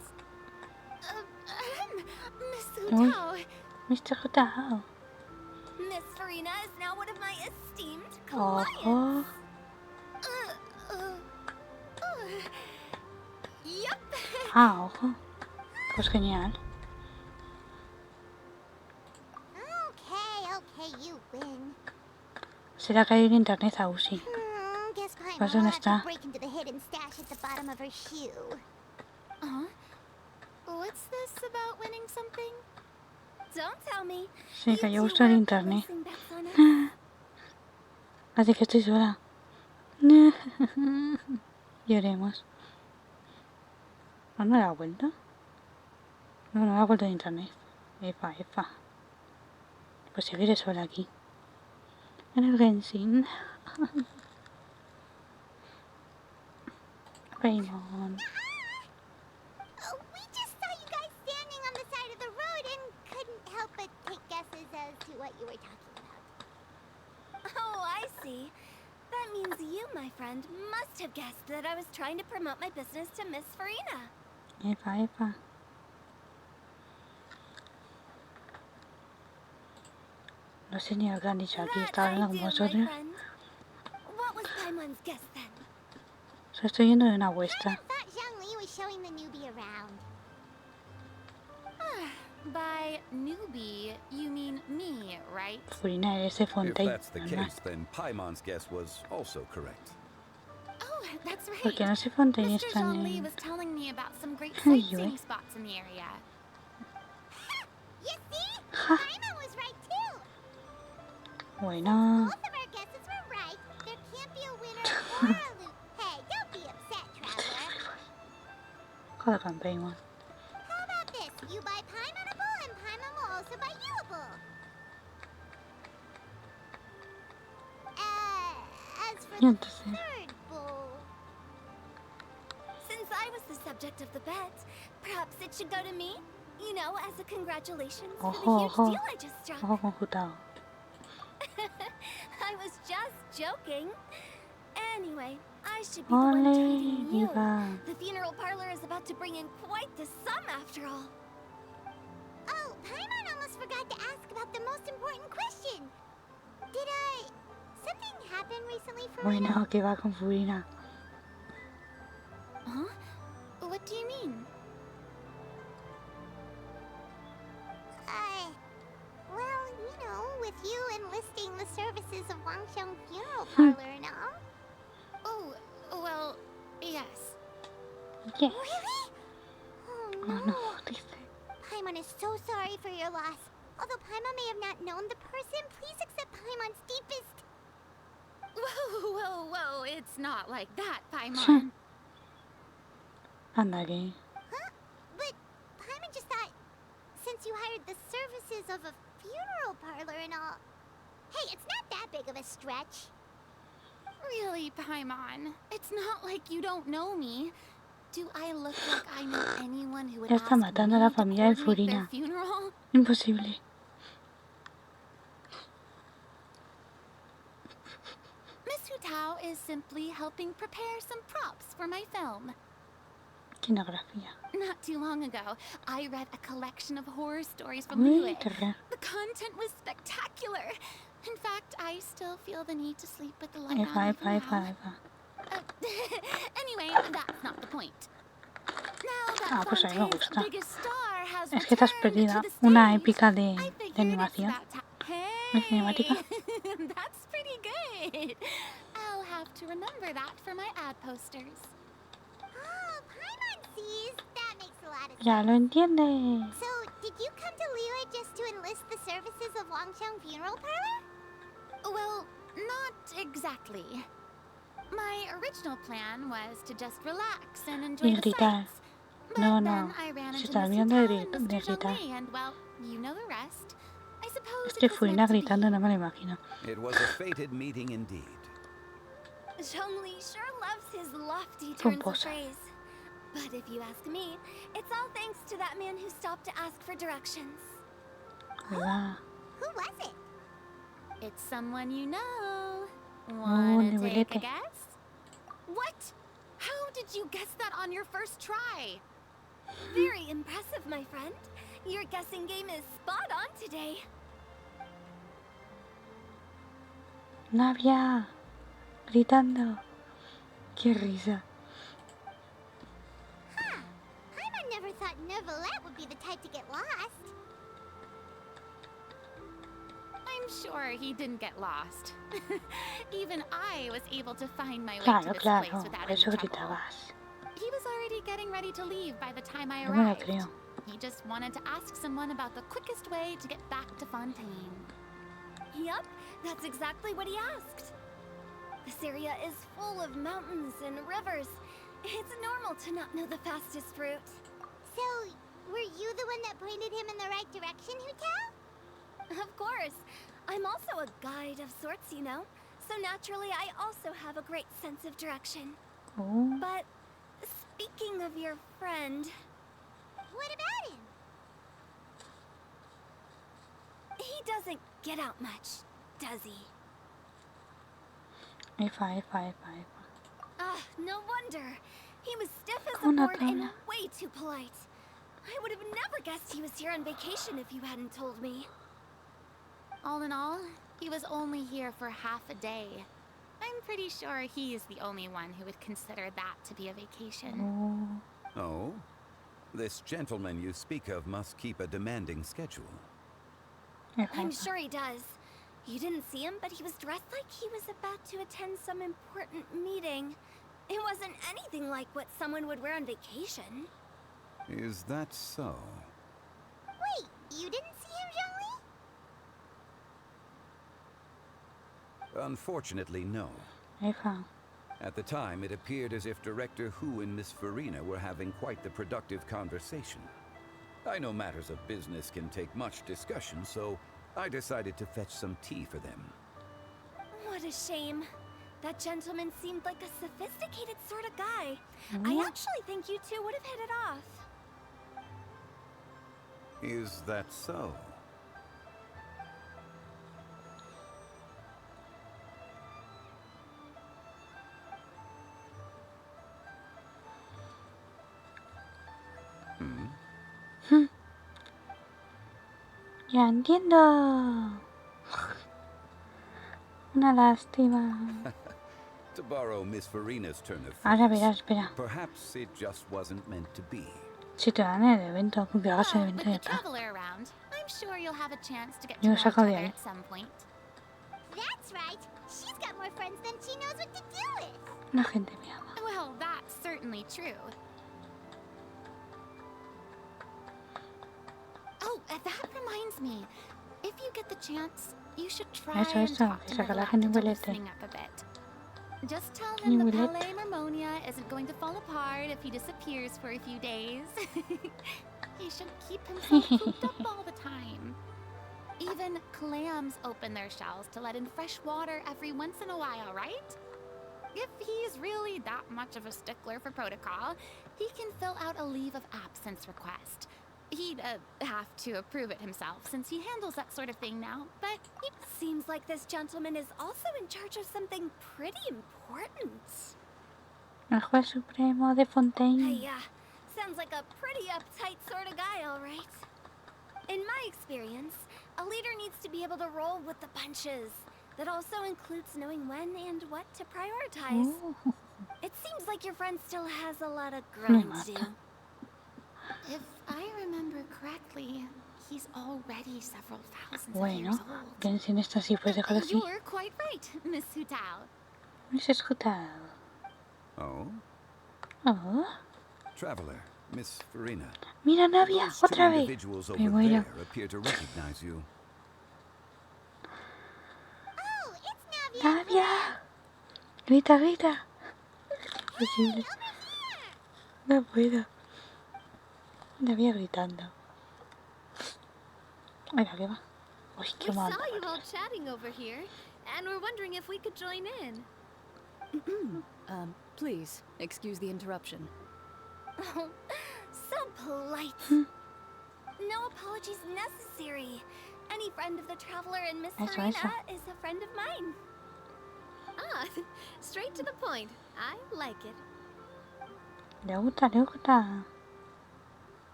Miss Hu Tao. Mr. Hu Tao. Miss Farina is now one of my esteemed clients. Ojo. Yep. Ah, ojo. Pues genial. Okay, you win. Será que hay en internet aún sí. Pues ¿dónde está? What's this about winning something? Don't tell me. Se cayó justo en internet. Así que estoy sola. Lloremos. ¿No da vuelta? No, no da vuelta de internet. Efa. Pues seguiré sola aquí. En el Genshin. Paimon. We just saw you guys standing on the side of the road and couldn't help but take guesses as to what you were talking about. Oh, I see. That means you, my friend, must have guessed that I was trying to promote my business to Miss Farina. Efa. No sé ni lo que han dicho aquí, estaba hablando con vosotros. Solo estoy yendo de una vuestra. By newbie, you mean me, right? Furina, eres de Fontaine. If that's the case, then Paimon's guess was also correct. Oh, that's right. Porque no sé Fontaine Mr. están Zhongli en... was telling me about some great Liyue. sightseeing spots in the area. You see? Ha. Paimon was right too. Bueno. Both of our guesses were right. There can't be a winner or a loser. Hey, don't be upset, traveler. Joder con Paimon. How about this? You buy Paimonable and Paimon will also buy youable. As for Y the entonces... third bowl... Since I was the subject of the bet, perhaps it should go to me? You know, as a congratulations for the huge deal I just struck. Ojo con Hu Tao. I was just joking. Anyway, I should be the one treating you. The funeral parlor is about to bring in quite the sum after all. Oh, Paimon almost forgot to ask about the most important question. Did something happen recently for me? Bueno, que va con Furina. Huh? What do you mean? Well, you know, with you enlisting the services of Wangxiang Funeral Parlor and all. Oh, well, yes. Yes. Really? Oh no. Paimon is so sorry for your loss. Although Paimon may have not known the person, please accept Paimon's deepest... Whoa, it's not like that, Paimon. Anda que... Huh? But Paimon just thought, since you hired the services of a funeral parlor and all... Hey, it's not that big of a stretch. Really, Paimon? It's not like you don't know me. Do I look like I know anyone who would Ya ask está matando a la familia de me to coordinate their Furina. funeral? Imposible. Miss Hu Tao is simply helping prepare some props for my film. Escenografía. Not too long ago, I read a collection of horror stories from Uy, Liyue. terror. The content was spectacular. In fact, I still feel the need to sleep with the light on. Efa. Anyway, that's not the point. Now that Pues a mí me Fontaine's gusta. biggest star has Es que estás returned perdida. to the Una stage, épica de I figured animación. it's about ¿De cinemática? That's pretty good. I'll have to to remember that for my ad posters. Oh, Paimon sees. That makes a lot of sense. Ya lo entiende. So, did you come to Liyue just to enlist the services of Longsheng Funeral Parlor? Well, not exactly. My original plan was to just relax and enjoy the sights. But then I ran into Mr. Zhongli and, well, you know the rest. I suppose it was meant to be. Gritando, no me lo imagino. It was a fated meeting indeed. Zhongli sure loves his lofty turns of phrase. But if you ask me, it's all thanks to that man who stopped to ask for directions. Who was it? It's someone you know. Wanna take a guess? What? How did you guess that on your first try? Very impressive, my friend. Your guessing game is spot on today. Navia, gritando. Qué risa. Huh. Paimon never thought Neuvillette would be the type to get lost. I'm sure he didn't get lost. Even I was able to find my way to this place without any trouble. He was already getting ready to leave by the time I arrived. He just wanted to ask someone about the quickest way to get back to Fontaine. Yup, that's exactly what he asked. This area is full of mountains and rivers. It's normal to not know the fastest route. So, were you the one that pointed him in the right direction, Hu-Tao? Of course. I'm also a guide of sorts, you know. So naturally, I also have a great sense of direction. But speaking of your friend... What about him? He doesn't get out much, does he? No wonder. He was stiff as a board and way too polite. I would have never guessed he was here on vacation if you hadn't told me. All in all, he was only here for half a day. I'm pretty sure he is the only one who would consider that to be a vacation. Oh? This gentleman you speak of must keep a demanding schedule. I'm sure he does. You didn't see him, but he was dressed like he was about to attend some important meeting. It wasn't anything like what someone would wear on vacation. Is that so? Wait, you didn't see him, Zhongli? Unfortunately, no. At the time, it appeared as if Director Hu and Miss Farina were having quite the productive conversation. I know matters of business can take much discussion, so I decided to fetch some tea for them. What a shame. That gentleman seemed like a sophisticated sort of guy. I actually think you two would have hit it off. Is that so? Ya entiendo. Una lástima. To borrow Miss Farina's turn of Ahora phrase, verás, espera. perhaps it just wasn't meant to be. Si te dan el evento, que hagas el evento y ya está. Traveler around, I'm sure you'll have a chance to get to Yo know lo each saco de other ahí. at some point. That's right. She's got more friends than she knows what to do with. La gente me ama. Well, that's certainly true. Oh, that reminds me. If you get the chance, you should try and talk to Neuvillette into loosening up a bit. Just tell him the Palais Mermonia isn't going to fall apart if he disappears for a few days. He should keep himself cooped up all the time. Even clams open their shells to let in fresh water every once in a while, right? If he's really that much of a stickler for protocol, he can fill out a leave of absence request. He'd have to approve it himself since he handles that sort of thing now, but it seems like this gentleman is also in charge of something pretty important. El juez supremo de Fontaine. Yeah, sounds like a pretty uptight sort of guy, all right. In my experience, a leader needs to be able to roll with the punches. That also includes knowing when and what to prioritize. It seems like your friend still has a lot of growing to do. If I remember correctly, he's already several thousands of years old. Genshin está así, pues déjalo así. You're quite right, Miss Hu-Tao. ¿Me has escuchado? Oh? Oh. Traveler, Miss Farina. Mira, Navia, Those two otra vez. individuals Me over muero. there appear to recognize you. Oh, it's Navia. Navia. Grita, grita. Posible. No puedo. Navia gritando. Mira, ¿qué va? Uy, qué We mal. saw you all chatting over here, and we're wondering if we could join in. Please, excuse the interruption. Oh, so polite. No apologies necessary. Any friend of the traveler and Miss Eso, Farina eso. is a friend of mine. Ah, straight to the point. I like it. Le gusta, le gusta.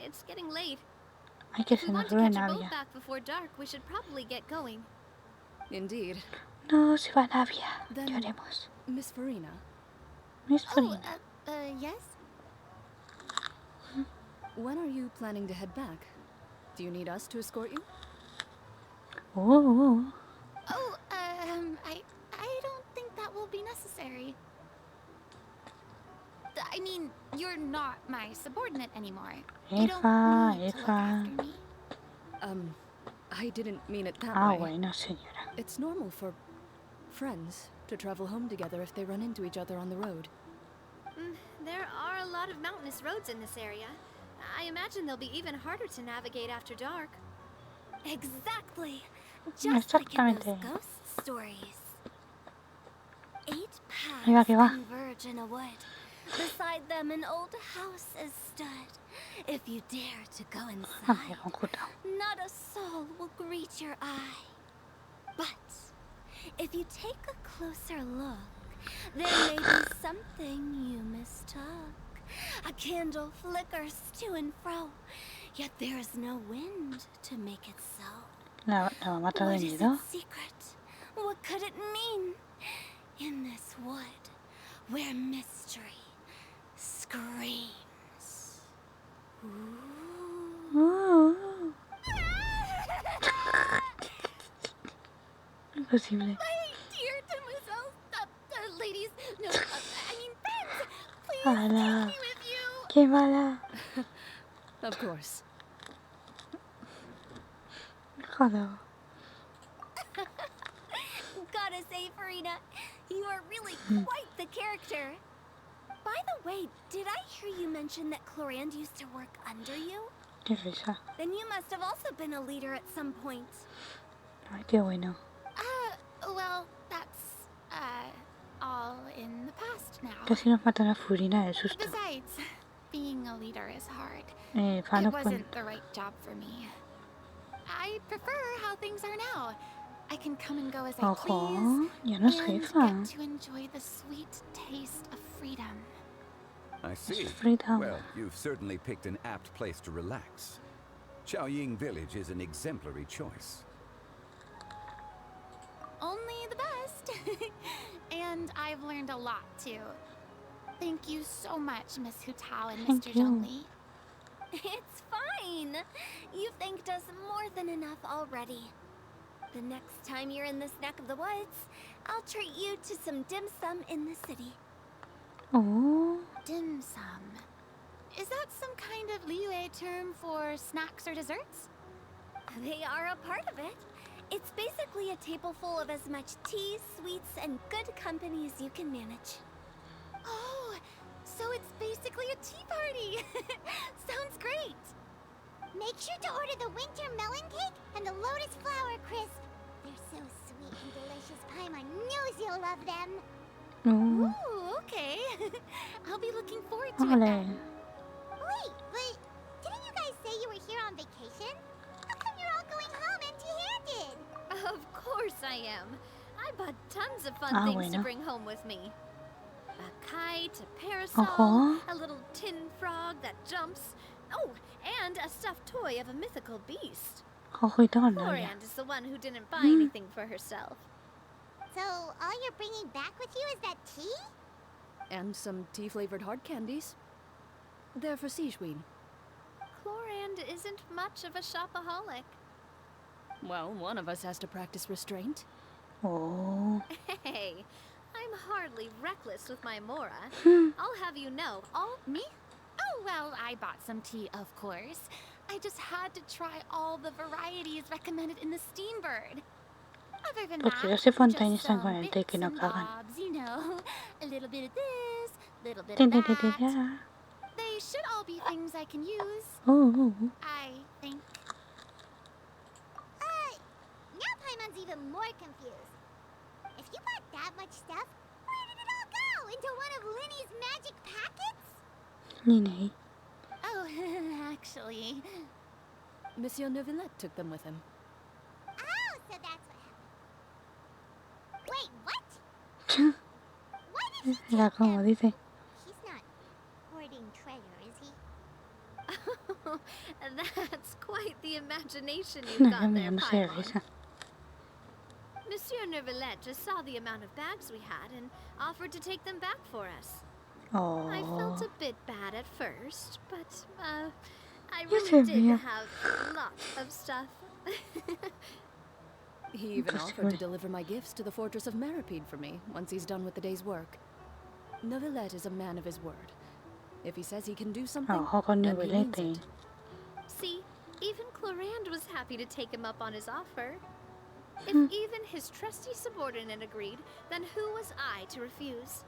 It's getting late. Hay que If we se want nos to sube catch a boat Navia. back before dark, we should probably get going. Indeed. No, se va Navia. Then, Lloremos. Miss Farina, Miss Oh, Farina. yes? when are you planning to head back? Do you need us to escort you? Oh. Oh, I don't think that will be necessary. I mean, you're not my subordinate anymore. You don't Eva, need to look Eva. after me. I didn't mean it that Ah, way. bueno, señora. It's normal for friends to travel home together if they run into each other on the road. There are a lot of mountainous roads in this area. I imagine they'll be even harder to navigate after dark. Exactly. Just like in those Exactamente. ghost stories. 8 Ahí va, paths que va. converge in a wood. Beside them an old house is stood. If you dare to go inside, Ay, conjunto. not a soul will greet your eye. But if you take a closer look, there may be something you mistook. A candle flickers to and fro, yet there is no wind to make it so. La va a matar de What is miedo. its secret? What could it mean? In this wood, where mystery screams. Imposible. My dear demoiselles, ladies, no, I mean friends, please Ala. take me with you. Qué mala. Of course. Joder. Gotta say, Farina, you are really quite the character. By the way, did I hear you mention that Clorand used to work under you? Qué risa. Then you must have also been a leader at some point. Ay, qué bueno. Well, that's, all in the past now. Casi nos matan a Furina del susto. Besides, being a leader is hard. Fan It of wasn't the right job for me. I prefer how things are now. I can come and go as I Ojo, please, ya no es and jefa. get to enjoy the sweet taste of freedom. I see. freedom. Well, you've certainly picked an apt place to relax. Chaoying Village is an exemplary choice. Only the best. And I've learned a lot, too. Thank you so much, Miss Hutao and Thank Mr. you. Zhongli. It's fine. You've thanked us more than enough already. The next time you're in this neck of the woods, I'll treat you to some dim sum in the city. Oh. Dim sum. Is that some kind of Liyue term for snacks or desserts? They are a part of it. It's basically a table full of as much tea, sweets, and good company as you can manage. Oh, so it's basically a tea party. Sounds great. Make sure to order the winter melon cake and the lotus flower crisp. They're so sweet and delicious, Paimon knows you'll love them. Ooh, okay. I'll be looking forward to it Ole. then. Wait, but didn't you guys say you were here on vacation? How come you're all going home empty-handed? Of course I am. I bought tons of fun things to bueno. bring home with me. A kite, a parasol, Ojo. a little tin frog that jumps. Oh, and a stuffed toy of a mythical beast. Ojito con Navia. Florian is the one who didn't buy anything for herself. So all you're bringing back with you is that tea? And some tea-flavored hard candies. They're for Sijuin. Chlorand isn't much of a shopaholic. Well, one of us has to practice restraint. Oh. Hey, I'm hardly reckless with my Mora. I'll have you know, Me? Oh, well, I bought some tea, of course. I just had to try all the varieties recommended in the Steambird. Other than Porque that, los de Fontaine just están con some el té que bits no and cagan. bobs, you know. A little bit of this, little bit of that. They should all be things I can use. I think. Now Paimon's even more confused. If you bought that much stuff, where did it all go? Into one of Linny's magic packets? Linny. Oh, actually. Monsieur Neuvillette took them with him. Oh, so that's what happened. Wait, what? Why did he Mira cómo dice. He's not hoarding treasure, is he? That's quite the imagination you've got there, No sé Paimon. risa. Monsieur Neuvillette just saw the amount of bags we had and offered to take them back for us. Oh. I felt a bit bad at first, but, I Yes, really did yeah. have lots of stuff. He even offered to deliver my gifts to the Fortress of Maripede for me once he's done with the day's work. Neuvillette is a man of his word. If he says he can do something, con then he means Neuvillette. it. See, even Chlorand was happy to take him up on his offer. If even his trusty subordinate agreed, then who was I to refuse?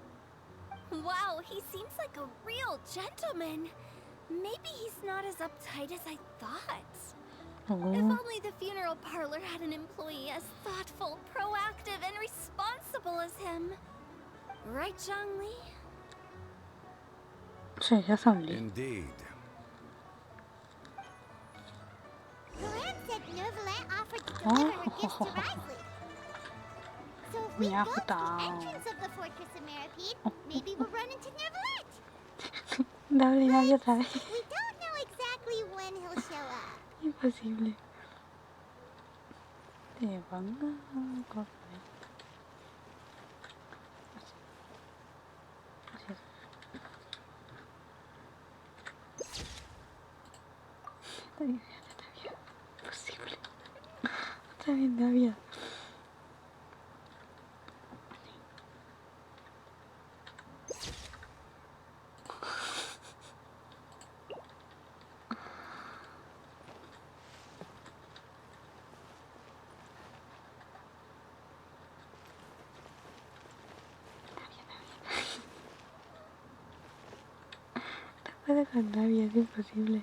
Wow, he seems like a real gentleman. Maybe he's not as uptight as I thought. If only the funeral parlor had an employee as thoughtful, proactive, and responsible as him. Right, Zhongli? Sí, ya son Lee. Indeed. Chlorand said Neuvillette offered to deliver her gifts to Risley. So if we go to the entrance of the Fortress of Maripede, maybe we'll run into Neuvillette. Dale, dale otra vez. We don't know exactly when he'll show up. Imposible. Te pongo a correr. Así es. Está bien. Imposible. Está bien, David. No puedo con David, es imposible.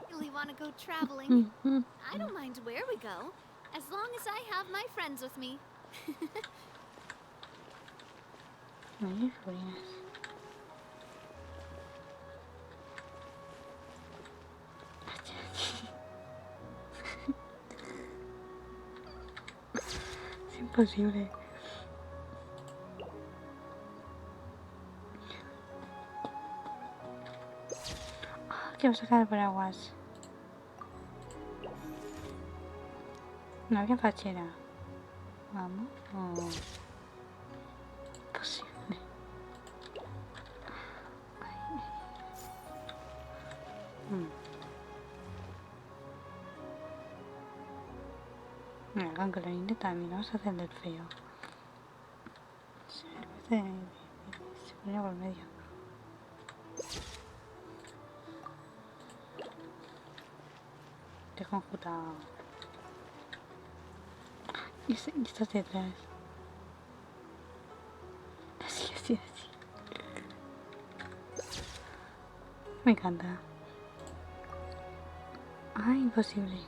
Really want to go traveling. I don't mind where we go, as long as I have my friends with me. Ay, sobrinas. Es imposible. Quiero sacar el paraguas. No había fachera. Vamos. Oh. Posible. Mira, con Clorinda también vamos a hacer del feo. Se pone por medio. Te he conjutado. Y estás detrás. Así, así, así. Me encanta. Ay, imposible.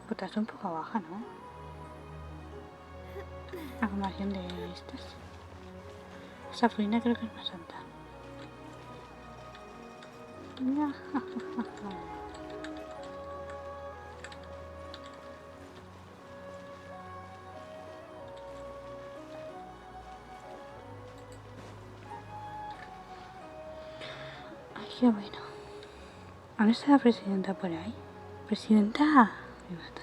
Puta, está un poco baja, ¿no? A comparación de estas. Esa florina creo que es más alta. ¿Dónde está la presidenta por ahí? ¡Presidenta! Me mata.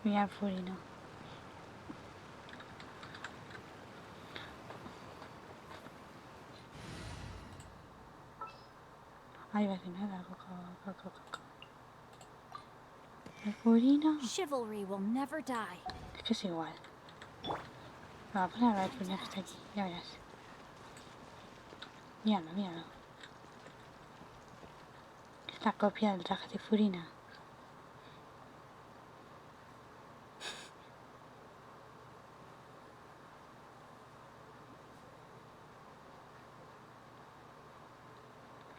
Mira el furino. Ay, va a decir nada. El furino. Chivalry will never die. Es que es igual. Me va a poner a ver el furino que está aquí. Ya verás. Míralo, míralo. Es la copia del traje de Furina.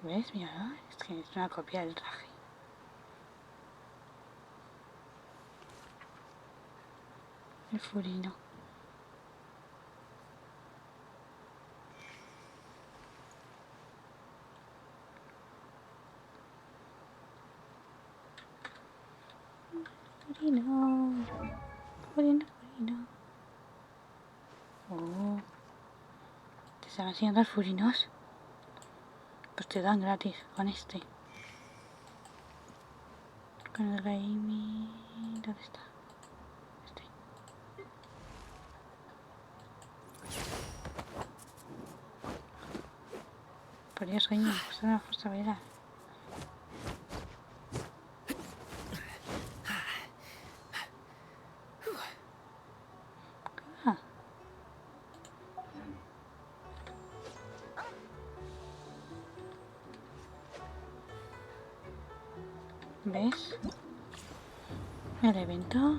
¿Ves? Míralo. Es que es una copia del traje. El Furino. Furino. Furino, Furino. Oh. ¿Te están enseñando los furinos? Pues te dan gratis con este. Con el gaming. ¿Dónde está? Este. Por Dios, coño, es una fuerza viral. ¿Ves? El evento.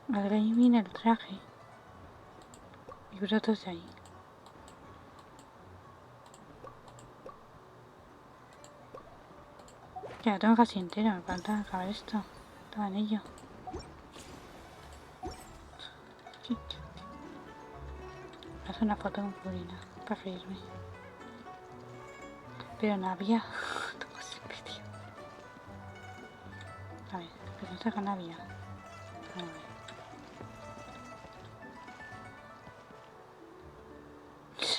El gaming, el traje. Y brotos de ahí. Ya lo tengo casi entero, me falta acabar esto. Estaba en ello. Haz una foto con Furina para freírme. Pero no había. Todo siempre, tío. A ver, pero no saca Navia. A ver.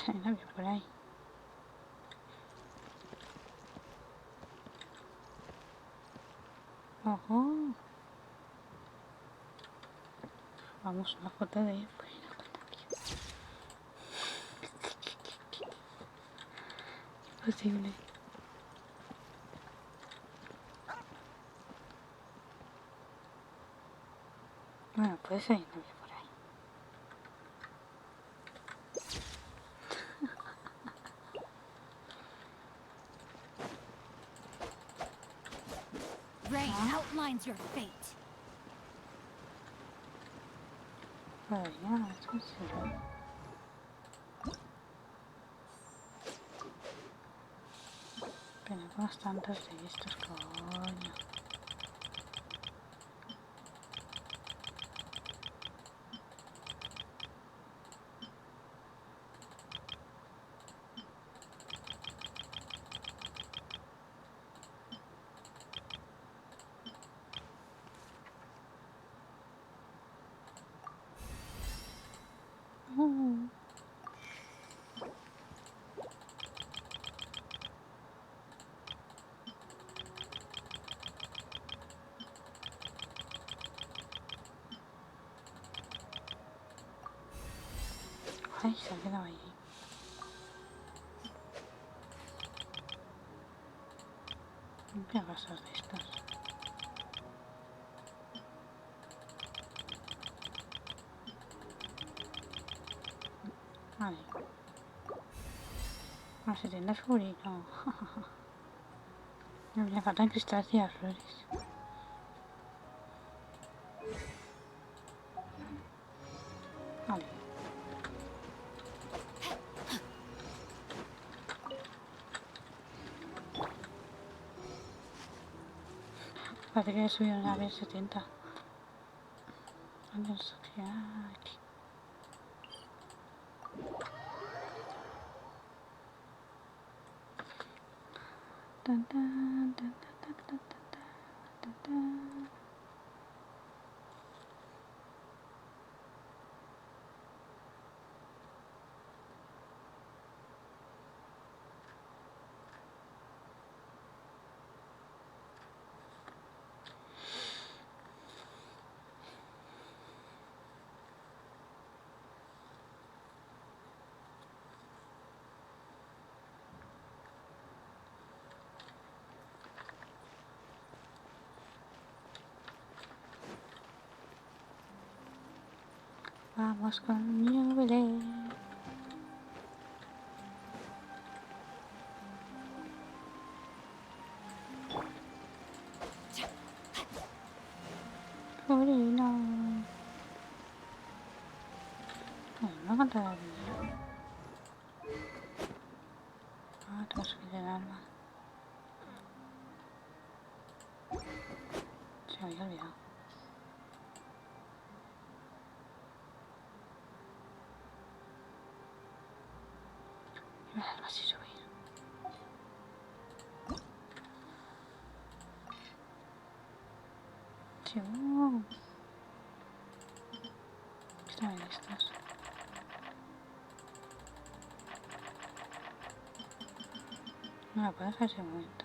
Hay Navia por ahí. Ojo. Vamos, una foto de Furina con Navia. Imposible. Bueno, puede ser Navia por ahí. Rain outlines your fate. Todavía, es un cero. Tenemos tantos de estos, coño. Ay, se ha quedado ahí. ¿Qué vasos de estos? Vale. A 70 furinos. Me faltan cristales y flores. Vale. Parece que he subido una vez 70. ¿Dónde está? Aquí. Tan, tan, tan, tan, tan, tan, tan. Vamos con Liyue. Sobrino. No me canta la vida. Ah, tengo que subir el arma. Se me había olvidado. Y me da así subir. Sí, Está bien estos. No la puedo dejar ese momento.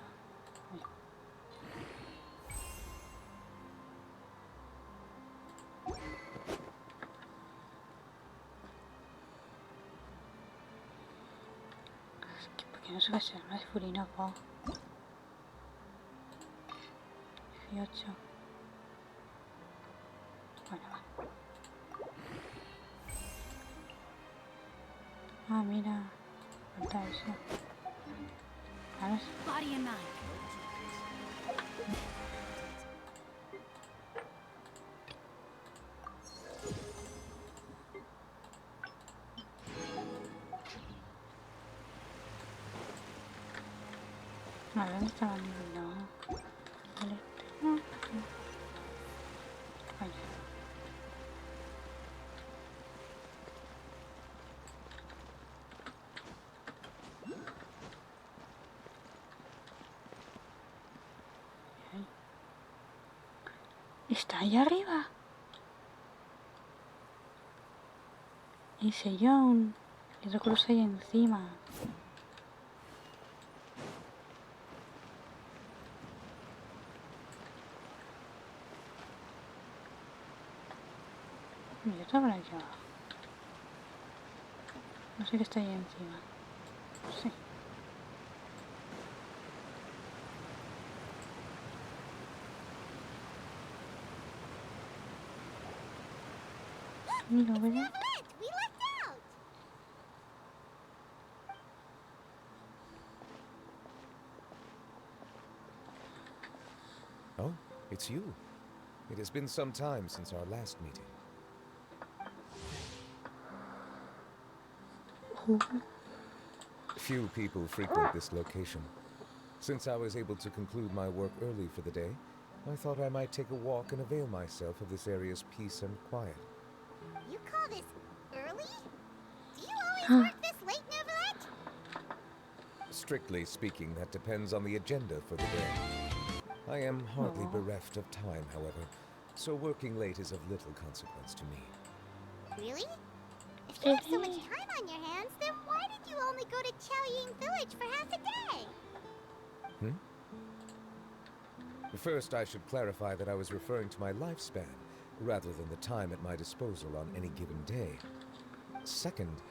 ¿Por qué no se va a ser una de Furino? 18. Bueno, va. Ah, mira. Falta eso. Ahora sí. Body and mind. A ver, ¿dónde estaba el libro? Vale. Vaya. Está allá arriba. Y sillón. Y otro cruce ahí encima. Y otra por aquí abajo. No sé qué está ahí encima. Sí. Mira, ¿verdad? We left out! Oh, it's you. It has been some time since our last meeting. Few people frequent this location. Since I was able to conclude my work early for the day, I thought I might take a walk and avail myself of this area's peace and quiet. You call this early? Do you always work this late, Novelette? Strictly speaking, that depends on the agenda for the day. I am hardly bereft of time, however, so working late is of little consequence to me. Really? If you have so much time on your hands, then why did you only go to Chaoying Village for half a day? First, I should clarify that I was referring to my lifespan, rather than the time at my disposal on any given day. Second,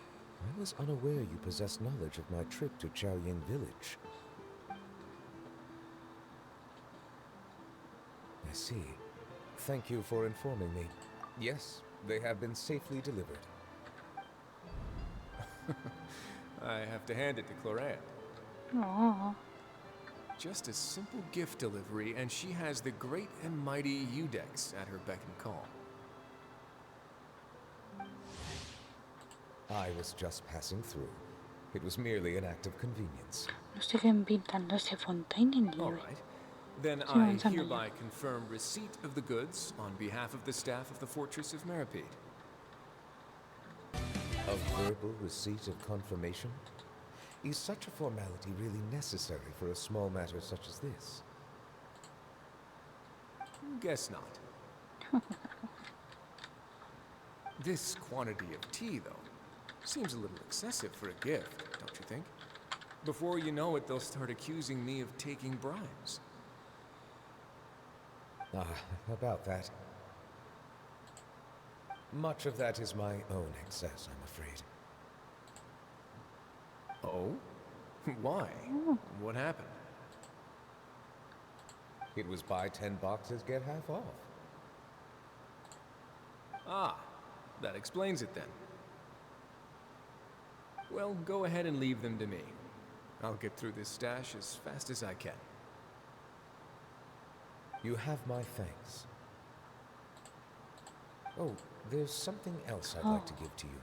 I was unaware you possessed knowledge of my trip to Chaoying Village. I see. Thank you for informing me. Yes, they have been safely delivered. I have to hand it to Clorant. Aww. Just a simple gift delivery, and she has the great and mighty Udex at her beck and call. I was just passing through. It was merely an act of convenience. No sé qué pintando ese Fontaine en All Liyue. right. Then Sí, I avanzando hereby confirm receipt of the goods on behalf of the staff of the Fortress of Meripede. A verbal receipt of confirmation? Is such a formality really necessary for a small matter such as this? Guess not. This quantity of tea, though, seems a little excessive for a gift, don't you think? Before you know it, they'll start accusing me of taking bribes. Ah, about that. Much of that is my own excess, I'm afraid. Oh? Why? What happened? It was buy 10 boxes, get half off. Ah, that explains it then. Well, go ahead and leave them to me. I'll get through this stash as fast as I can. You have my thanks. Oh, there's something else I'd like to give to you.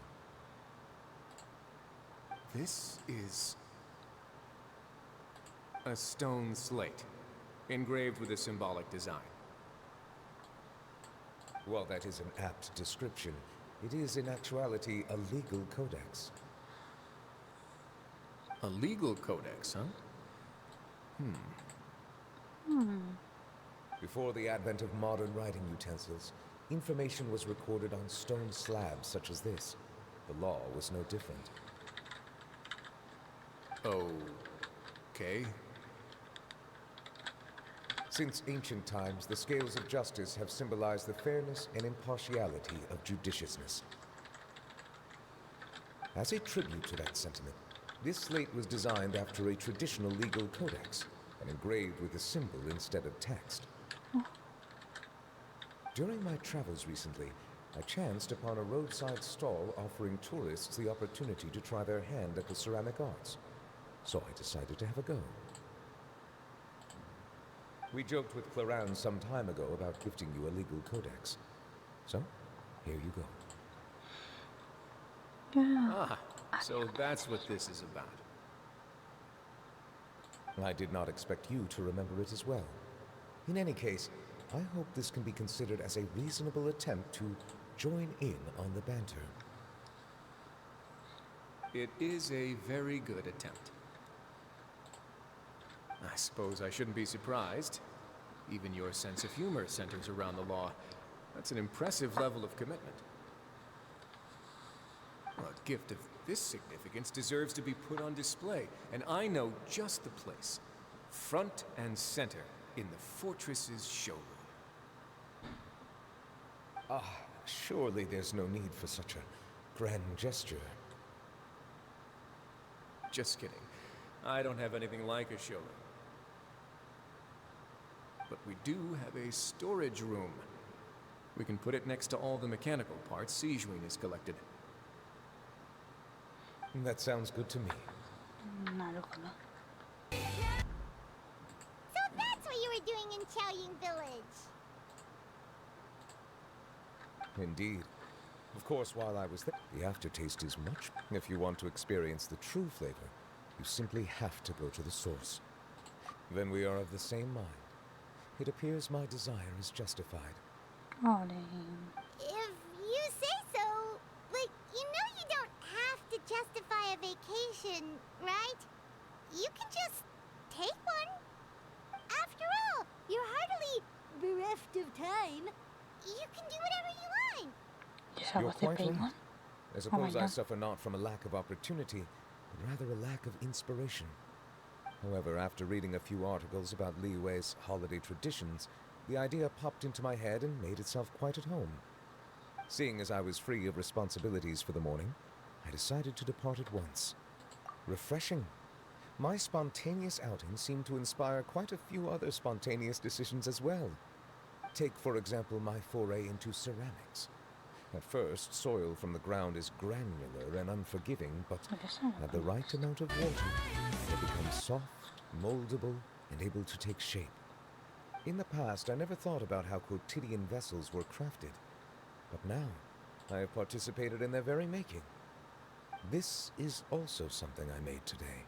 This is a stone slate, engraved with a symbolic design. While that is an apt description, it is in actuality a legal codex. A legal codex, huh? Before the advent of modern writing utensils, information was recorded on stone slabs such as this. The law was no different. Okay. Since ancient times, the scales of justice have symbolized the fairness and impartiality of judiciousness. As a tribute to that sentiment, this slate was designed after a traditional legal codex and engraved with a symbol instead of text. During my travels recently, I chanced upon a roadside stall offering tourists the opportunity to try their hand at the ceramic arts, so I decided to have a go. We joked with Clarence some time ago about gifting you a legal codex. So, here you go. So that's what this is about. I did not expect you to remember it as well. In any case, I hope this can be considered as a reasonable attempt to join in on the banter. It is a very good attempt. I suppose I shouldn't be surprised. Even your sense of humor centers around the law. That's an impressive level of commitment. Well, a gift of this significance deserves to be put on display, and I know just the place. Front and center in the fortress's showroom. Surely there's no need for such a grand gesture. Just kidding. I don't have anything like a showroom. But we do have a storage room. We can put it next to all the mechanical parts Sijuin has collected. That sounds good to me. So that's what you were doing in Qiaoying Village. Indeed. Of course, while I was there, the aftertaste is much. If you want to experience the true flavor, you simply have to go to the source. Then we are of the same mind. It appears my desire is justified. If you say so, but you know you don't have to justify a vacation, right? You can just take one. After all, you're hardly bereft of time. You can do whatever you want. You're quite right. I suppose I suffer not from a lack of opportunity, but rather a lack of inspiration. However, after reading a few articles about Liyue's holiday traditions, the idea popped into my head and made itself quite at home. Seeing as I was free of responsibilities for the morning, I decided to depart at once. Refreshing. My spontaneous outing seemed to inspire quite a few other spontaneous decisions as well. Take, for example, my foray into ceramics. At first, soil from the ground is granular and unforgiving, but at the right amount of water, it becomes soft, moldable, and able to take shape. In the past, I never thought about how quotidian vessels were crafted, but now I have participated in their very making. This is also something I made today.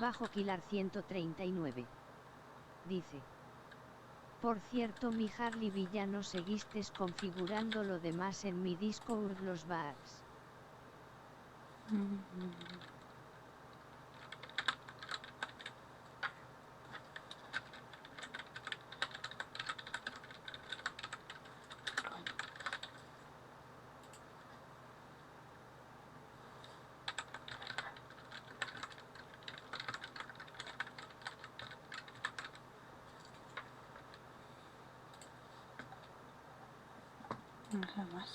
Bajo Pilar 139. dice. Por cierto, mi Harley villano, seguiste configurando lo demás en mi Discord, los bugs. No sé más.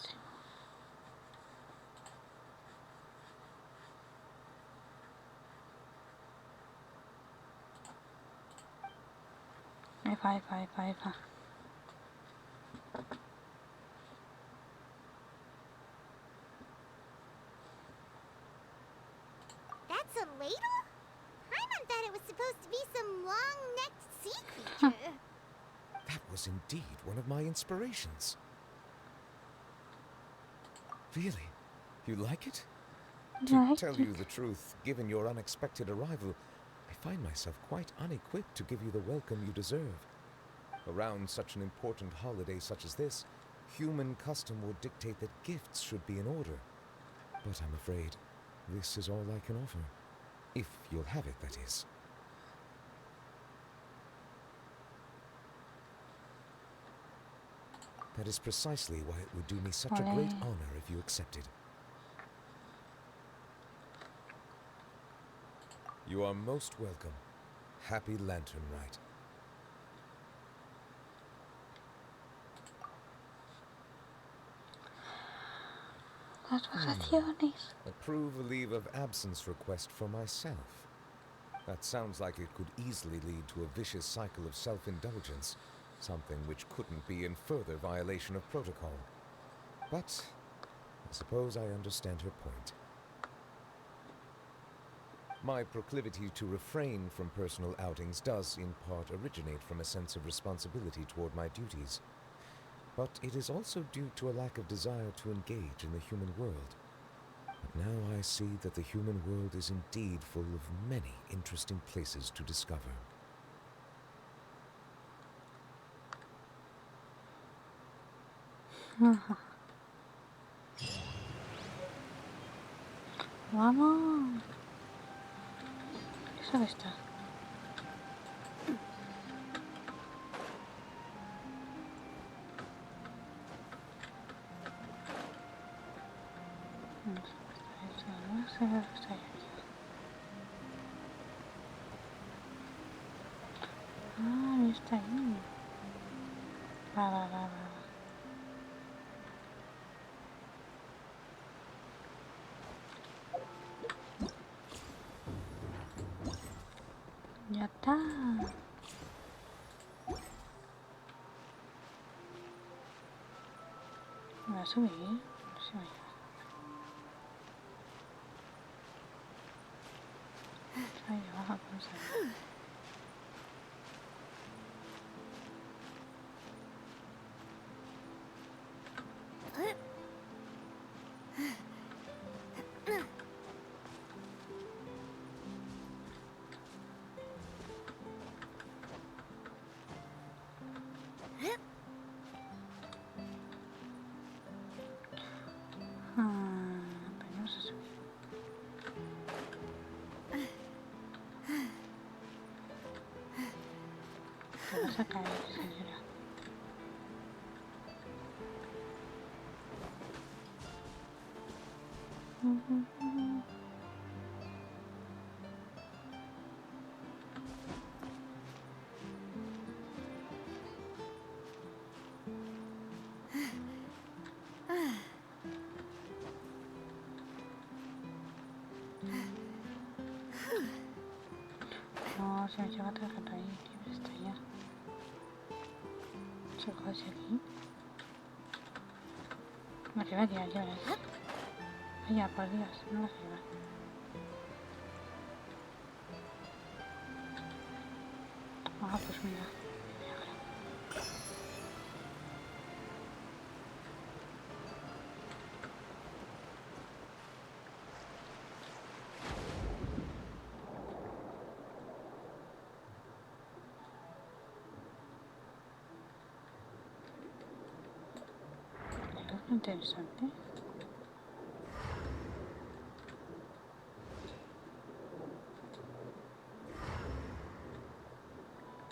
F. That's a ladle? Paimon thought it was supposed to be some long-necked sea creature. That was indeed one of my inspirations. Really? You like it? To tell you the truth, given your unexpected arrival, I find myself quite unequipped to give you the welcome you deserve. Around such an important holiday such as this, human custom would dictate that gifts should be in order. But I'm afraid this is all I can offer. If you'll have it, that is. That is precisely why it would do me such a great honor if you accepted. You are most welcome. Happy Lantern Rite. Las vacaciones. Approve a leave of absence request for myself. That sounds like it could easily lead to a vicious cycle of self-indulgence, something which couldn't be in further violation of protocol. But I suppose I understand her point. My proclivity to refrain from personal outings does in part originate from a sense of responsibility toward my duties. But it is also due to a lack of desire to engage in the human world. But now I see that the human world is indeed full of many interesting places to discover. Vamos. ¿Eso qué está? No sé qué está ahí. Ah, no está ahí. Va. Ya está. Me va a subir. No sé. Ahí abajo, ¿cómo se ve? Pero no se sube. Te vas a caer, señora. No, se me lleva otra rata ahí, tío, está ya. ¿Se coge aquí? Me lleva ya, ya ves. Vaya, por Dios, no la lleva. Ah, pues mira. Interesante.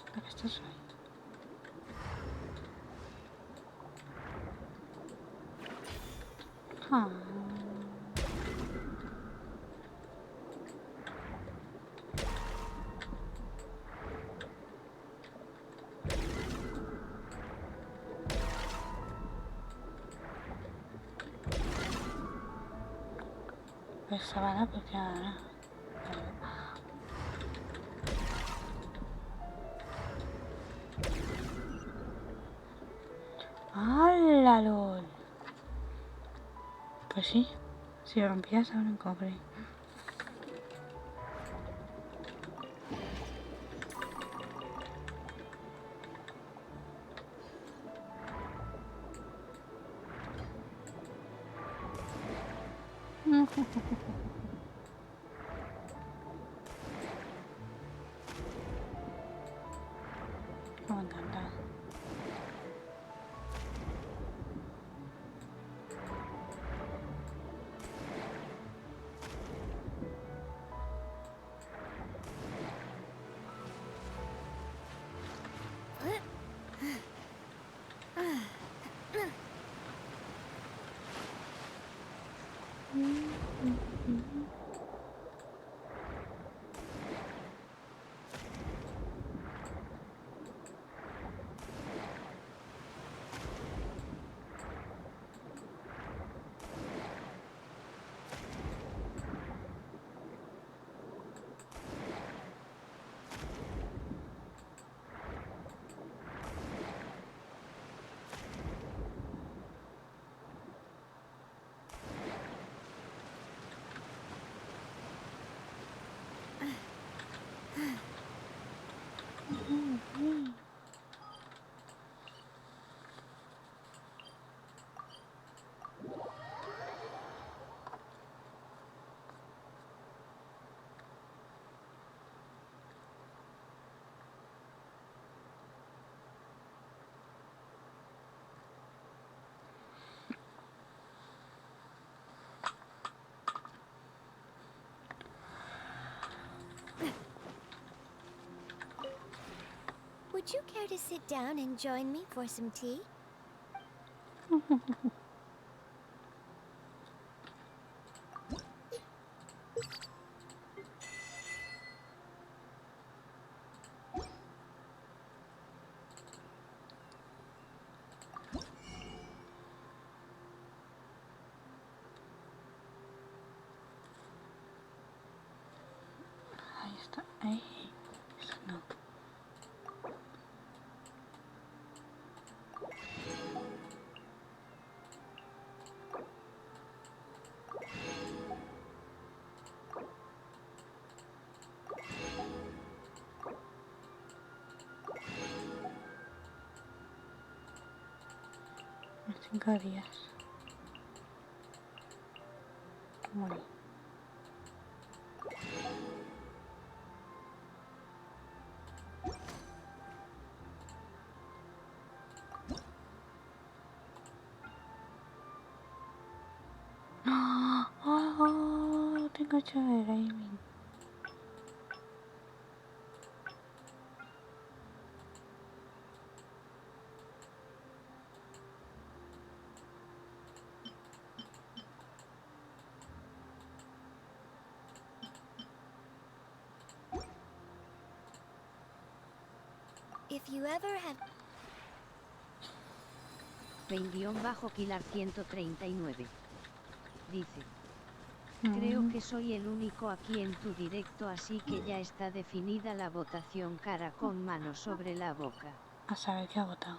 ¿Para qué estás ahí? Ah. Pues sabana porque ahora. ¡Hala, lol! Pues sí, si rompías ahora un cofre. Me encanta. Would you care to sit down and join me for some tea? Ahí está. Ahí. Eso no. En 5 días. Muy bien. ¡Oh! Tengo 8 de gaming. If you ever have... Quilar139. Dice: creo que soy el único aquí en tu directo, así que ya está definida la votación, cara con mano sobre la boca. A saber qué ha votado.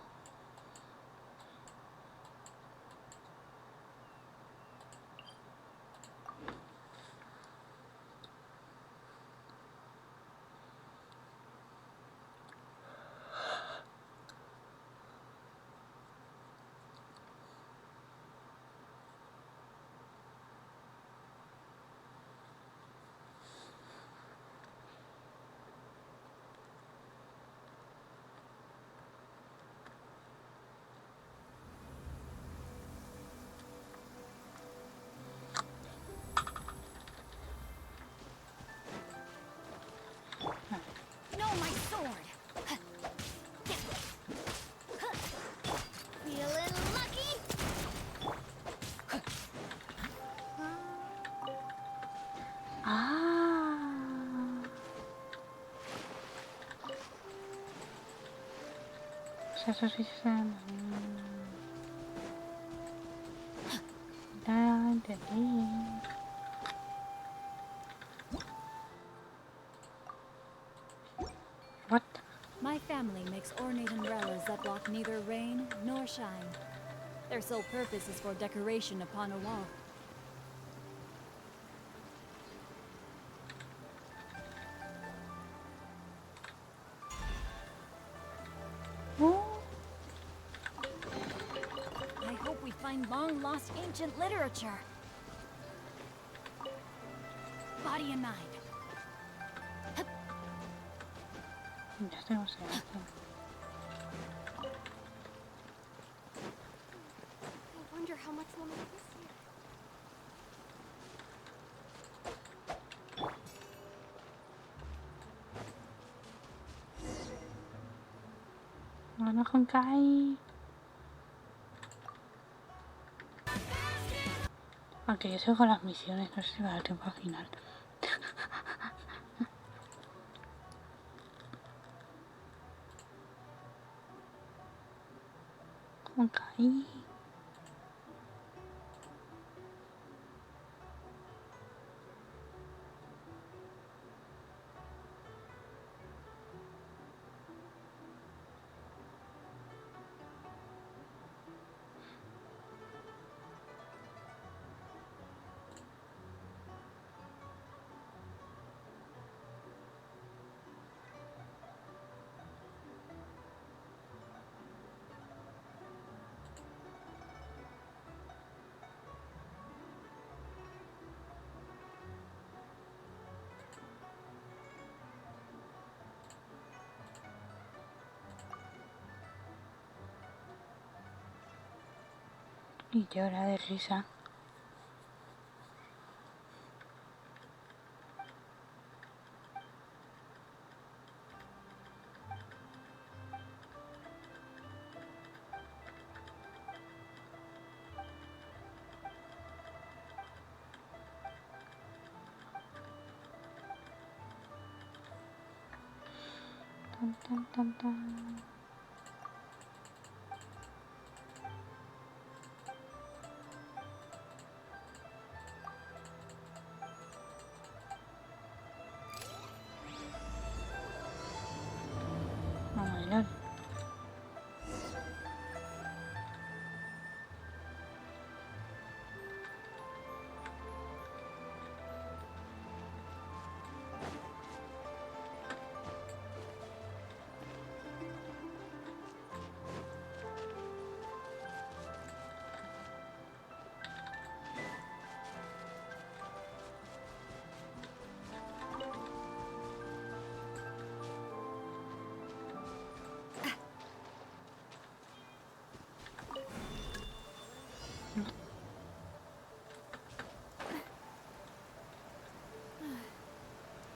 Eso sí se... Ya entendí. What? My family makes ornate umbrellas that block neither rain nor shine. Their sole purpose is for decoration upon a wall. I hope we find long-lost ancient literature. Body and mind. Ya sé cómo se hace. I wonder how much we'll make this year. Bueno, con Kai. Aunque yo sigo con las misiones, no sé si va a dar tiempo al final. Con Kai. Y llora de risa. Tan, tan, tan, tan. Vamos a bailar.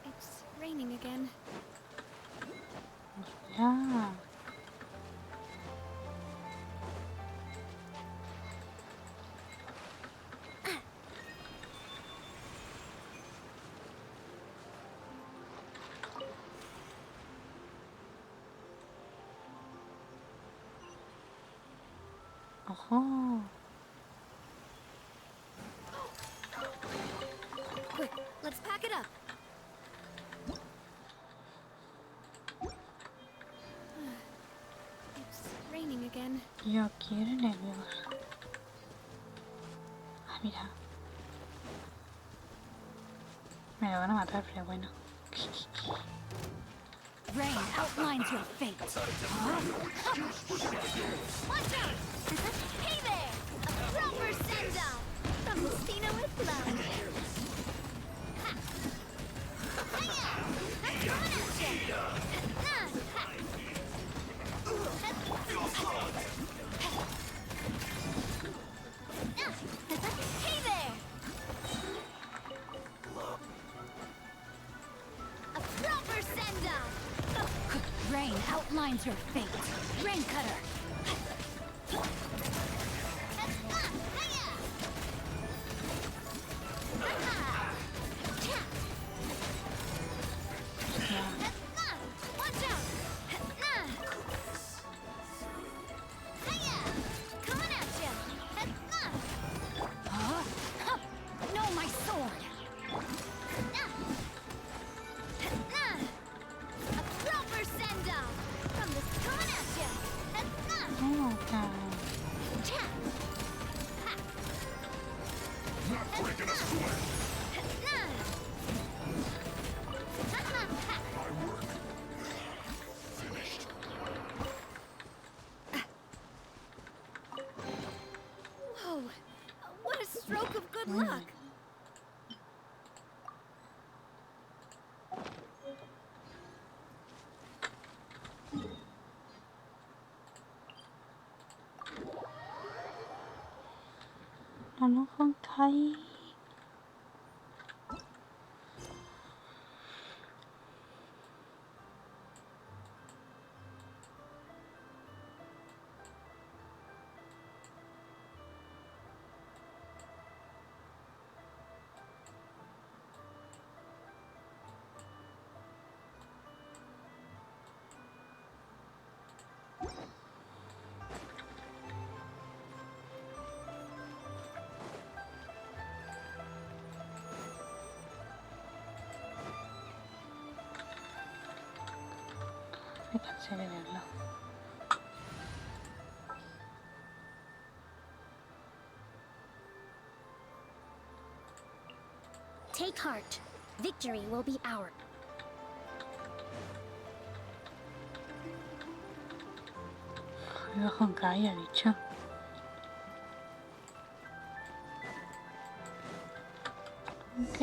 It's raining again. Ya. Ojo. Quick, let's pack it up. It's raining again. Yo quiero nervios. Ah, mira. Me lo van a matar, pero bueno. Rain outlines your fate. Watch out! Hey there! A proper send down from Lucina with love. Ha! Hiya! That's coming at ya! Hey there! A proper send down! Rain outlines your fate. Rain cutter. Watch out! Good Muy luck. bien. No con Kai. Me cansé de verlo. Take heart. Victory will be ours. Juego con Kai, ha dicho. Ok.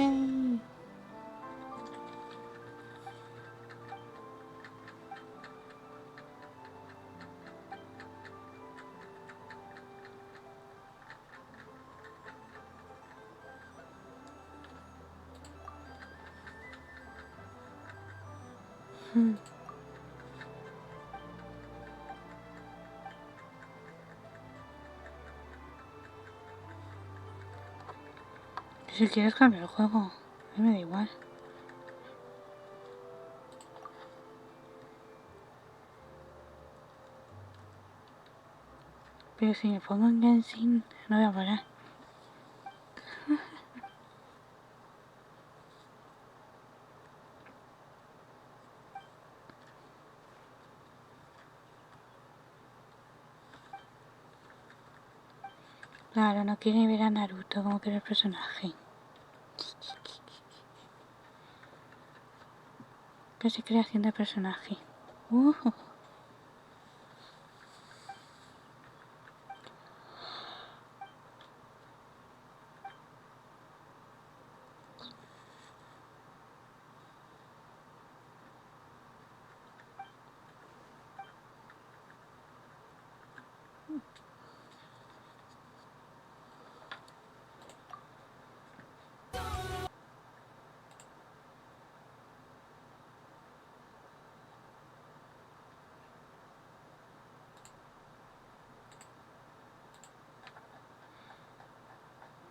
Si quieres cambiar el juego, a mí me da igual. Pero si me pongo en Genshin, no voy a parar. Claro, no quiere ver a Naruto como que era el personaje. Casi creación de personaje.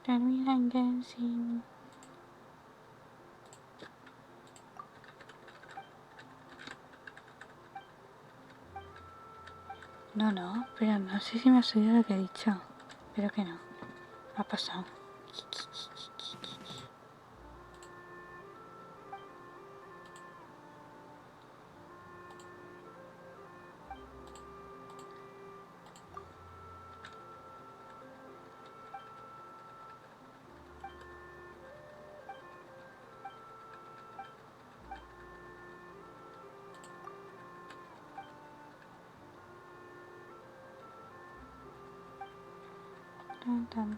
Termina en Genshin. No, pero no sé si me ha subido lo que he dicho. Pero que no. Ha pasado. Tan.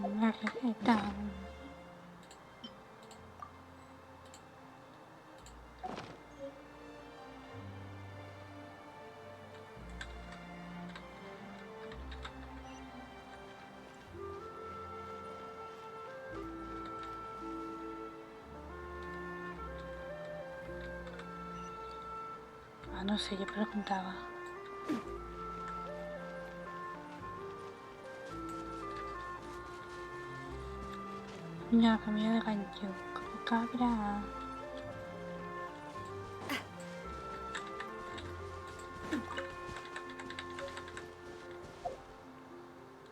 Una receta. No sé, yo preguntaba. La familia de Ganyu, como cabra.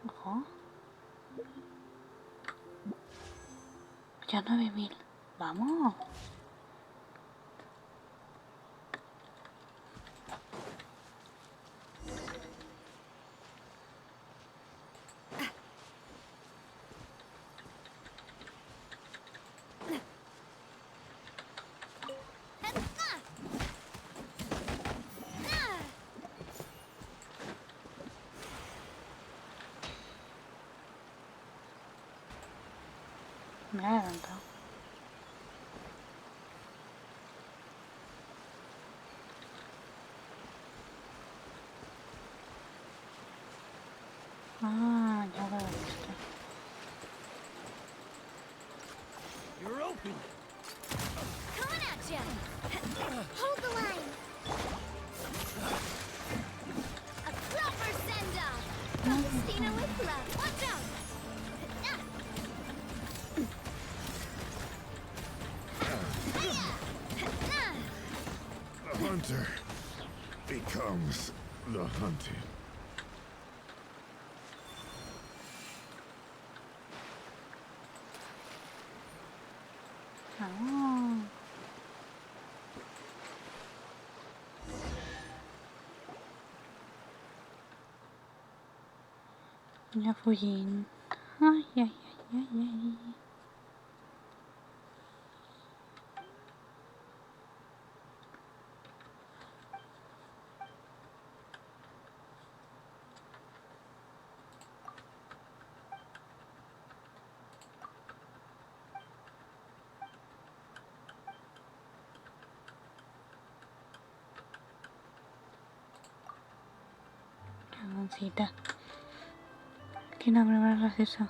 Ojo. Ya 9000. Vamos. Me he adelantado. Ah, ya lo he visto. You're open. Coming at ya! Hold the line! A proper send-off! Palestina with love, watch out! The hunter becomes the hunted. Ah. Nhà phụ diện. Ai ai ai ai ai. Cagoncita. ¿Quién abre más la acceso?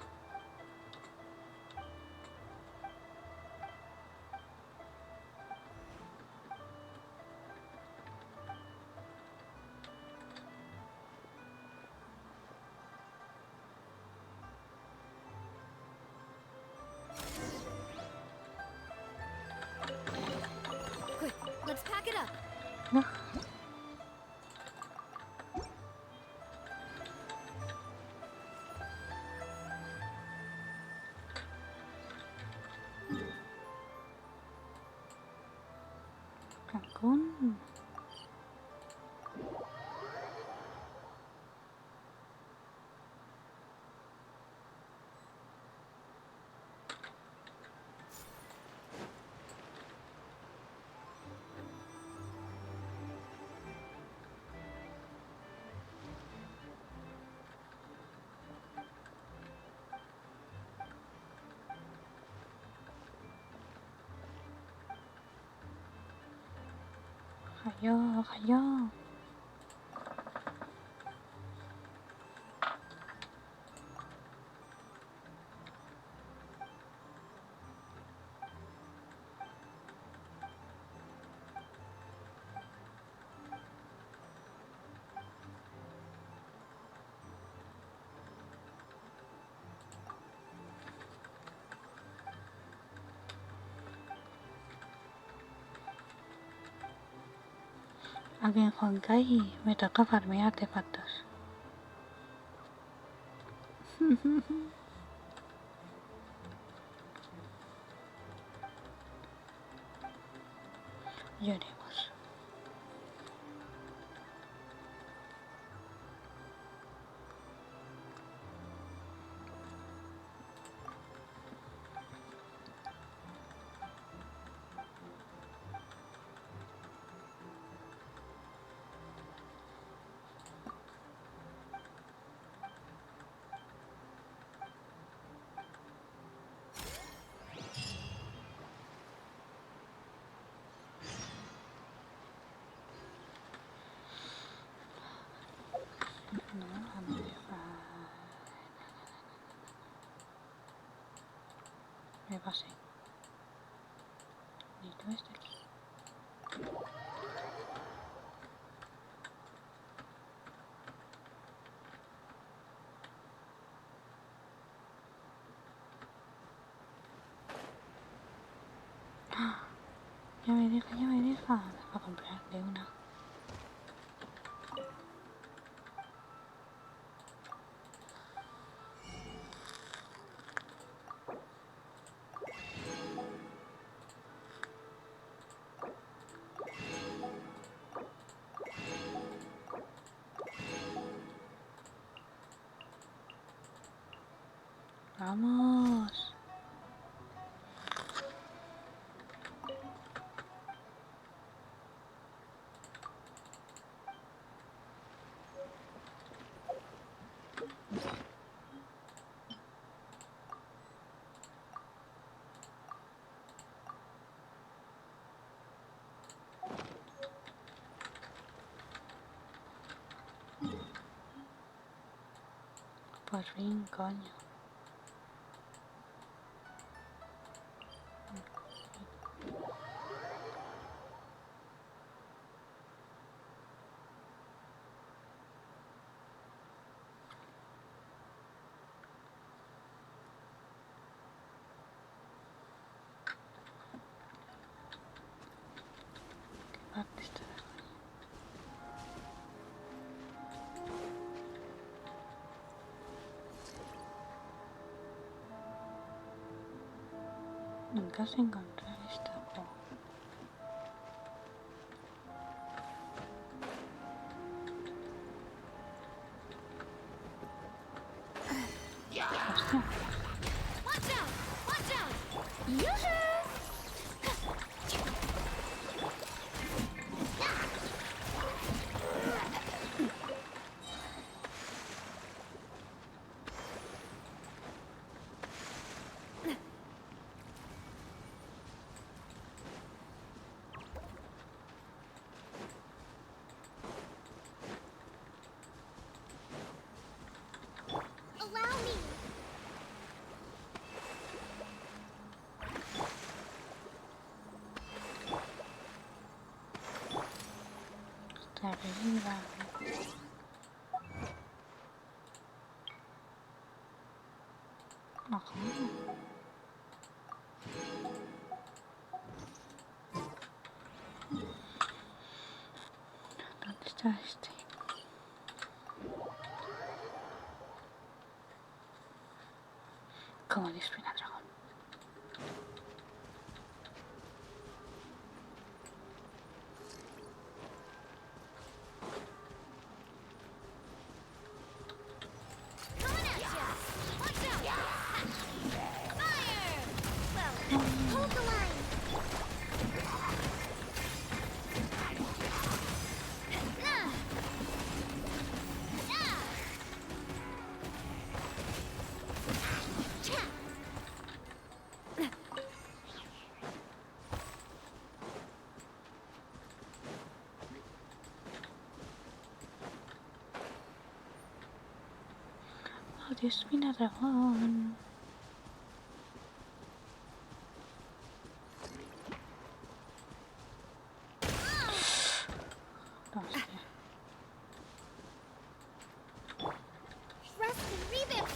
Quick, let's pack it up. No. Cancún. Cayó, cayó. Aquí en Honkai me toca farmear artefactos. Lloremos. No, a mí me pasé. Necesito este aquí. Ya me deja, ya me deja. Me va a comprar de una. Vamos. Por fin, coño. Nunca se encontrar esta cosa. Hostia. Watch out! Watch out! Yoo-hoo! Allow me. Está arriba. Ajá. ¿Dónde está este? Como de espina dragón. Coming at ya! Watch out! Fire! Well, Hold the line. Oh, de espina dragón. Hostia. Rest and rebuild.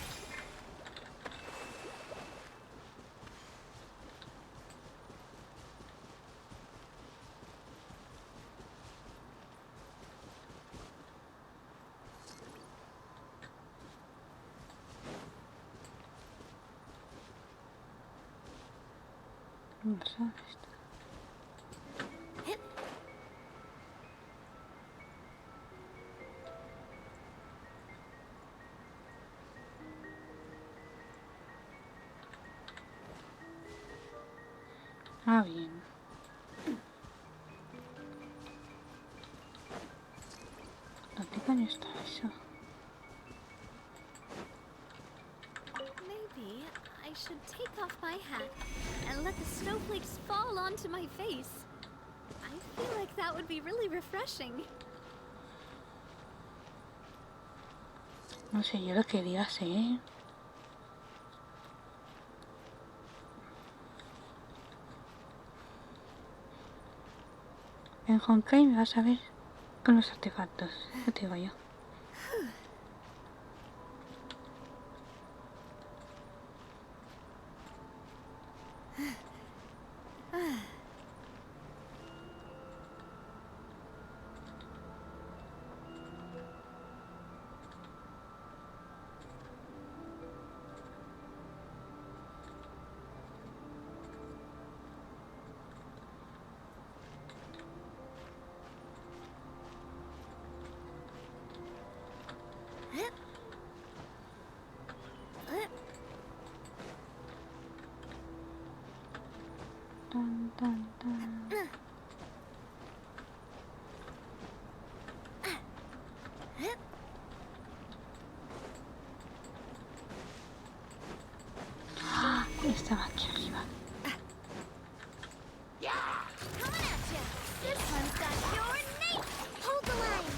No sé dónde está. Ah, bien. ¿Dónde coño está eso? Maybe I should take off my hat and let the snowflakes fall onto my face. I feel like that would be really refreshing. No sé, yo lo quería hacer. En Honkai me vas a ver con los artefactos, ya te digo yo. Tan, tan, tan. ¡Ah! Estaba aquí arriba. Coming at ya! This one's got your name! Hold the line!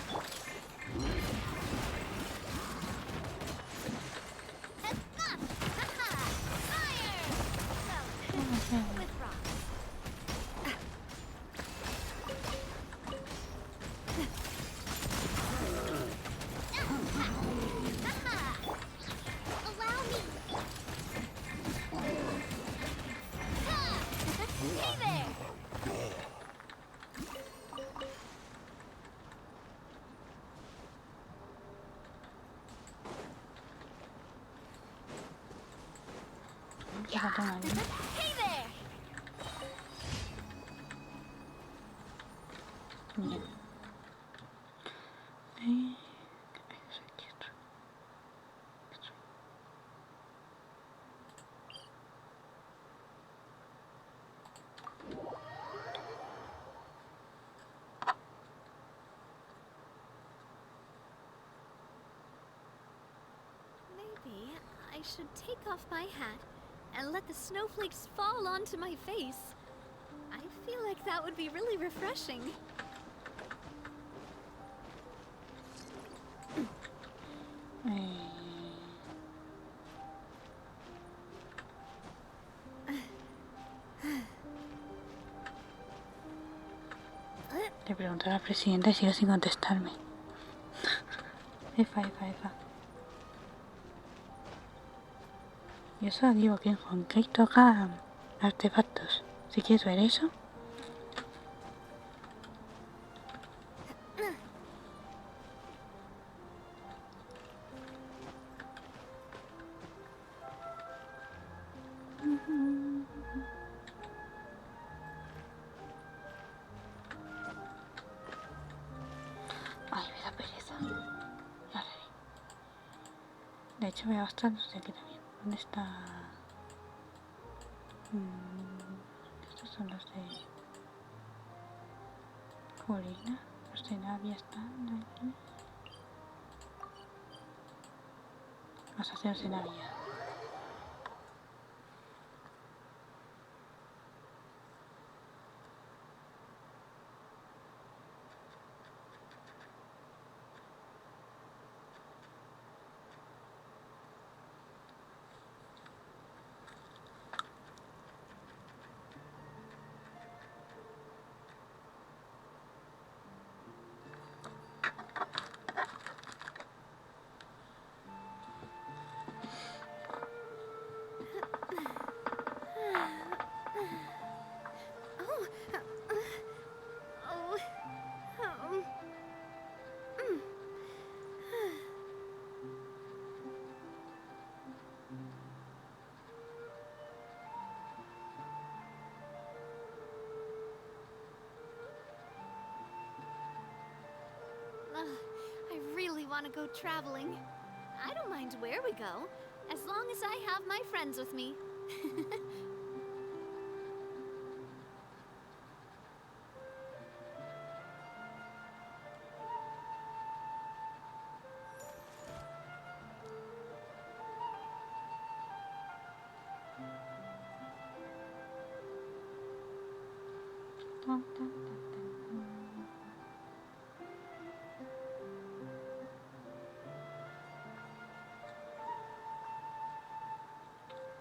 la tengo ahí. Hey there. Bien. Maybe I should take off my hat and let the snowflakes fall onto my face. I feel like that would be really refreshing. Le pregunto a la presidenta y sigue sin contestarme. Efa. Yo solo digo que en Honkai toca artefactos. Si quieres ver eso. Ay, me da pereza. Ya haré. De hecho voy a gastar los de aquí también. ¿Dónde está? Estos son los de Corina. Los de Navia están aquí. Vamos a hacer los de Navia. I really want to go traveling. I don't mind where we go, as long as I have my friends with me.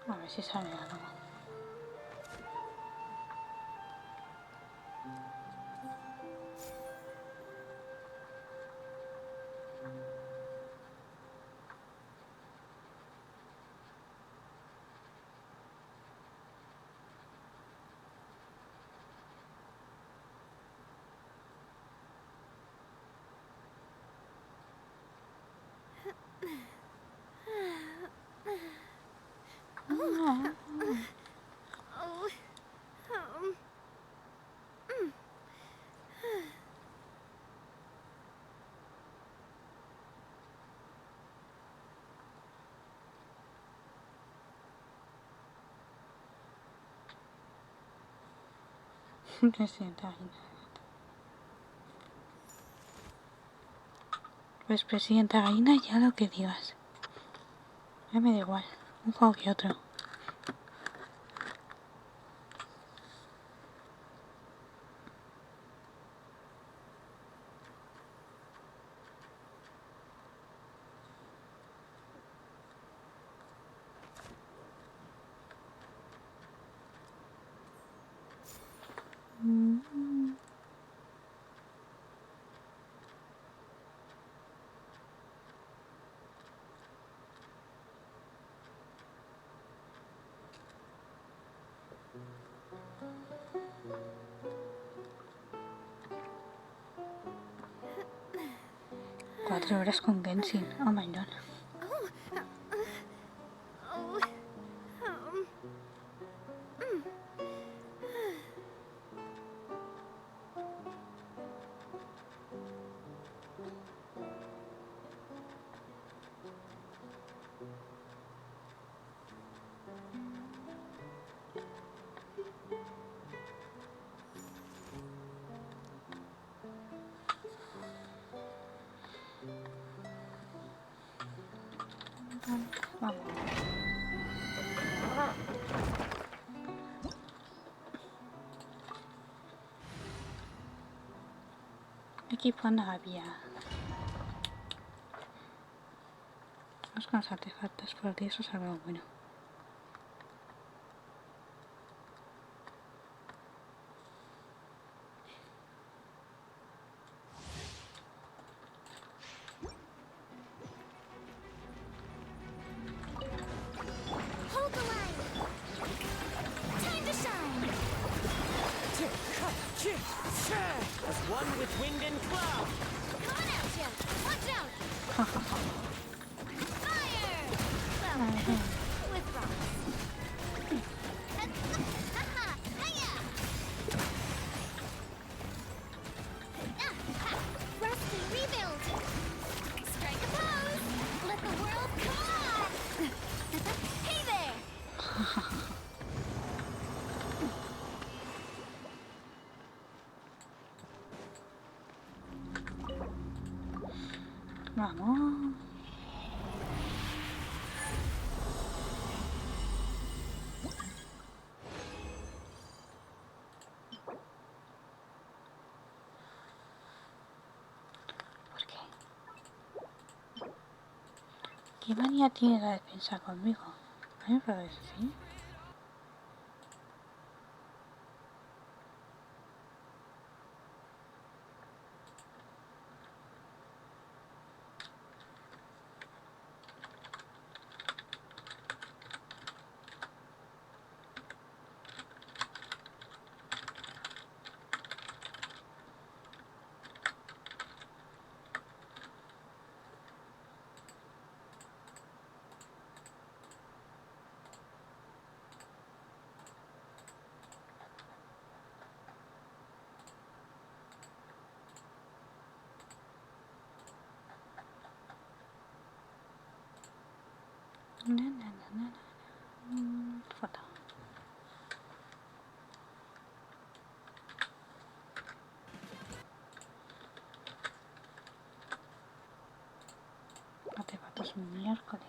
A ver si sale algo. Presidenta Reina. Pues presidenta Reina, ya lo que digas. A mí me da igual, un juego que otro. Cuatro horas con Genshin, oh my god. Equipo Navia. Vamos con los artefactos, por ti eso es algo bueno. Hold the line. Time to shine. As one with wind and cloud. Coming at ya. Watch out. Fire. Well, with rocks. Ha-ha. Hiya. Rusty, rebuild. Strike a pose. Let the world come on. Hey there. Vamos. ¿Por qué? ¿Qué manía tiene la defensa conmigo? A mí me parece, ¿sí? Foto. Artefactos miércoles.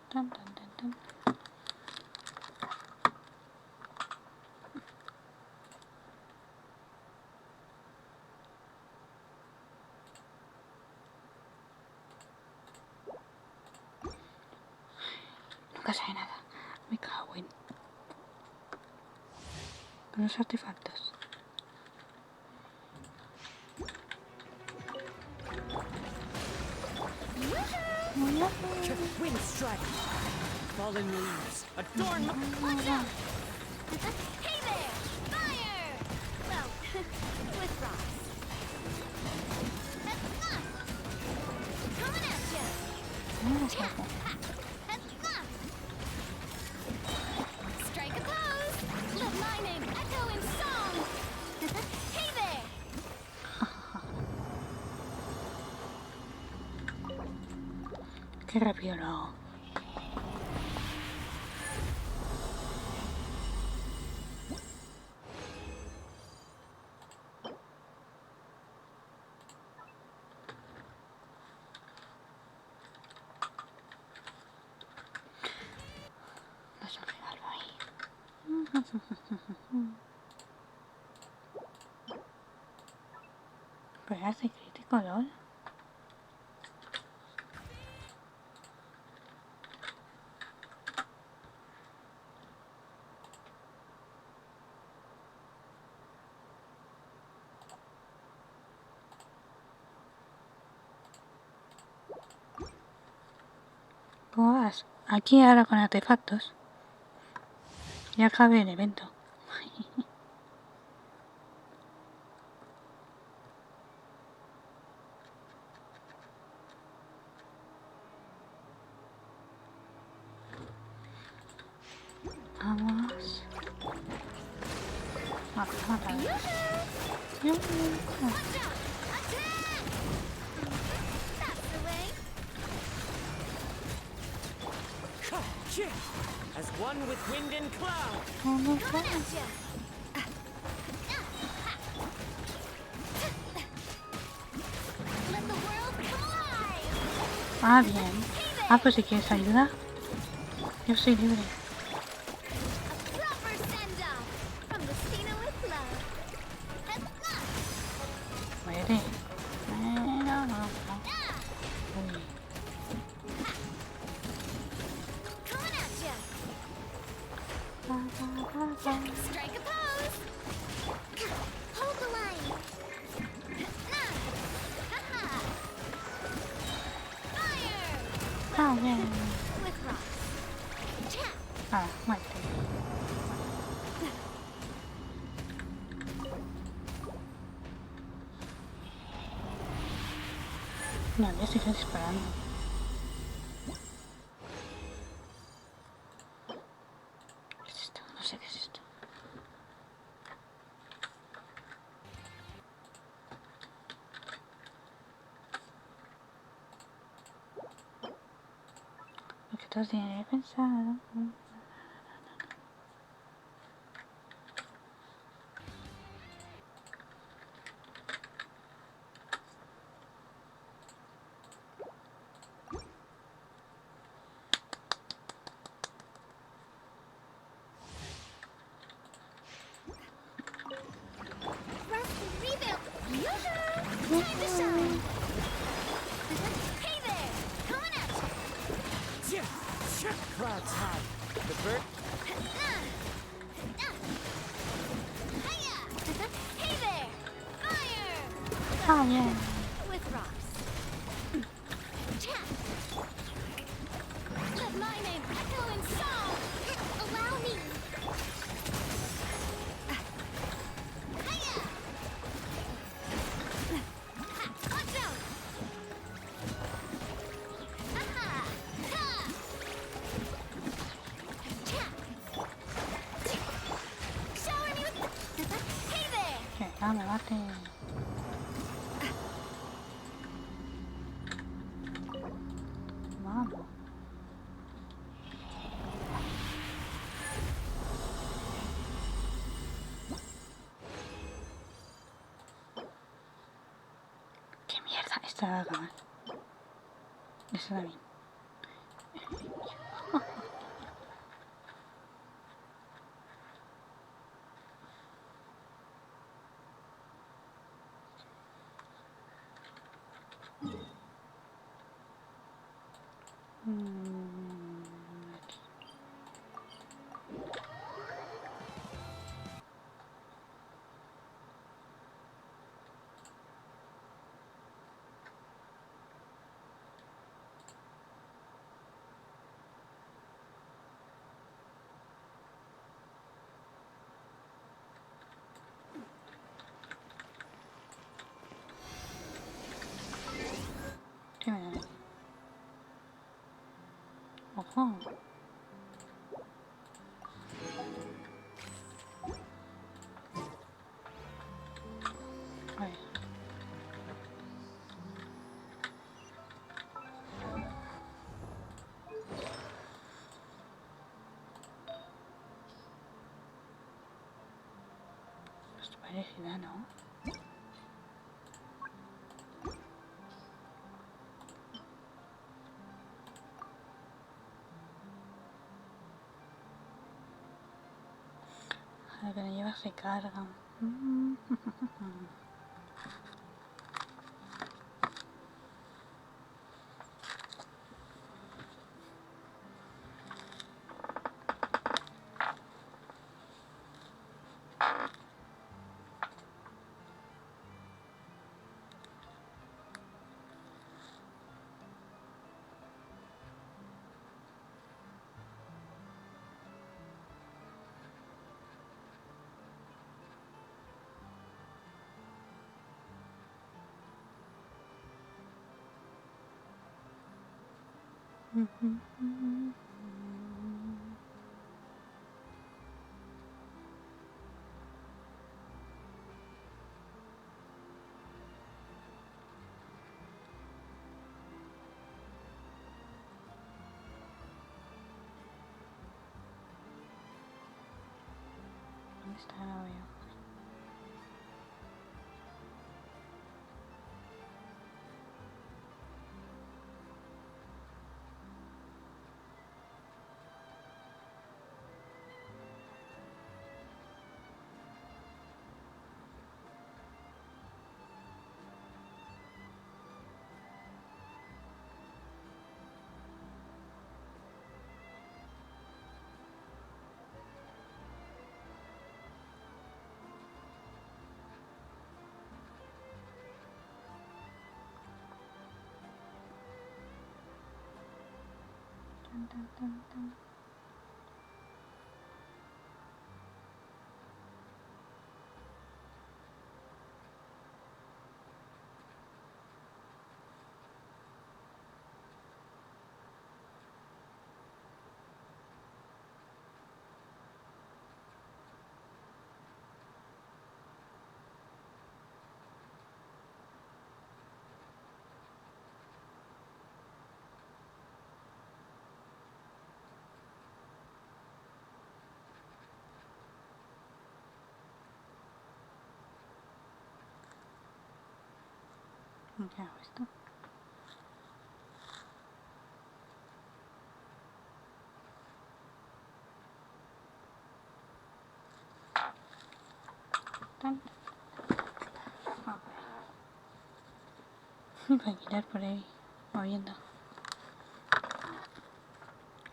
Tan, tan, tan, tan. Nunca sabe nada. Me cago en. Con los artefactos. Wind strike. Fallen leaves. Adorn. Watch out. Hey there. Fire. Well, with rocks. Coming at ya. Strike a pose. Let my name echo in song. Hey there. Qué rápido lo hago. No es un regalo ahí. Pues hace crítico, LOL. ¿Cómo vas? Aquí ahora con artefactos. Ya acabé el evento. Vamos. Vamos, mátalo. As one with wind and cloud. Ah, bien. Ah, pues si quieres ayuda, yo soy libre. Muere. No. Uy. Strike a pose. Hold the line. Fire. Ah, bien. With rocks. Ah, muerte. No, ya sigue disparando. ¿Qué es esto? No sé qué es esto. Lo que todos tienen pensado. Rest and rebuild. Time to shine. Hey there. Coming at you. Clouds high. The bird. Hey there. Fire. Ah, bien. With rocks. Let my name echo in song. Allow me. Watch out. Shower me with. Hey there. Que no me mate. Vamos. ¡Qué mierda! Esta va a acabar. Esta también. Aquí. ¿Qué me da? Ojo. A ver. Esto parecida, ¿no? Lo que no lleva se carga. ¿Dónde está? No veo. Tan, tan, tan. ¿Qué hago esto? Tan. Voy a girar por ahí, moviendo.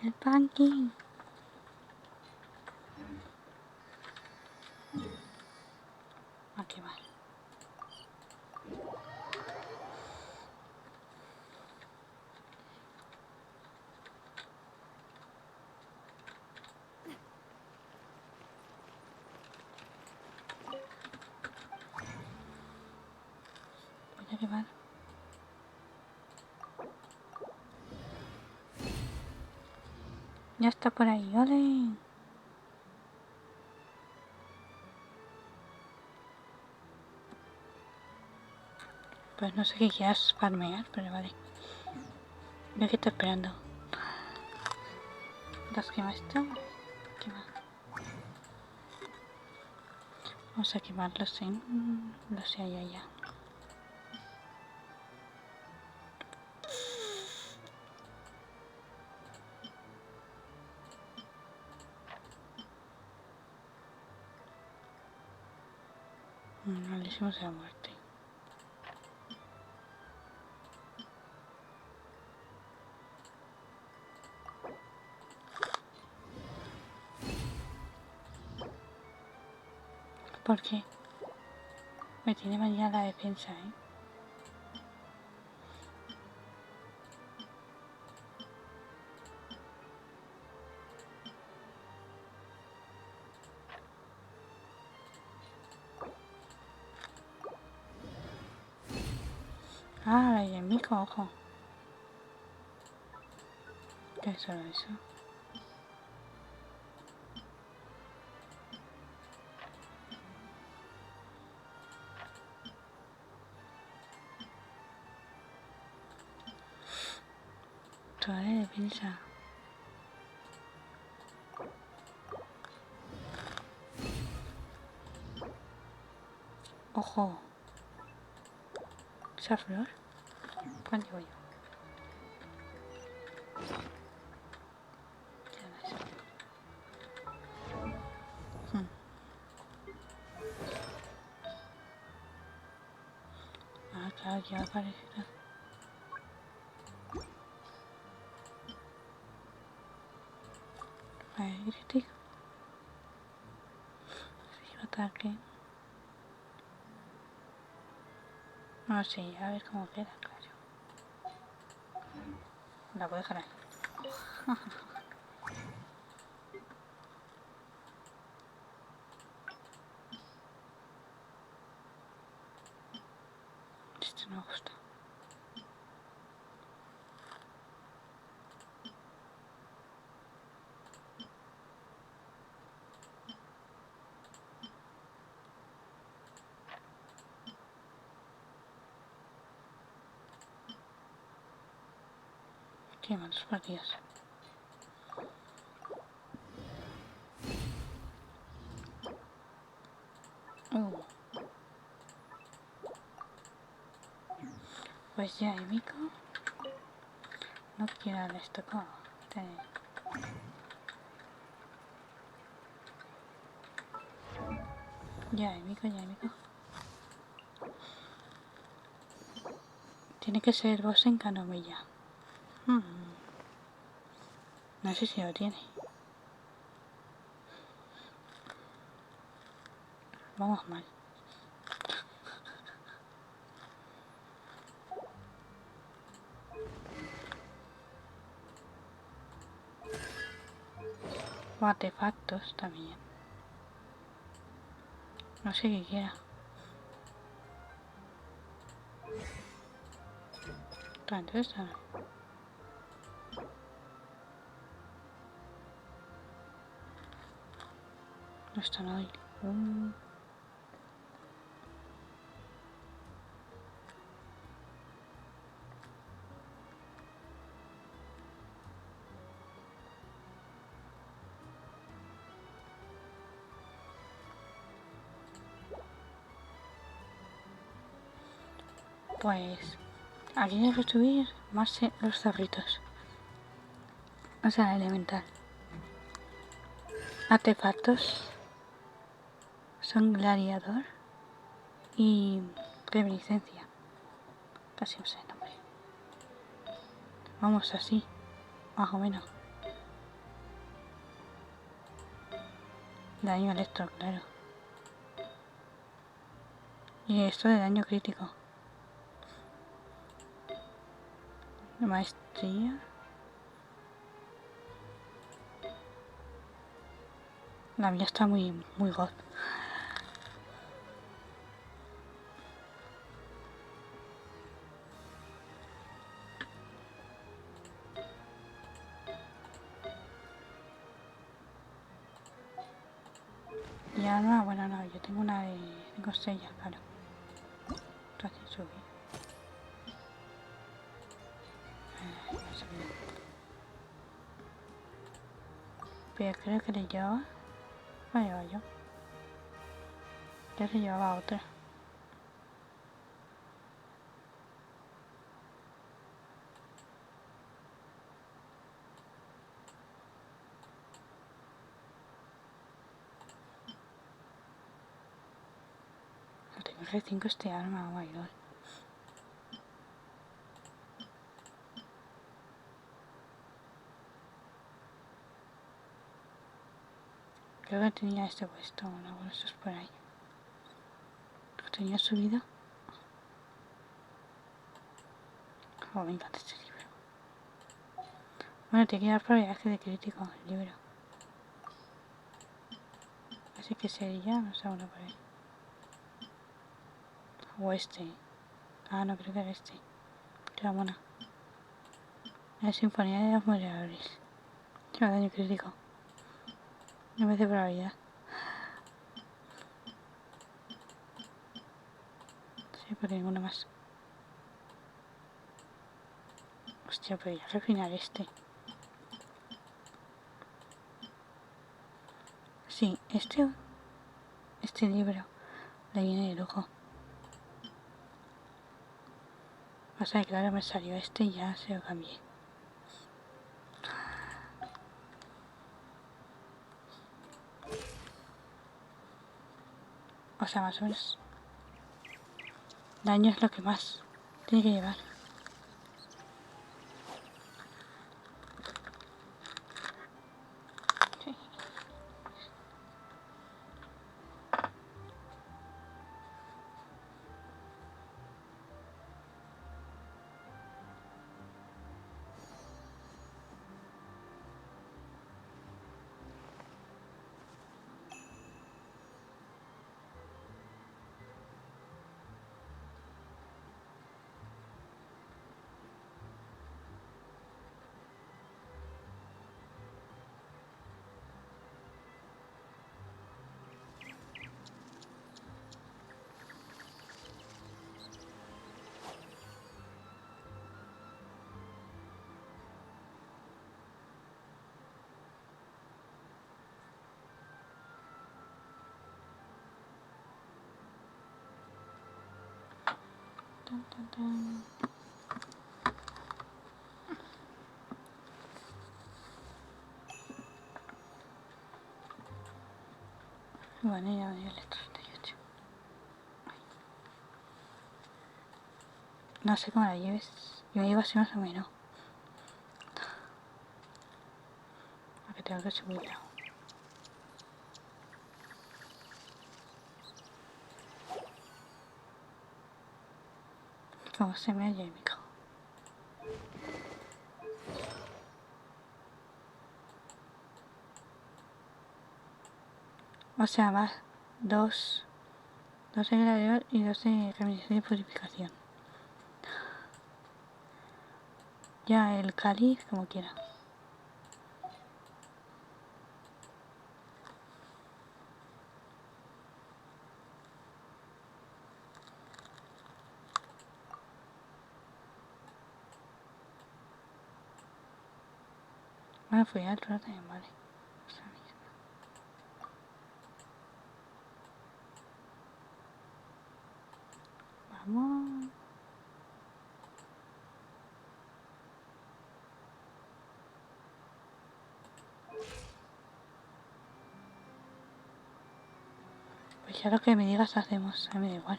El pumpkin. Ah, qué mal. Voy a quemar. Ya está por ahí, ¡ole! Pues no sé qué quieras farmear, pero vale. Veo que está esperando. Las quema esto. Quema. Vamos a quemarlos en... No sé, allá. No le hicimos a la muerte. ¿Por qué? Me tiene manía la defensa, ¿eh? Ah, la enemigo, ojo. ¿Qué es solo eso? Toda de defensa. Ojo. ¿Esa flor? ¿Cuándo llevo yo? Ya no sé. ya aparecerá. A ver, crítico. Ataque. No sé, a ver cómo queda, claro. La puedo dejar ahí. Esto no me gusta. Qué malos partidos. Pues ya, Emiko. No quiero darle esto como. Ya, Emiko, ya, Emiko. Tiene que ser boss en Canomilla. No sé si lo tiene. Vamos mal. O artefactos también. No sé qué quiera. Entonces, no está nada. Pues aquí hay que subir más los zorritos. O sea, elemental. Artefactos son gladiador y reminiscencia. Casi no sé el nombre. Vamos así, más o menos. Daño electro, claro. Y esto de daño crítico. Maestría. La mía está muy god. Y ahora, bueno, no, yo tengo una de 5 estrellas, claro. Entonces subí. Pero creo que le llevaba. No llevaba yo. Ya le llevaba otra. No tengo R5 este arma, oh my god. Creo que tenía este puesto, bueno, esto es por ahí. ¿Lo tenía subido? Oh, me encanta este libro. Bueno, tiene que dar probabilidad de crítico el libro. Así que sería, no sé, uno por ahí. O este. Ah, no, creo que era este. Qué mona. La sinfonía de los moderadores. Lleva daño crítico. En vez de probabilidad. Sí, porque ninguno más. Hostia, pero ya que al final este. Sí, este libro le viene de lujo. Pasa que claro, me salió este y ya se lo cambié. O sea, más o menos. Daño es lo que más Tiene que llevar. Sí. Tan, tan, tan. Bueno, ya voy al 38. No sé cómo la lleves. Yo me llevo así más o menos. A que tengo que subirla. Como se me oye, me cago. O sea, más dos de gladiador y 2 de reminiscencia y purificación. Ya el cáliz, como quiera. Bueno, fui al otro también, vale. Esa misma. Vamos. Pues ya lo que me digas hacemos, a mí me da igual.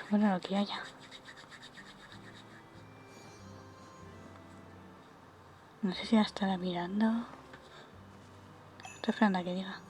Bueno, lo que haya. No sé si la estará mirando. Estoy esperando a que diga.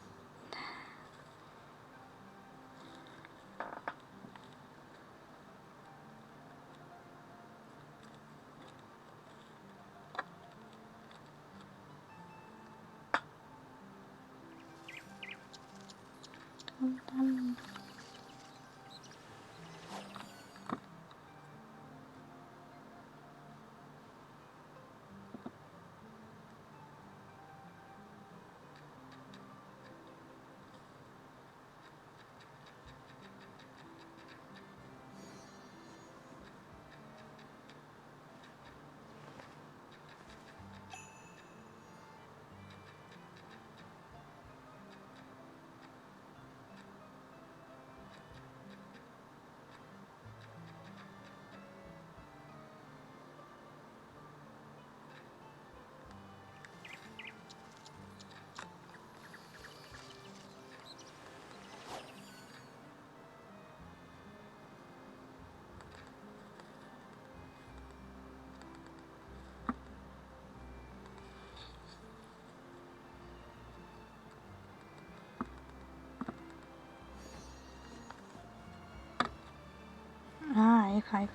Ah, hija.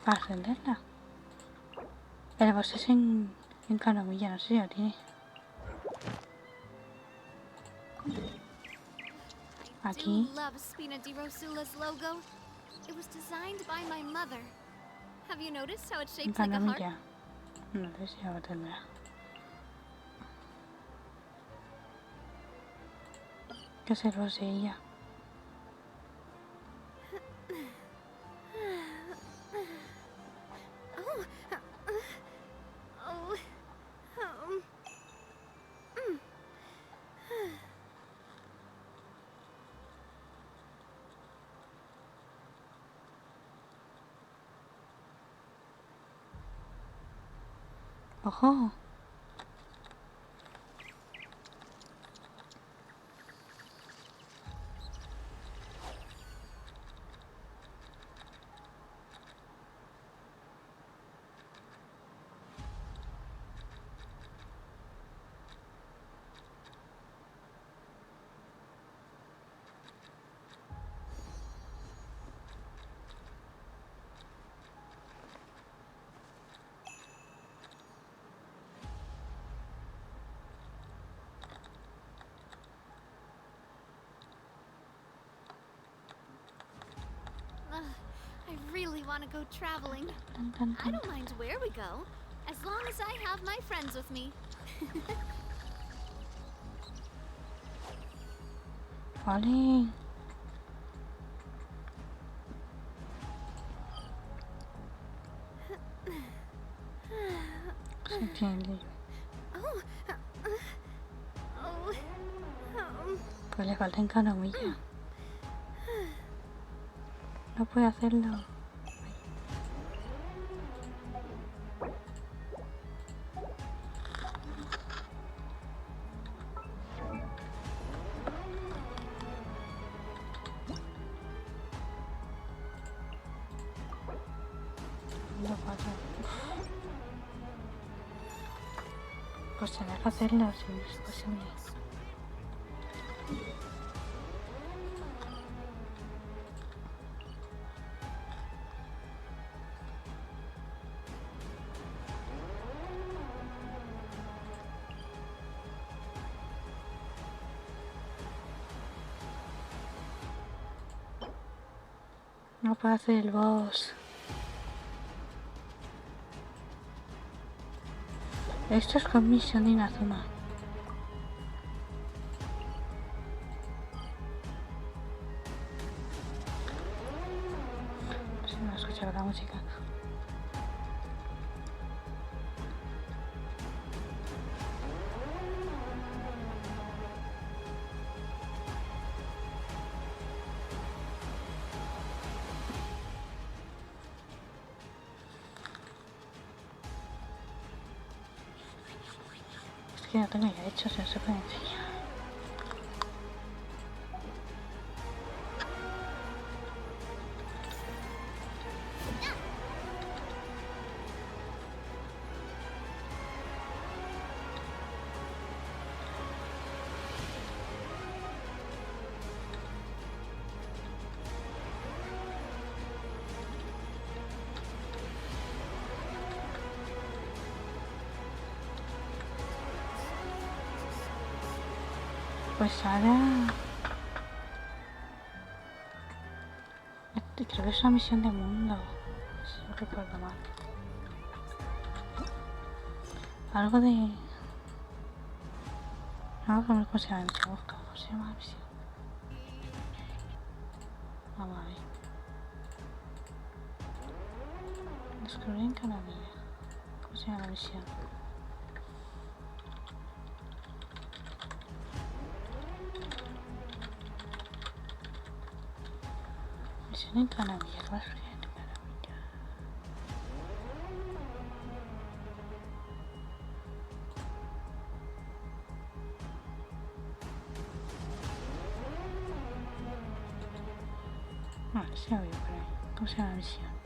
Para ascenderla. El boss es en Canomilla, no sé si lo tiene. Aquí. I love Spina di Rosula's logo. It was designed by my mother. Have you noticed how it's En shaped like a heart? Canomilla. No sé si lo tendrá. ¿Qué es el boss de ella? ¡Ojo! I really want to go traveling. I don't mind where we go, as long as I have my friends with me. Vale. Se entiende. Pues le falta encaramilla. No puede hacerlo. Pues tener que hacerlo si es posible. No puedo hacer el boss. Esto es con misión de Inazuma. Si no escuchaba la música. Que no tengo ya hecho, si no se puede enseñar. Pues ahora... Creo que es una misión de mundo, si no recuerdo mal. Algo de... No, ¿cómo se llama la misión? ¿Cómo se llama la misión? Vamos a ver. Descubrir en CANAL. ¿Cómo se llama la misión? En CANAL, ¿qué vas a hacer en CANAL? Vale, se oye por ahí. ¿Cómo se llama la misión?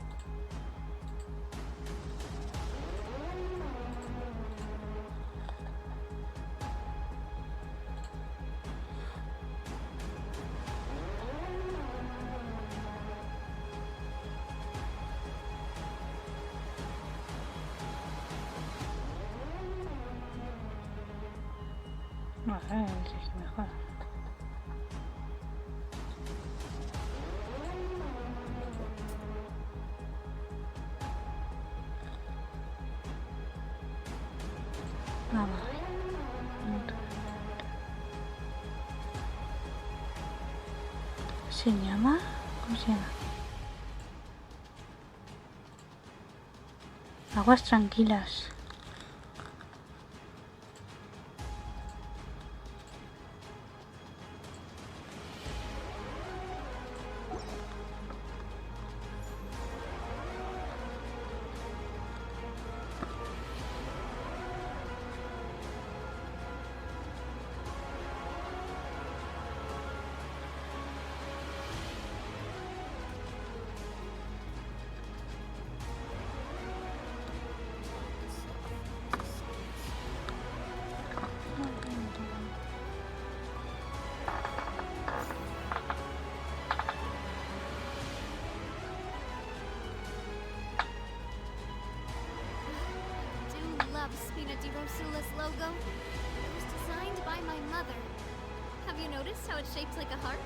Vale, sí que mejor. Vamos a ver. ¿Se llama? ¿Cómo se llama? Aguas tranquilas. Logo. It was designed by my mother. Have you noticed how it's shaped like a heart?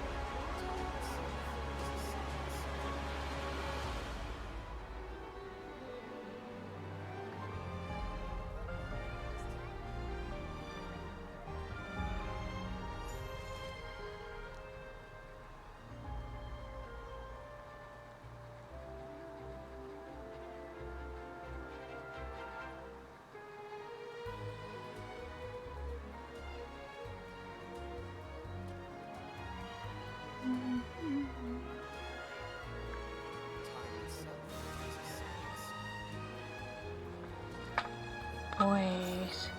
Pues...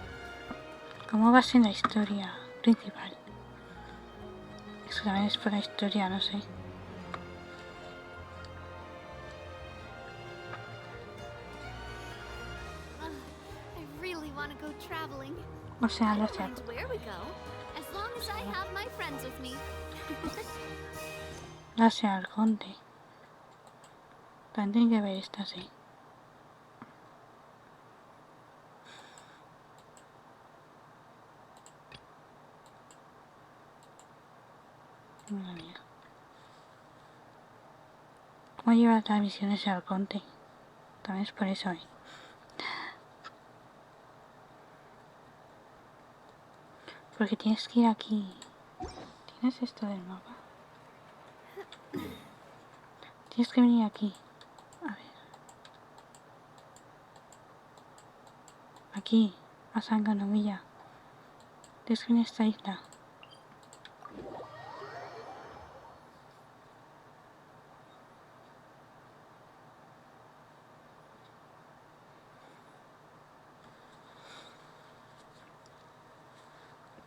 ¿Cómo va a ser la historia principal? Eso también es por la historia, no sé. I really want to go traveling. O sea, I lo don't sé. mind where we go, as long as I have my friends with me. La sé al conde. También tiene que ver esta, sí. Madre mía. ¿Cómo lleva las misiones al conde? También es por eso, ¿eh? Porque tienes que ir aquí. ¿Tienes esto del mapa? Tienes que venir aquí. A ver. Aquí, a Sanganomilla. Tienes que venir a esta isla.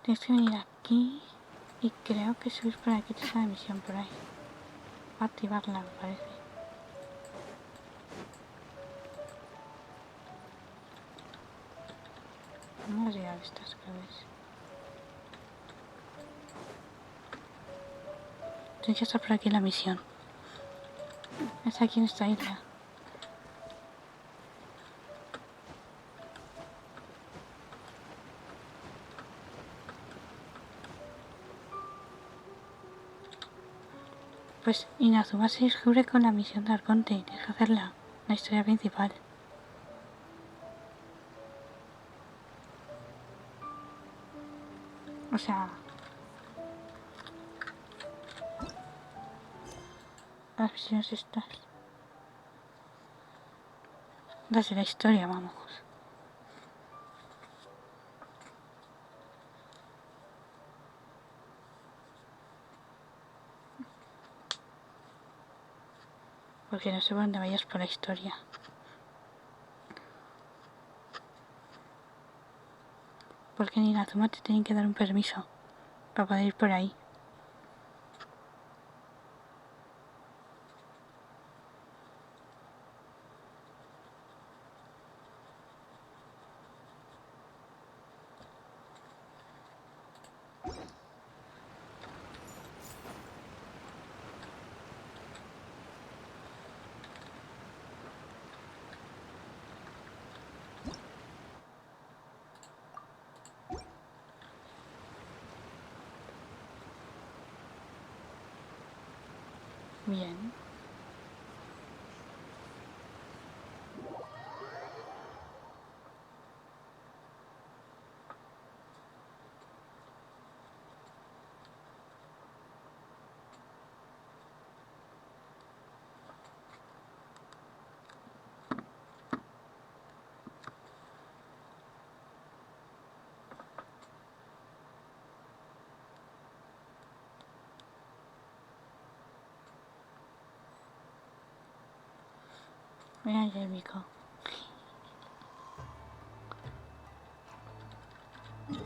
Tienes que venir aquí. Y creo que subir por aquí te sale la misión por ahí. Va a activarla, me parece. Vamos a llegar a estas claves. Tiene que estar por aquí la misión. Es aquí en esta isla. Pues Inazuma se descubre con la misión de Arconte y tienes que hacerla, la historia principal. O sea... las misiones estas. Las de la historia, vamos. Porque no sé por dónde vayas por la historia. Porque en Inazuma te tienen que dar un permiso para poder ir por ahí. Bien. Mira ya el bico.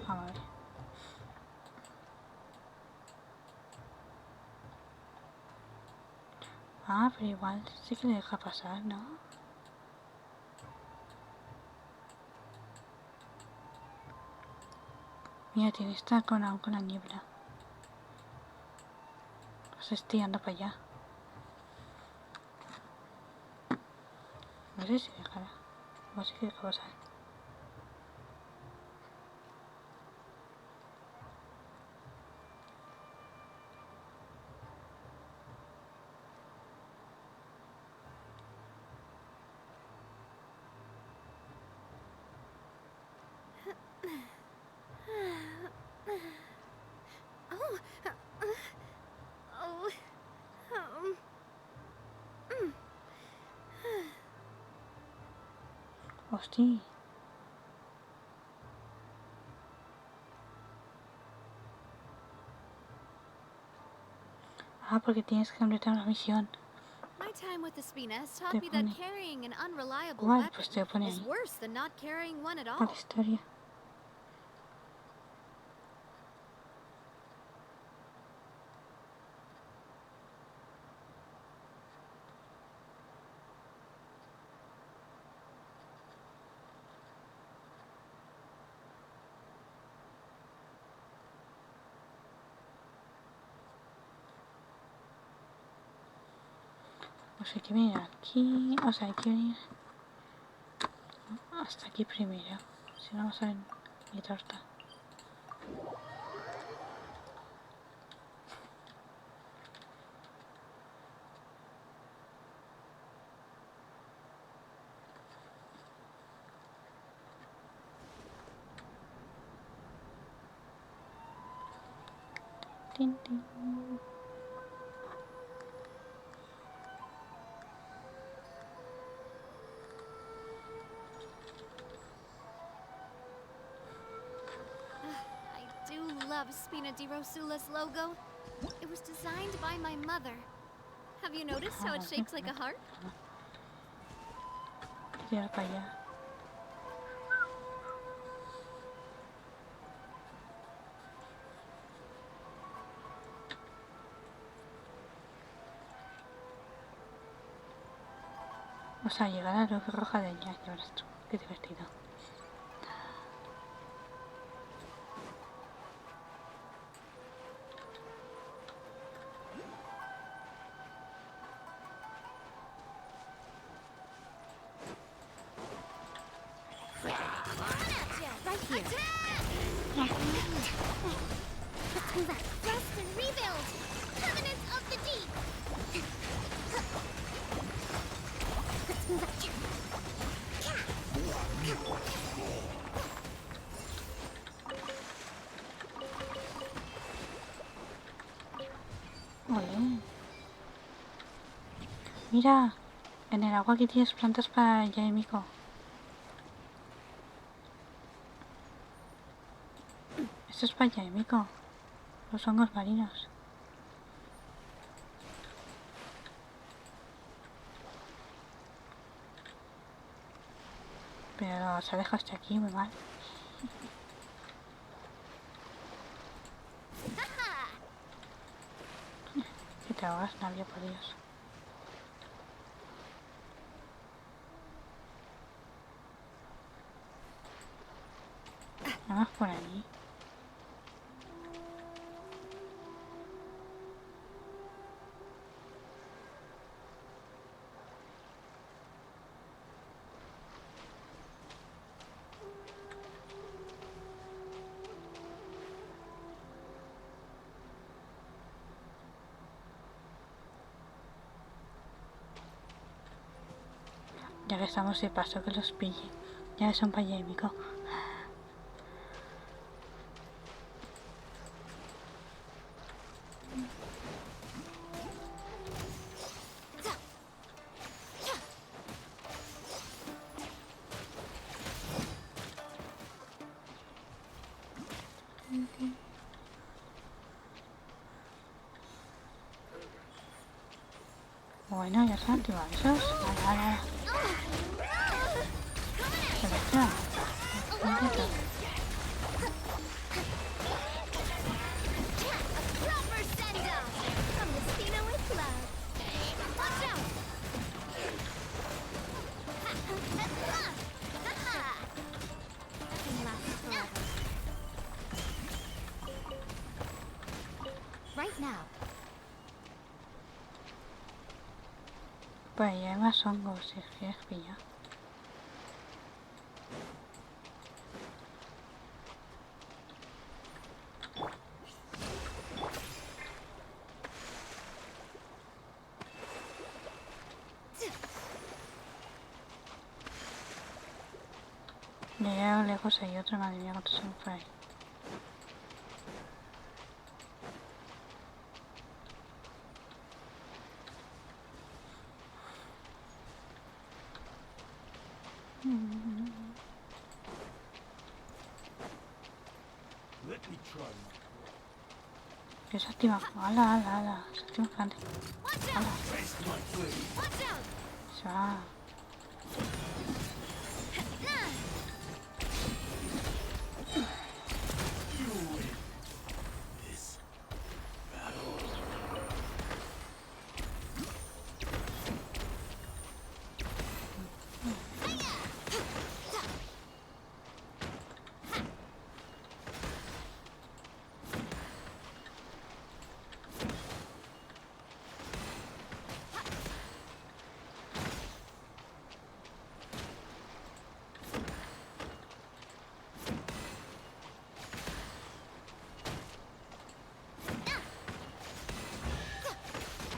A ver. Ah, pero igual sí que le deja pasar, ¿no? Mira, tiene que estar con la niebla. Pues estoy andando para allá. No sé si dejará. No sé qué deja pasar. Hostia. Ah, porque tienes que completar una misión. time with the Spina has taught me that carrying an unreliable Vale, pues te weapon pone is ahí. worse than not carrying one at Por all. historia. Pues hay que venir aquí, o sea, hay que venir hasta aquí primero, si no vamos a ver mi torta. Tin, tin. Love Spina di Rosula's logo. It was designed by my mother. Have you noticed how it shapes like a heart? Tira para allá. O sea, llegar a la luz roja de ella, ya verás tú. Qué divertido. Rest and rebuild! Covenants of the deep! Oye. Mira, en el agua aquí tienes plantas para Yaemiko. Esto es para Yaemiko. Los hongos marinos. Pero se ha dejado hasta aquí muy mal. Que te ahogas, Navia, por Dios. Nada más por ahí. Ya que estamos de paso, que los pille. Ya son para Yaemiko. Bueno, ya se han activado esos. Vale. Selección. Right now. Pues ya hay más hongos, si quieres pillar. Y allá lejos hay otro, madre mía, cuántos son por ahí. Que se activa. ¡Hala! Se activa grande. ¡Hala! va.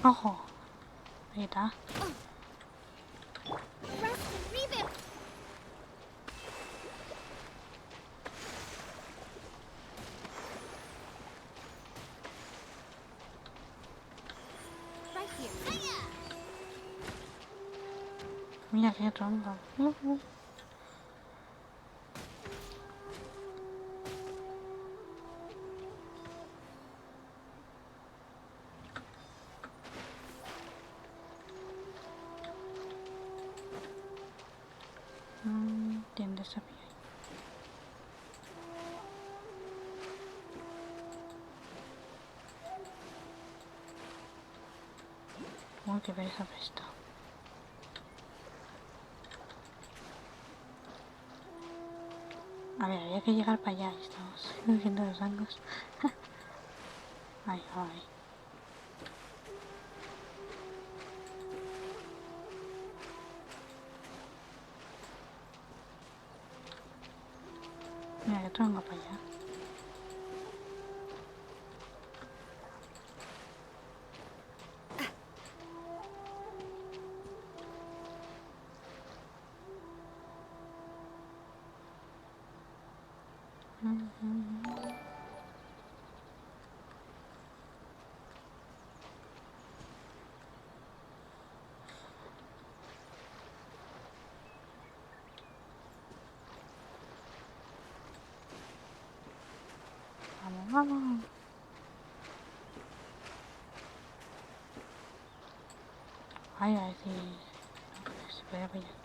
Ojo, ahí está. Mira qué tronco. Tiene desafío. Uy, qué pereza presta. A ver, había que llegar para allá. Estamos cogiendo los rangos. Ay, ay. Mira que tronco para allá. Vamos, vamos. Ay, a ver si se puede apoyar.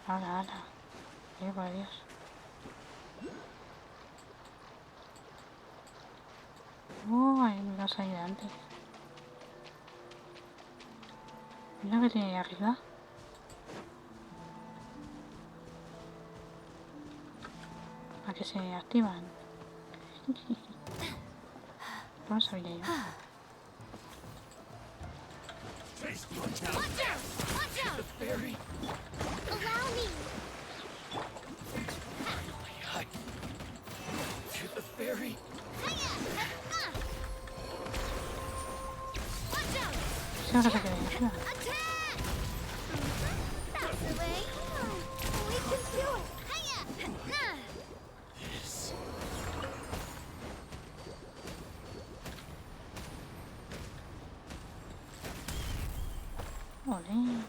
Ahora, por Dios. Hay dos ahí delante. Mira lo que tiene ahí arriba. ¿A que se activan? No lo sabía yo. Se va a sacar de arriba. Olé.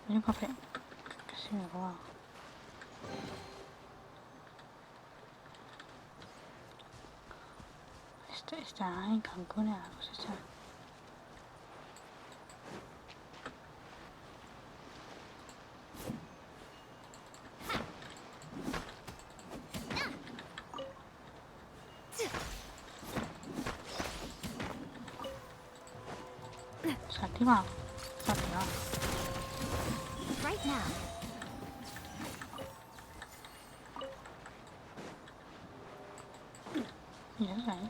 Hay un café. Casi me he robado. Está en Cancún, la cosa está. Se ha activado. Se ha activado. Right now. Mira, ahí.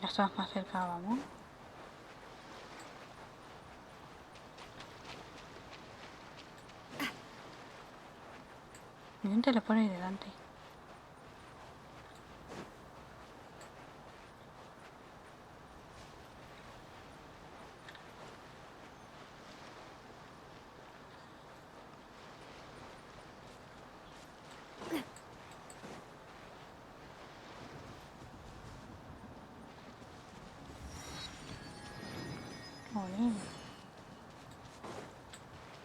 Ya estás más cerca, vamos. Hay un teleport ahí delante.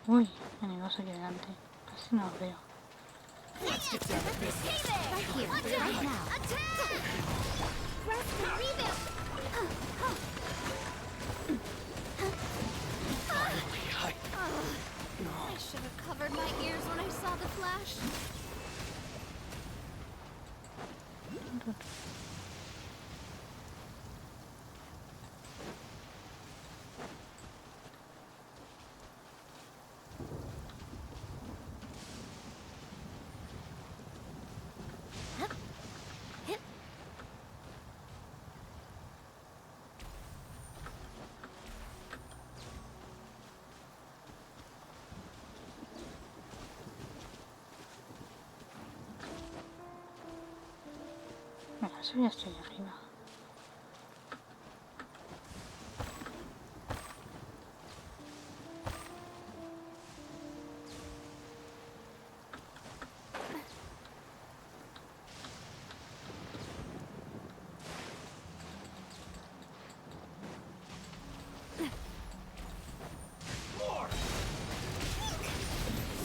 Uy, enemigos aquí delante. Casi no los veo. Let's get down to business. Right here, right now. Rest and rebound. I should have covered my ears when I saw the flash. Venga, eso ya estoy arriba.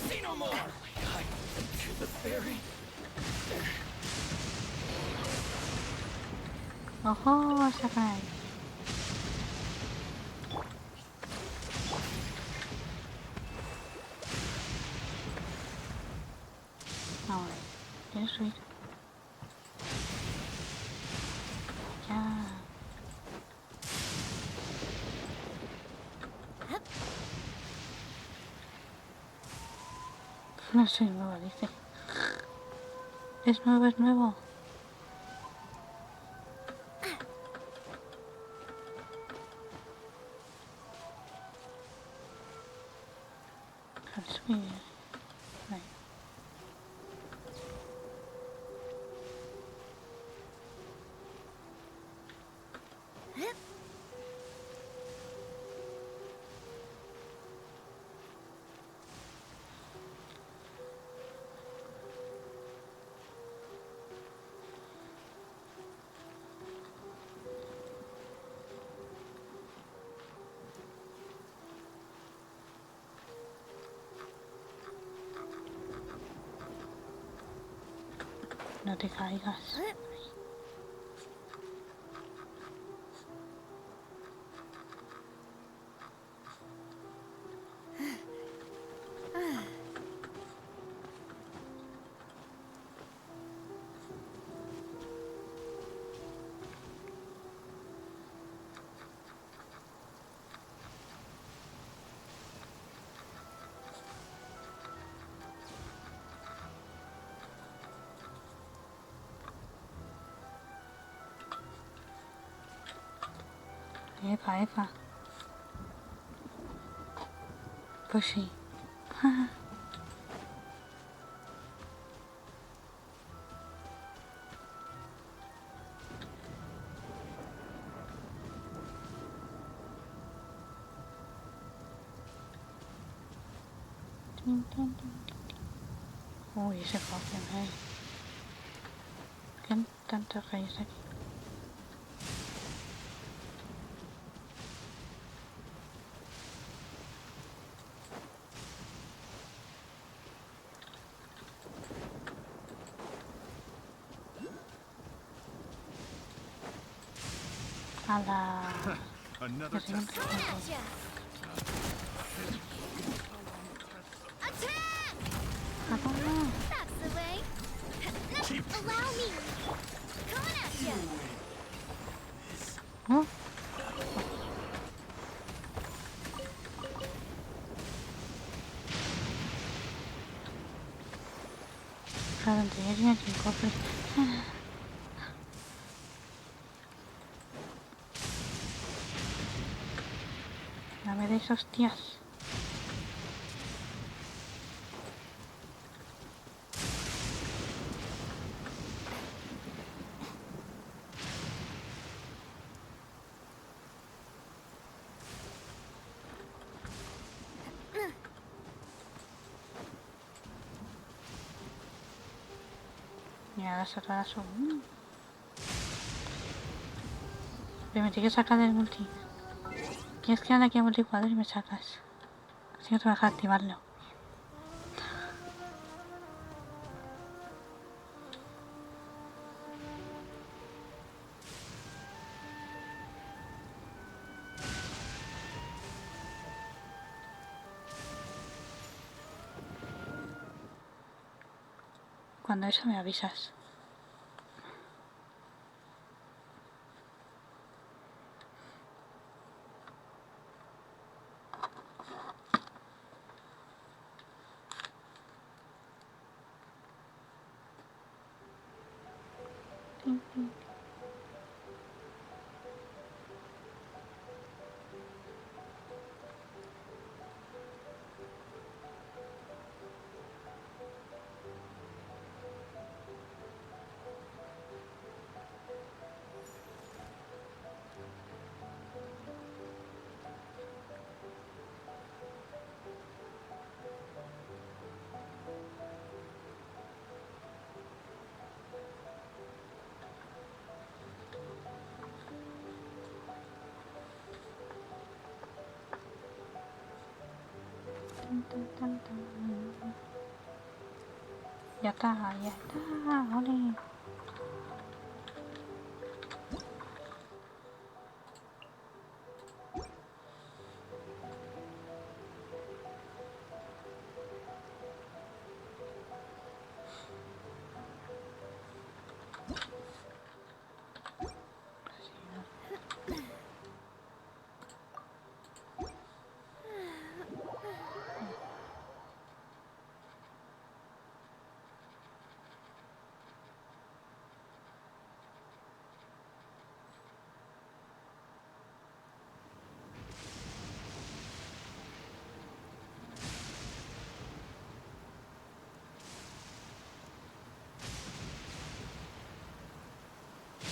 Say no more! To the ferry. ¡Ojo! ¡Saca ahí! Ahora, ¿quieres subir? Ya. No soy nueva, dice. Es nuevo, es nuevo. Right. No te caigas. Epa. Pues sí. Uy, ese Pokémon, ¿Qué tantas calles aquí? Another test. That's the way. Allow me. Coming at ya. ¿Oh? Claro, tenía que cofre. No me deis hostias. Y ahora sacar a su... Me metí que sacar del multi. ¿Quieres que ande aquí a multijugador y me sacas? Así que te voy a dejar activarlo. Cuando eso me avisas. Ya está, ole.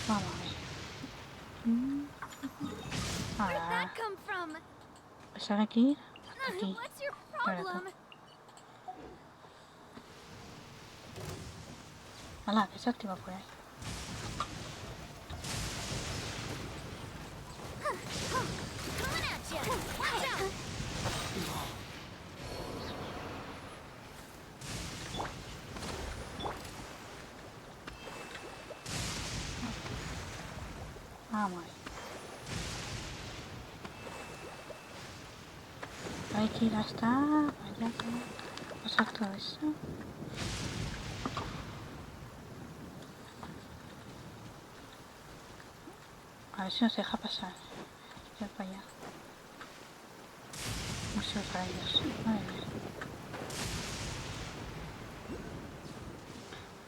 Vamos a ver. Where'd that come from? Empezar aquí, aquí. What's your Para problem? acá. Hala, que se activa por ahí. Coming at you. Watch out. Vamos ahí. Hay que ir hasta allá. Pasar todo eso. A ver si nos deja pasar. Ya para allá. Muchos rayos. Madre mía.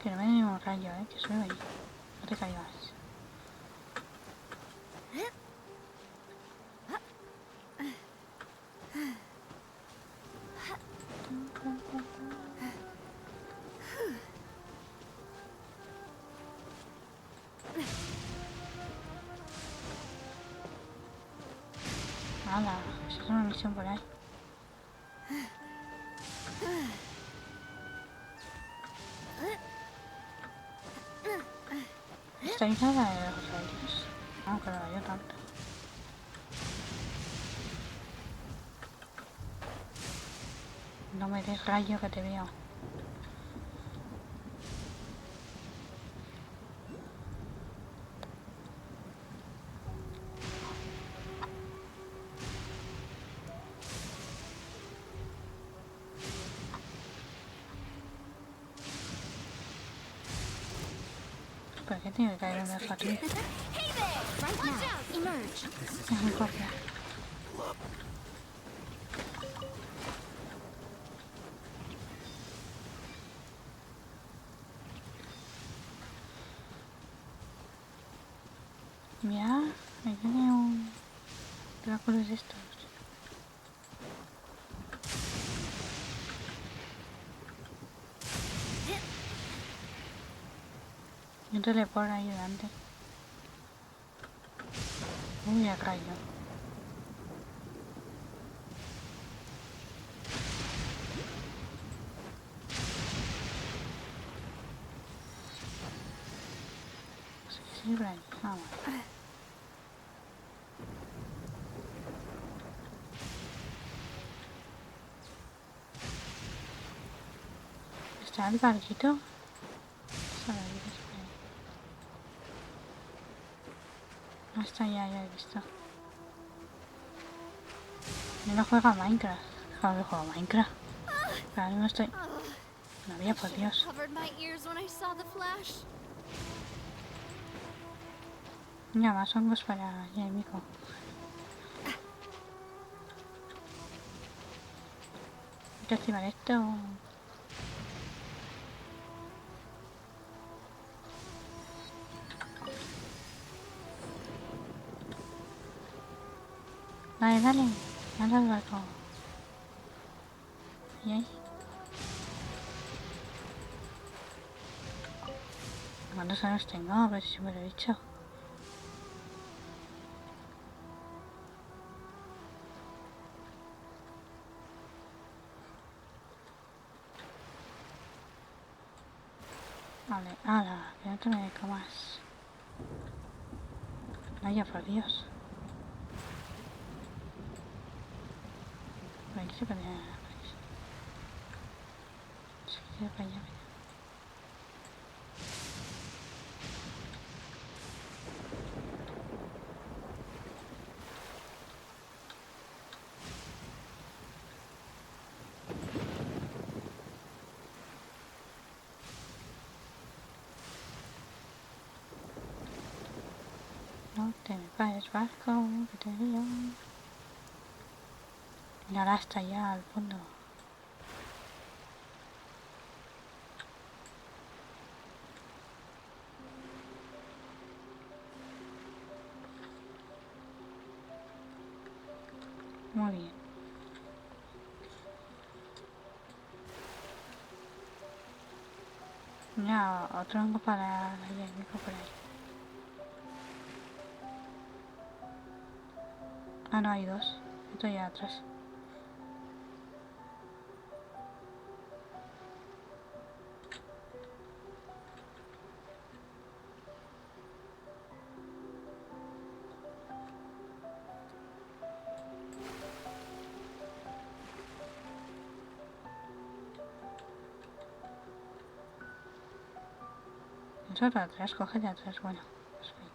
Que no me dé ningún rayo, que sube ahí. No te caigas. Nada, eso es una misión por ahí. Esta isla la de los rayos. Aunque no rayo tanto. No me des rayo que te veo. ¿Por qué tiene que caer un elfo aquí? Hey there! Right now, emerge. Es muy copia. Mira, ahí tiene un Drácula de estos. Y un teleport ahí delante. Uy, a rayo. No sé qué sirve ahí. Vamos. ¿Está el barquito? No está, ya he visto. Yo no juego a Minecraft. Claro que juego a Minecraft. Claro, no estoy... No había, por Dios. Ya, más hongos para Jeremico. Hay que activar esto. Dale, dale. Anda al barco. ¿Y ahí? ¿Cuántos años tengo? A ver si me lo he dicho. Vale, ala, que no te me comas. Vaya, por Dios. Por aquí se podía... Se queda para allá. No te me pares, barco, que te veo. Y ahora está ya al fondo. Muy bien. Ya, otro hongo para la Jeremico por ahí. Ah, no, hay dos. Estoy ya atrás. Eso de atrás, coge de atrás, bueno. Pues bien.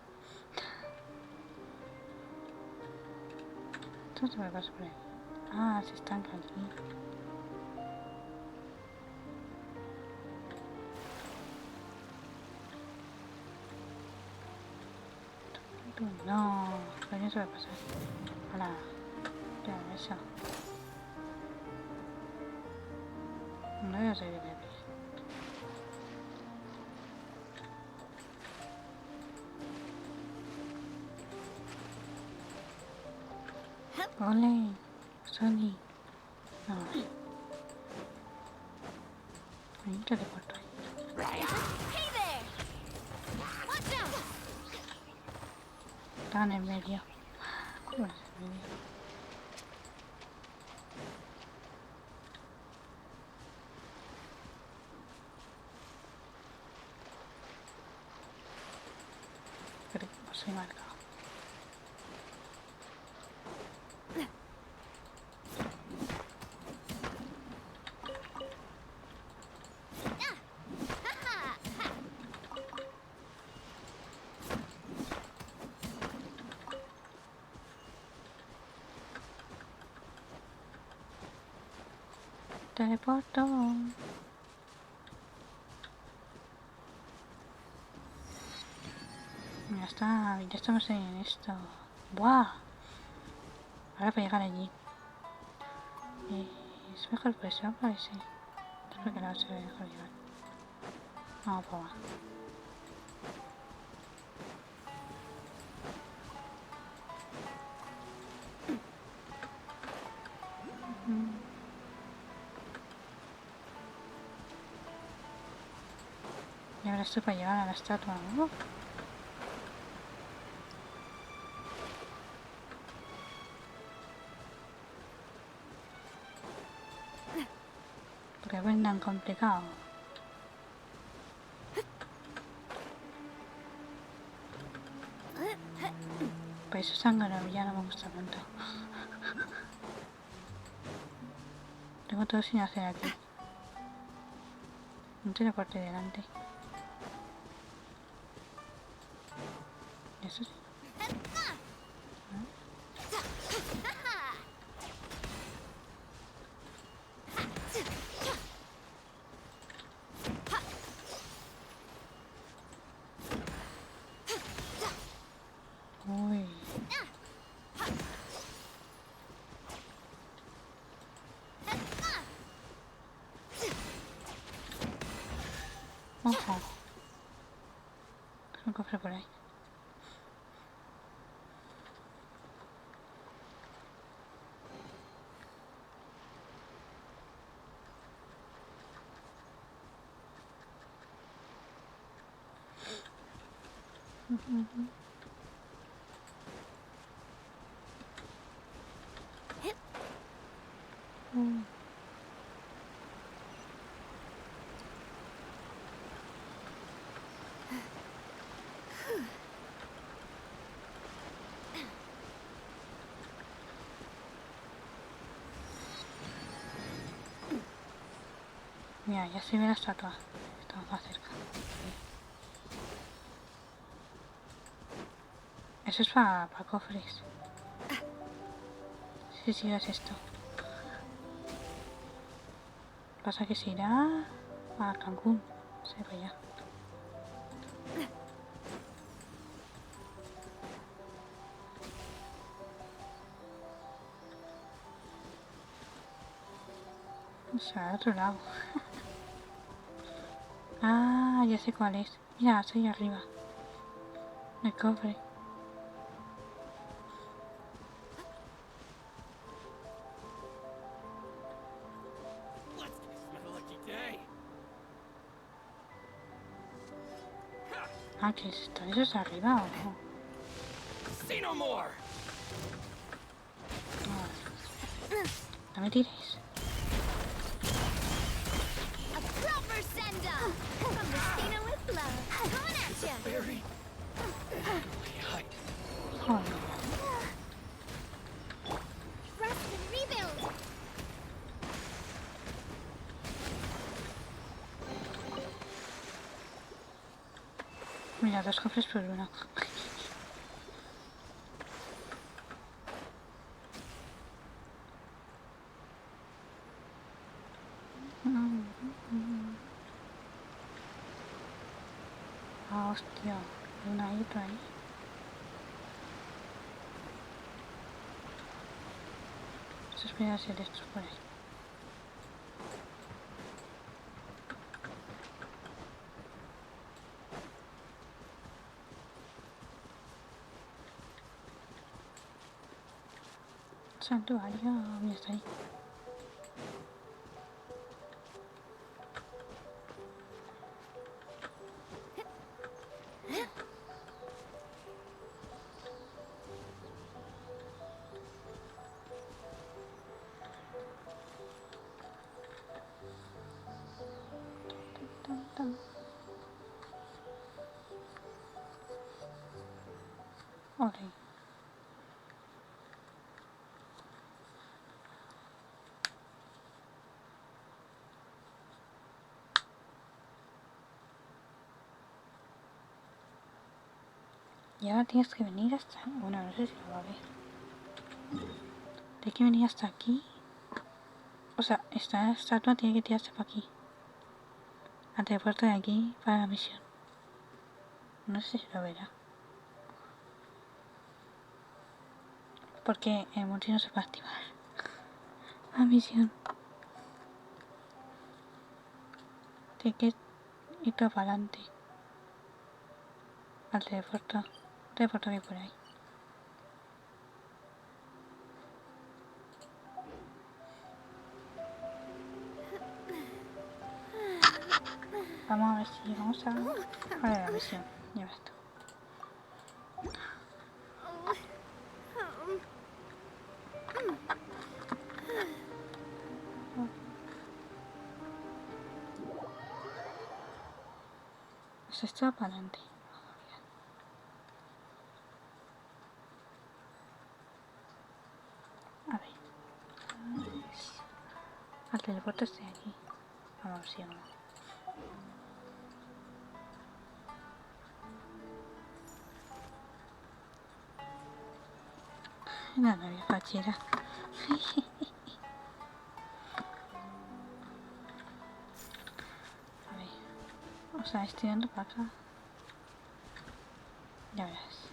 Esto se me pasa por ahí. Ah, se estanca aquí. No, pero eso va a pasar. Hola. Ya, eso. No voy a seguir de aquí. Ole, Sony. No, ahí teleporto ahí. Están en medio. ¿Cómo es en medio? Pero no se marca. Teleporto. Ya está, ya estamos en esto. ¡Buah! Ahora para llegar allí. Es mejor por eso, parece. Creo que no se ve mejor llegar. Vamos para abajo. Y ahora estoy para llegar a la estatua, ¿no? Porque ven tan complicado. Pues eso zángano ya no me gusta tanto. Tengo todo sin hacer aquí. No tiene parte delante. Eso sí. Uy. Ojo. Un cofre por ahí. Mira, ya se ve la estatua. Estamos más cerca. Eso es para cofres. Sí, es esto. Pasa que se irá a Cancún. Se va ya. Se va al otro lado. Ah, ya sé cuál es. Mira, estoy ahí arriba. El cofre. Ah, ¿qué es esto? ¿Eso es arriba o no? No me tires. Joder. Mira, 2 cofres por uno. Ah, hostia. Una ahí, otra ahí. Estos podrían ser estos por ahí. Santuario, mira, está ahí. Ok. Y ahora tienes que venir hasta... Bueno, no sé si lo va a ver. Tienes que venir hasta aquí. O sea, esta estatua tiene que tirarse para aquí. Al teleporte de aquí para la misión. No sé si lo verá. Porque el multi no se va a activar. La misión. Tiene que ir todo para adelante. Al teleporte. Teleporte que hay por ahí. Vamos a ver si llegamos a la misión. Ya esto. Pues esto va para adelante. A ver. Al teleporte estoy aquí. Vamos a ver si llegamos. La novia fachera. A ver. O sea, estoy dando para acá. Ya verás.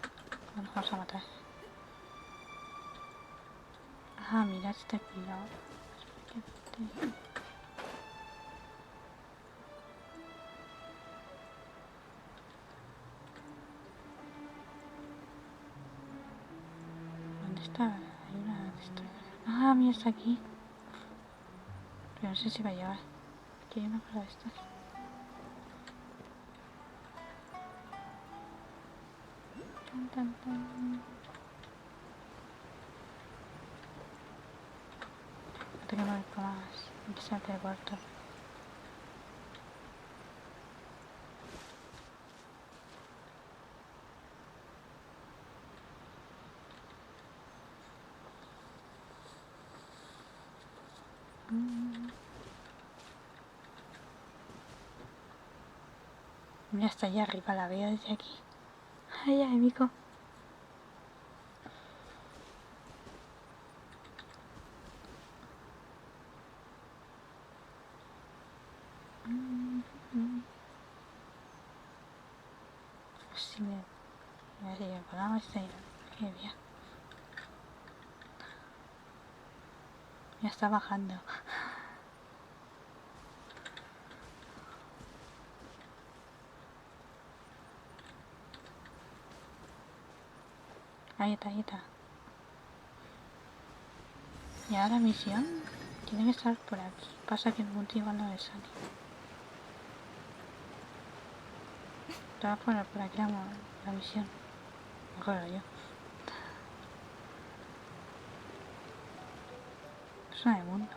Bueno, vamos a matar. Ah, mira, este cuidado. ¿Dónde está? Hay una de estas. Ah, mira, está aquí. Pero no sé si va a llegar. Aquí hay una cosa de estas. Tan, tan, tan. No tengo que ver más. Empieza a hacer cuarto. Mira, está allá arriba, la veo desde aquí. Ay, ay, mico. Si me... A ver si me podamos ir. Qué bien. Ya está bajando. Ahí está, ahí está. Y ahora la misión tiene que estar por aquí. Pasa que el motivo no le sale. Te voy a poner por aquí la misión. Mejor yo. Es una de mundo.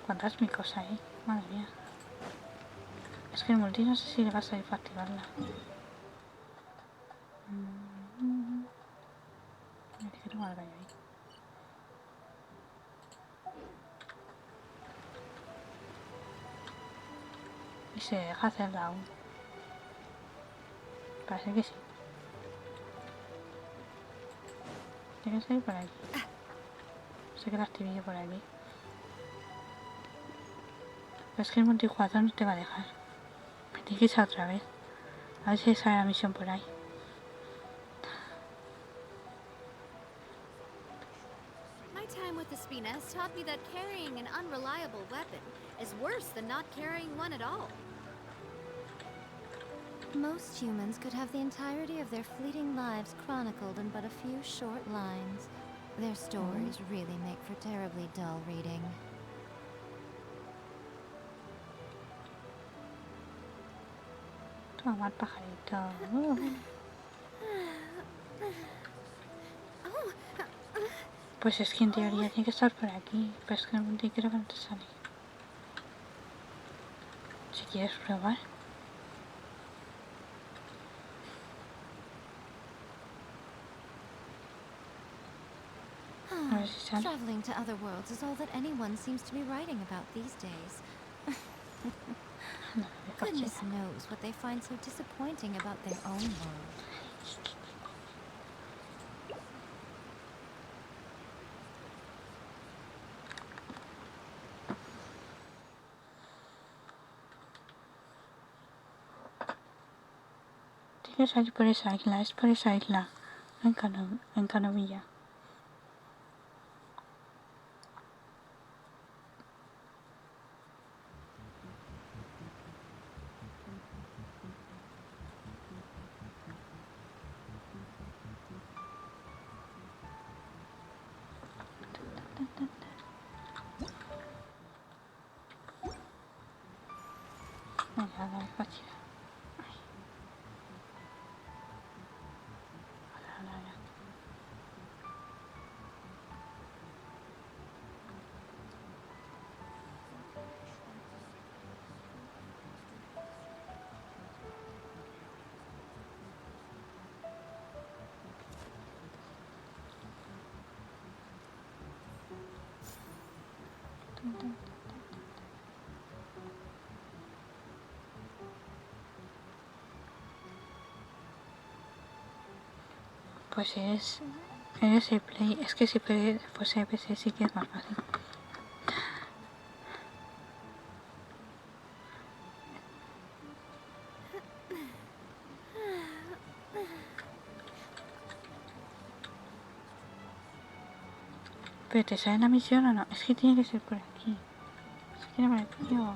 ¿Cuántas micos hay? Madre mía. Es que el multi no sé si le va a salir para activarla. Me quiero algo ahí. Y se deja hacerla aún. Parece que sí. Tiene que salir por aquí. Sé que la activé yo por aquí. Pero es que el multijugador no te va a dejar. Me tiene que ir otra vez. A ver si sale la misión por ahí. My time with the Spina has taught me that carrying an unreliable weapon is worse than not carrying one at all. Most humans could have the entirety of their fleeting lives chronicled in but a few short lines. Their stories really make for terribly dull reading. Toma el pajarito. Pues es que en teoría tiene que estar por aquí. Pero es que el multi creo que no te sale. Si quieres probar. A ver si sale. Traveling to other worlds is all that anyone seems to be writing about these days. Goodness knows what they find so disappointing about their own world. Tiene que salir por esa isla, es por esa isla. En Canovilla. Venga, dale, fácil. Pues eres el Play. Es que si fuese PC sí que es más fácil. ¿Pero te sale la misión o no? Es que tiene que ser por aquí. ¿Se quiere por aquí o...?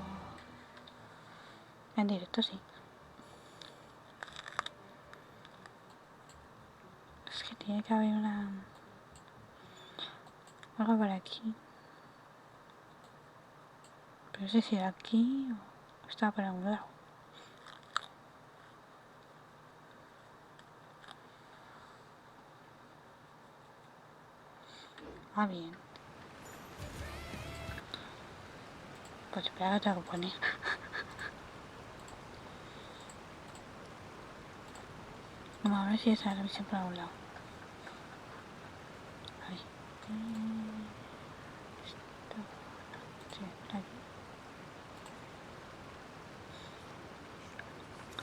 En directo sí. Es que tiene que haber una... algo por aquí. Pero no sé si era aquí o estaba por algún lado. Ah, bien. Pues espera que tengo que poner. Vamos a ver si esa es la misión por algún lado. Ahí. Esto. Sí, por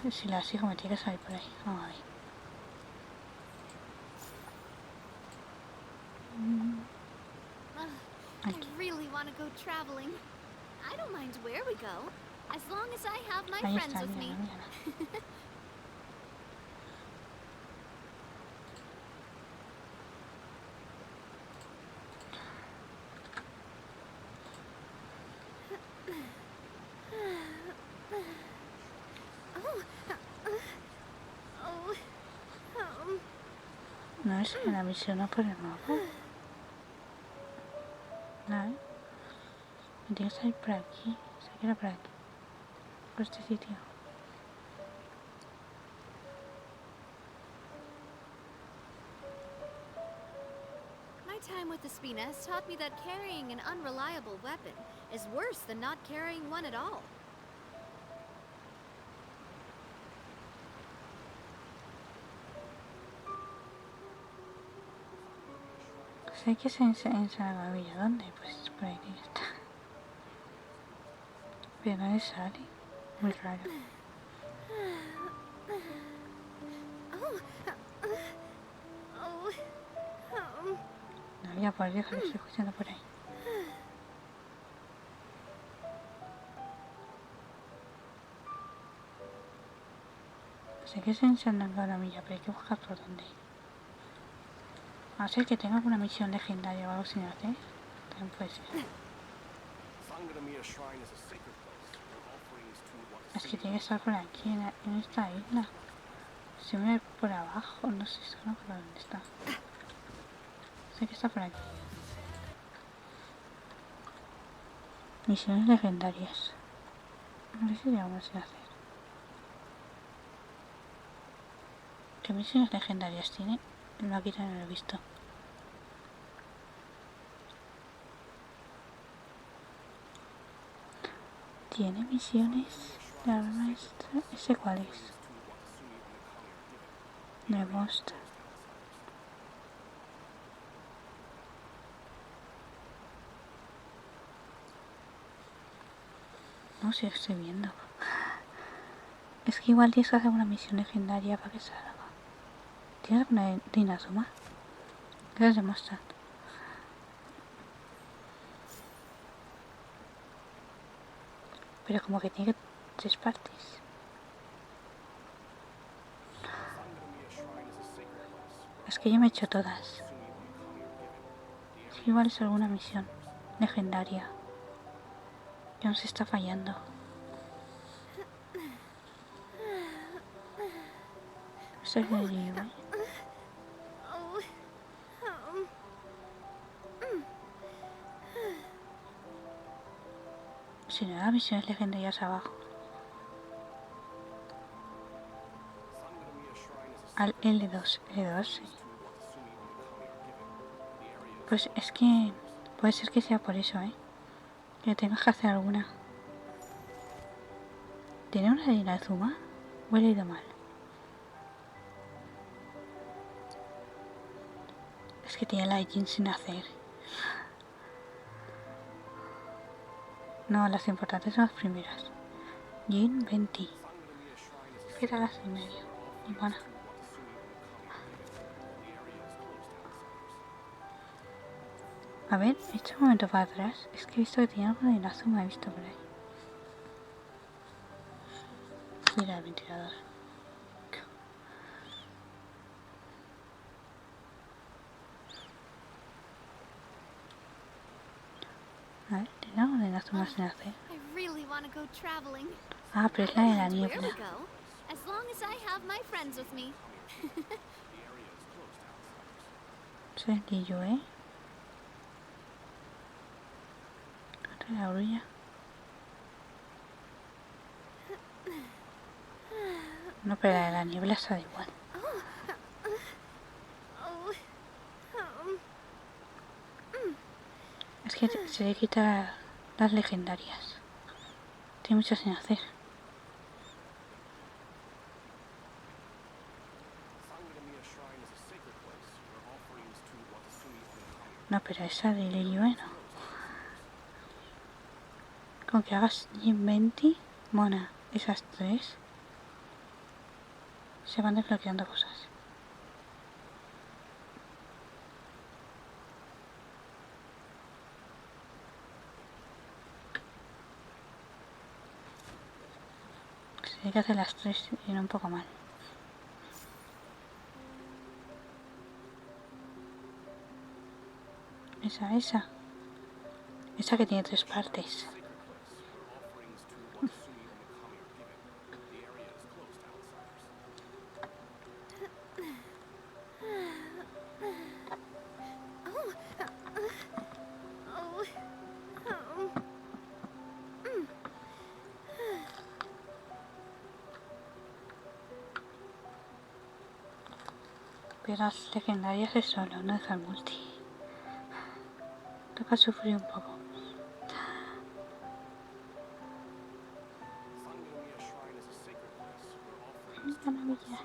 aquí. Si la sigo me tiene que salir por ahí. Vamos a ver. I really want to go traveling. I don't mind where we go, as long as I have my Ahí friends está, with me. mira. No es que la misión no por el mapa. No, me tiene que salir por aquí. Se queda por aquí. Por este sitio. My time with the Spina has taught me that carrying an unreliable weapon is worse than not carrying one at all. Sé que es en Salvavilla. ¿Dónde? Pues por ahí tiene que estar. Pero no le sale. Muy raro. No, ya por Dios que lo estoy escuchando por ahí. Sé que es en SHANNARO, pero hay que buscar por dónde. A ser que tenga alguna misión legendaria o algo sin hacer. También puede ser. Es que tiene que estar por aquí, en esta isla. Si me voy por abajo, no sé, no sé dónde está. Sé que está por aquí. Misiones legendarias. No sé si vamos sin hacer. ¿Qué misiones legendarias tiene? No, aquí también lo he visto. ¿Tiene misiones? La maestra. ¿Ese cuál es? Me gusta. No sé, estoy viendo. Es que igual tienes que hacer una misión legendaria para que salga. ¿Tienes alguna de Inazuma? ¿Qué les demuestran? Pero como que tiene 3 partes. Es que yo me he hecho todas. Es que igual es alguna misión legendaria. Que nos está fallando. Esto es de Liyue. Si no, las misiones legendarias abajo. Al L2, L2, sí. Pues es que puede ser que sea por eso, que tengas que hacer alguna. ¿Tiene una de Inazuma? ¿O he leído mal? Es que tiene la de Genshin sin hacer. No, las importantes son las primeras. Jin 20. ¿Qué tal las en medio? Y bueno. A ver, he hecho un momento para atrás. Es que he visto que tenía algo de Inazuma, he visto por ahí. Mira el ventilador. A ver, ¿tiene algo de Inazuma sin hacer? I really want to go traveling. Ah, pero es la de la Where we niebla. go, as long as I have my friends with me. Eso es Liyue. Otra la orilla. No, pero la de la niebla está igual. Es que se le quita las legendarias. Tiene mucho sin hacer. No, pero esa de Liyue no. Con que hagas Inventi, mona, esas tres se van desbloqueando cosas. Se hay que hacer las tres y no un poco mal. Esa que tiene 3 partes. Pero las legendarias es solo, no es al multi. Toca sufrir un poco. Qué maravilla.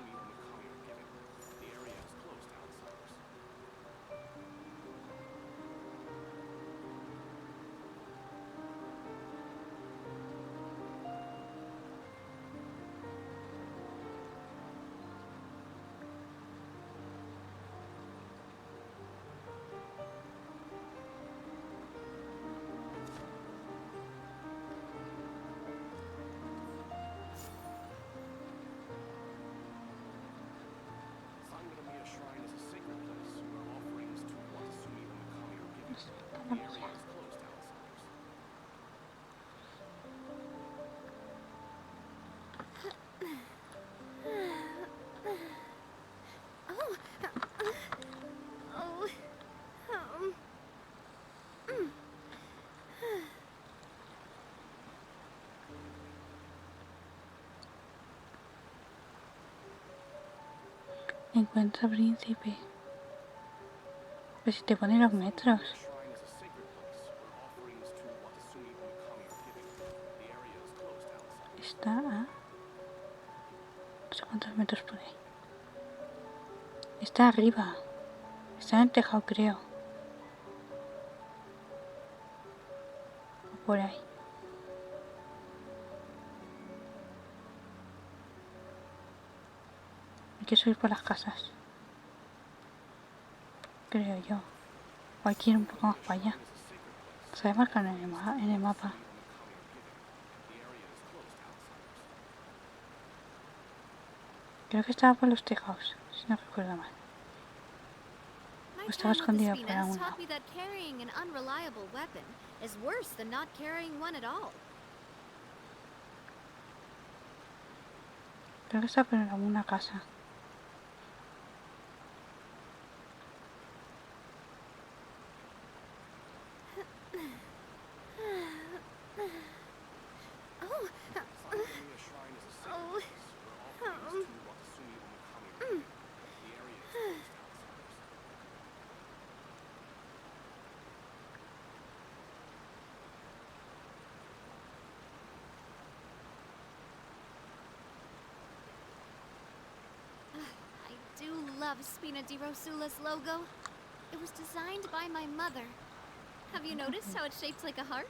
Encuentra príncipe. Pues si te pone los metros. Está a... no sé cuántos metros por ahí. Está arriba. Está en el tejado, creo. O por ahí. Hay que subir por las casas. Creo yo. O hay que ir un poco más para allá. Se marca en el mapa. Creo que estaba por los tejados, si no recuerdo mal. O estaba escondido por algún lado. Creo que está por alguna casa. I love Spina-di-Rosula's logo. It was designed by my mother. Have you noticed how it's shaped like a heart?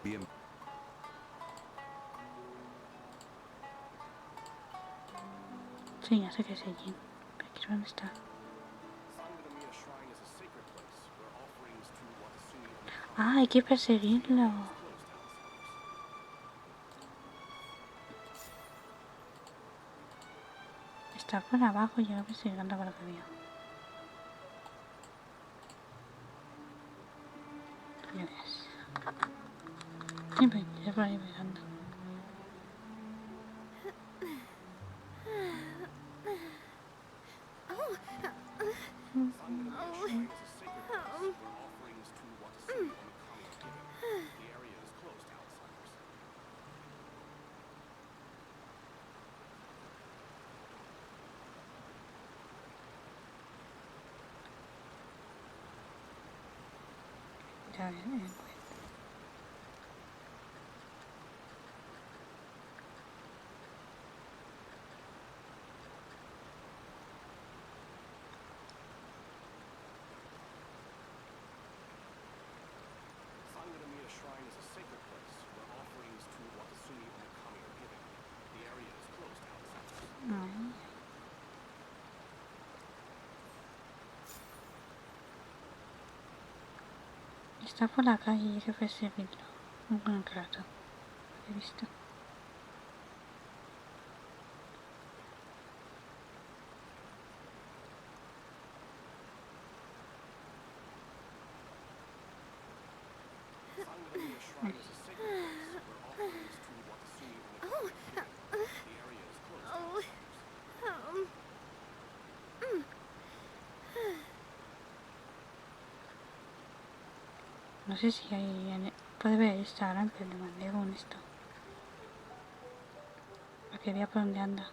Bien. Sí, ya sé que es allí. Pero aquí dónde está. Ah, hay que perseguirlo. Está por abajo, yo lo que estoy llegando con lo que veo. Ya ves. Siempre estoy por ahí mirando. Ya ves. Está por la calle y hay que perseguirlo. Un buen rato. He visto. No sé si hay... Puede ver Instagram, pero le mandé con esto. Para que vea por dónde anda.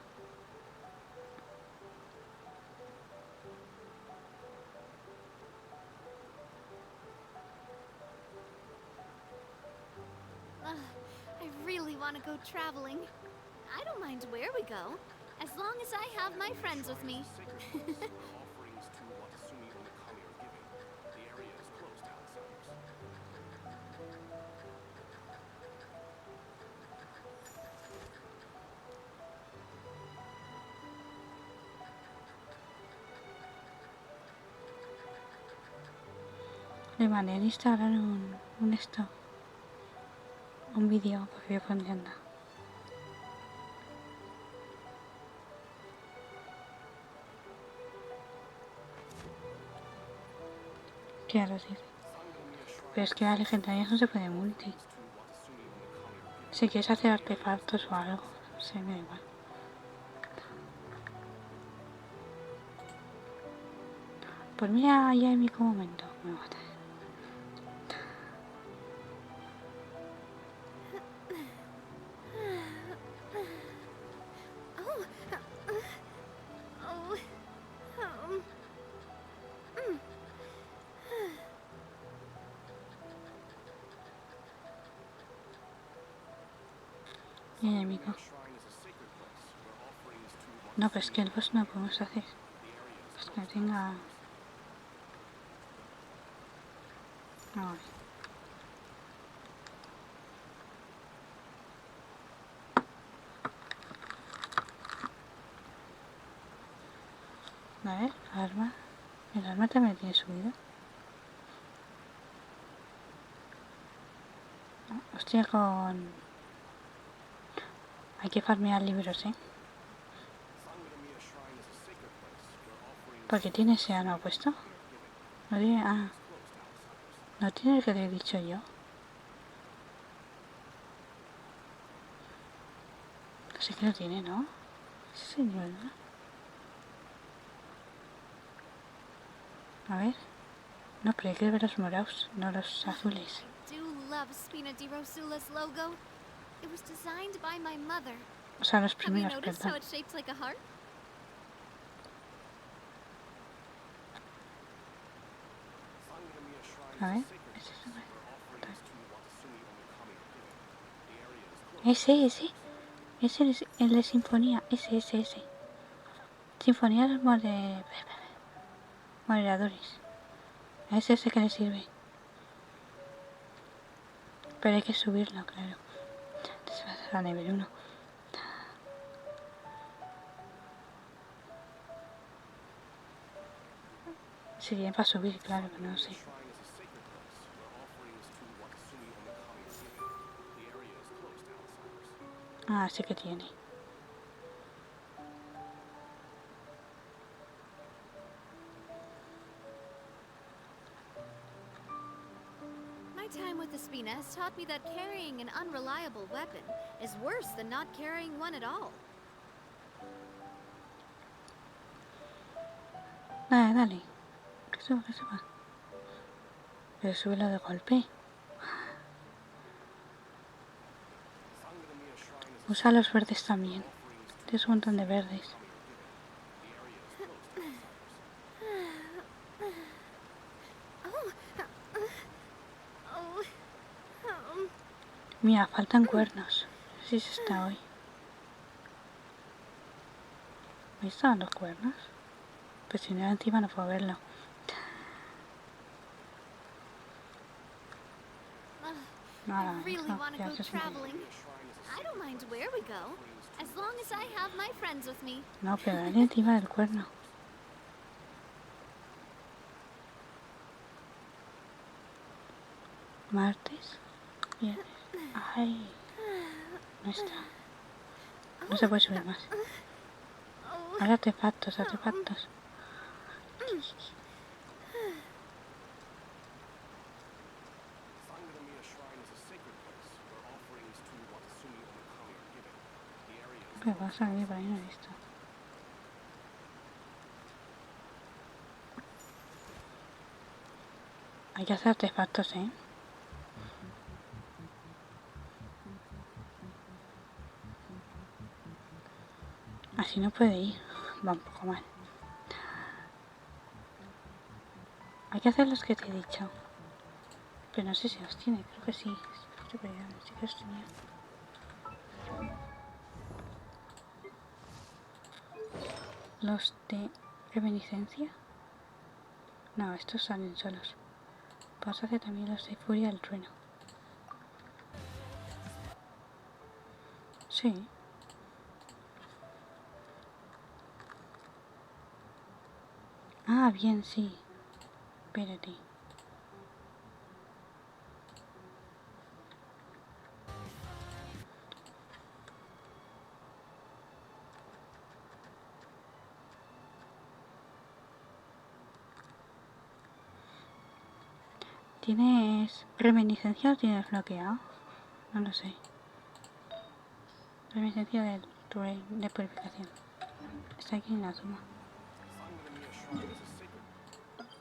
I really want to go traveling. I don't mind where we go, as long as I have my friends with me. Le mandé en Instagram un vídeo para que vea por dónde anda. Claro, sí. Pero es que a legendarias no se puede multi. Si quieres hacer artefactos o algo, no sé, me da igual. Pues mira, ya en mi momento me mata. Y enemigo. No, pero es que el boss no podemos hacer. Es que tenga... A ver, arma. El arma también tiene subida. Hostia, con... Hay que farmear libros, ¿eh? ¿Por qué tiene ese ano puesto? No tiene... Ah. No tiene el que le he dicho yo. Sí que lo tiene, ¿no? Sí, ¿verdad? A ver. No, pero hay que ver los morados, no los azules. I do love Spina di Rosula's logo. It was designed by my mother. O sea, los Have you primeros, noticed how perdón. it's shaped like a heart? A ver. Ese. Ese es el de sinfonía. Ese. Sinfonía de los moderadores. Es ese que le sirve. Pero hay que subirlo, claro. Entonces vas a nivel 1. Si bien para subir, claro, que no sé. Ah, sí que tiene. My time with Espina has taught me that carrying an unreliable weapon is worse than not carrying one at all. Dale, dale. Que suba, que suba. Pero súbelo de golpe. Usa los verdes también. Tienes un montón de verdes. Mira, faltan cuernos. Sí se está hoy. ¿Ahí estaban los cuernos? Pues si no era encima no puedo verlo. Nada, I really want to ya go se siente. traveling. I don't mind where we go, as long as I have my friends with me. No, pero dale encima del cuerno. Martes. Viernes. Ay. No está. No se puede subir más. Ahora artefactos, artefactos. ¿Qué pasa aquí? Por ahí no he visto. Hay que hacer artefactos, ¿eh? Así no puede ir. Va un poco mal. Hay que hacer los que te he dicho. Pero no sé si los tiene. Creo que sí. Creo que sí que los tenía. Los de reminiscencia. No, estos salen solos. Vamos a hacer también los de furia del trueno. Sí. Ah, bien, sí. Espérate. ¿Tienes reminiscencia o tienes bloqueado? No lo sé. Reminiscencia de purificación. Está aquí en la suma.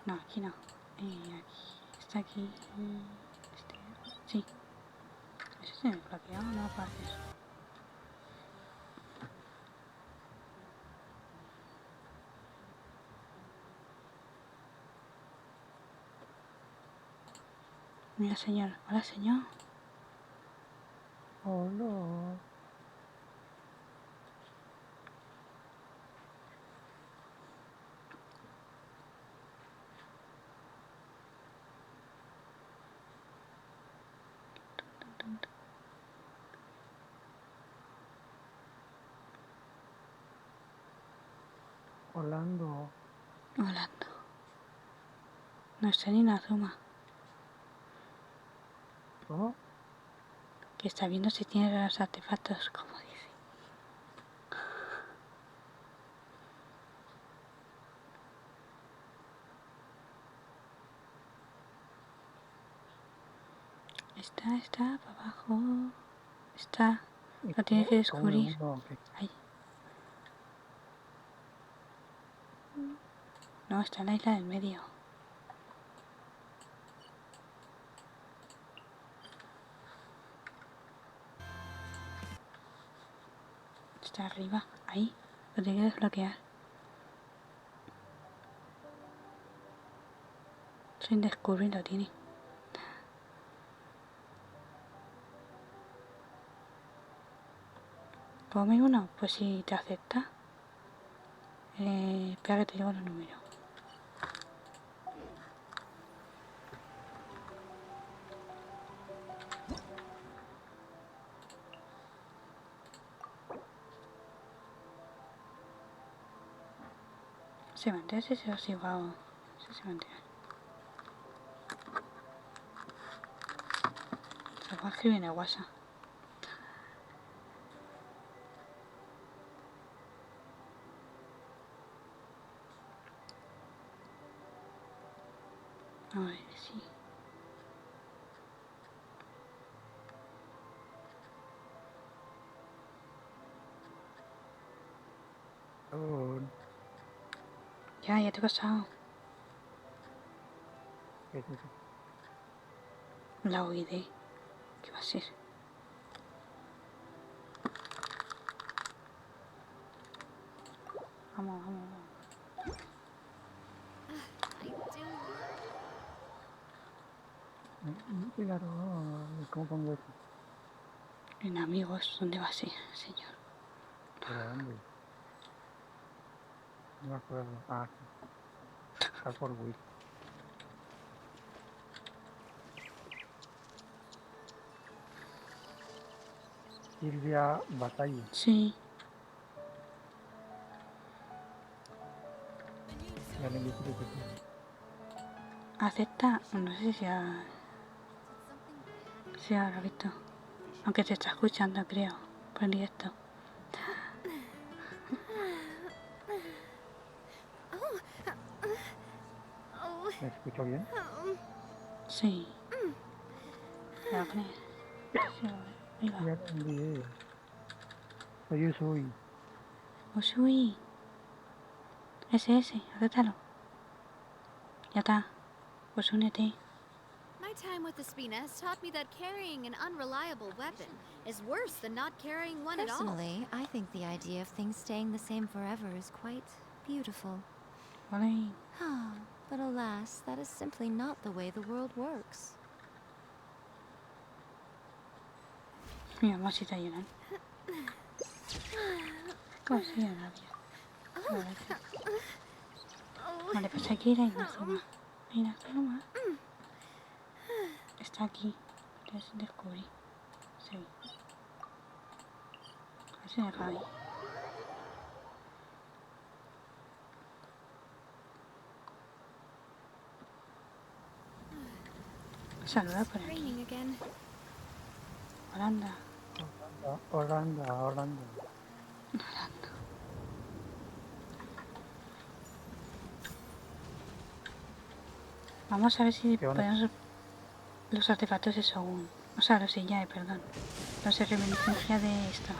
No, aquí no. Aquí. Está aquí. Sí. ¿Eso tiene bloqueado? No parece eso. Mira, señor. Hola, señor. Hola. Orlando. Orlando. No está ni en la suma. ¿Cómo? Que está viendo si tiene los artefactos, como dice. Está para abajo. Está. Lo tiene que descubrir. Ahí. No, está en la isla del medio. Está arriba. Ahí. Lo tiene que desbloquear. Sin descubrir lo tiene. ¿Come uno? Pues si te acepta. Espera que te digo los números. ¿Se mantiene? Sí, sí, sí, wow. Sí, se mantiene. Se va a escribir en el WhatsApp. A ver, sí. Oh. Ya te he pasado. ¿Qué es eso? La OID. ¿Qué va a ser? Vamos, vamos, vamos. Claro, ¿cómo pongo eso? En amigos, ¿dónde va a ser, señor? ¿Pero dónde? No me acuerdo. Ah, sí. Está por Wii. Silvia Batalla. Sí. Ya le dije que sí. Acepta, no sé si ha... Si ahora visto. Aunque te está escuchando, creo. Por el directo. ¿Me escucho bien? Sí. La pones. Sí, ahí va. Ya lo envié. Soy Usui. Usui. Ese, acéptalo. Ya está. Pues únete. My time with the Spina has taught me that carrying an unreliable weapon is worse than not carrying one at all. Personally, I think the idea of things staying the same forever is quite beautiful. Vale. But alas, that is simply not the way the world works. Mi mamá sí está llorando. ¿Cómo se llama la vida? Vale, pues hay que ir a Inazuma. Inazuma. Está aquí. Descubrí. Sí. Así de Javi. Saluda por aquí. Holanda. Holanda. Vamos a ver si podemos... Los artefactos de Shogun. O sea, los Liyue, perdón. Los de reminiscencia de esto.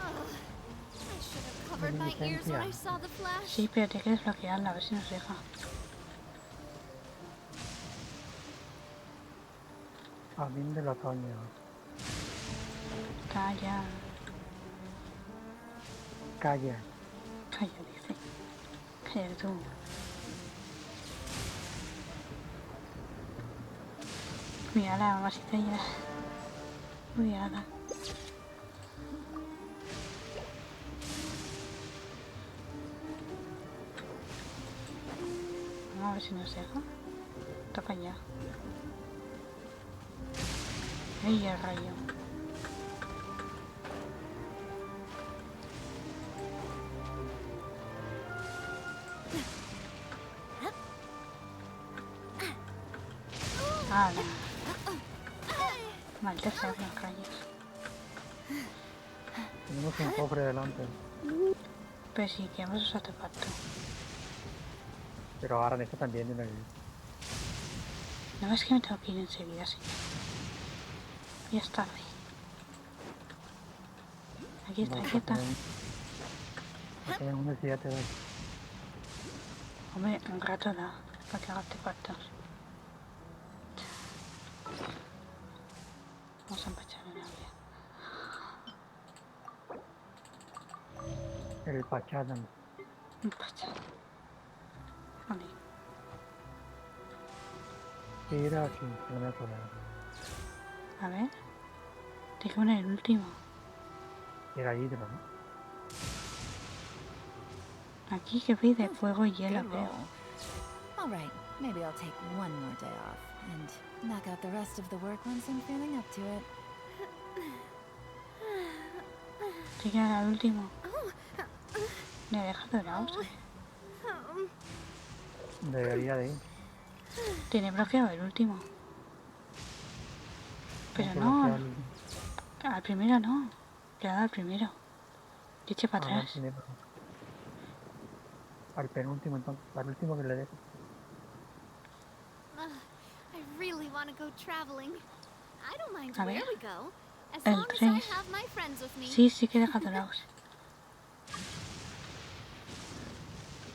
Sí, pero tienes que desbloquearla, a ver si nos deja. Jardín del otoño. Calla. Calla. Calla, dice. Calla tú. Mira la mamacita ya. Cuidada. Vamos a ver si nos deja. Toca ya. Ahí el rayo. ¡Hala! Maldita sea los rayos. Tenemos un cofre delante. Pero sí, que hemos usado artefacto. Pero ahora en esto también. No es que me tengo que ir enseguida, sí. Ya es tarde. Aquí está, aquí está. Tenemos una necesidad de... Hombre, un rato da para que haga artefactos. Vamos a empachar en la vía. El Pachadam. Empachar. Vale. Era aquí, no me acuerdo. A ver. Tengo que poner el último. Era hidro, ¿no? Aquí que pide fuego y hielo, creo. All right, maybe I'll take one more day off and knock out the rest of the work once I'm feeling up to it. Sí que era el último. Le deja dorados, Debería de ir. Tiene bloqueado el último. Pero que no, bloquear al primero no. Le ha dado al primero. Y eche para no, atrás. al penúltimo entonces, al último que le dejo. I really want to go traveling. I don't mind A where ver. we go, as El long as I 3. have my friends with me. Sí, sí que deja dorados.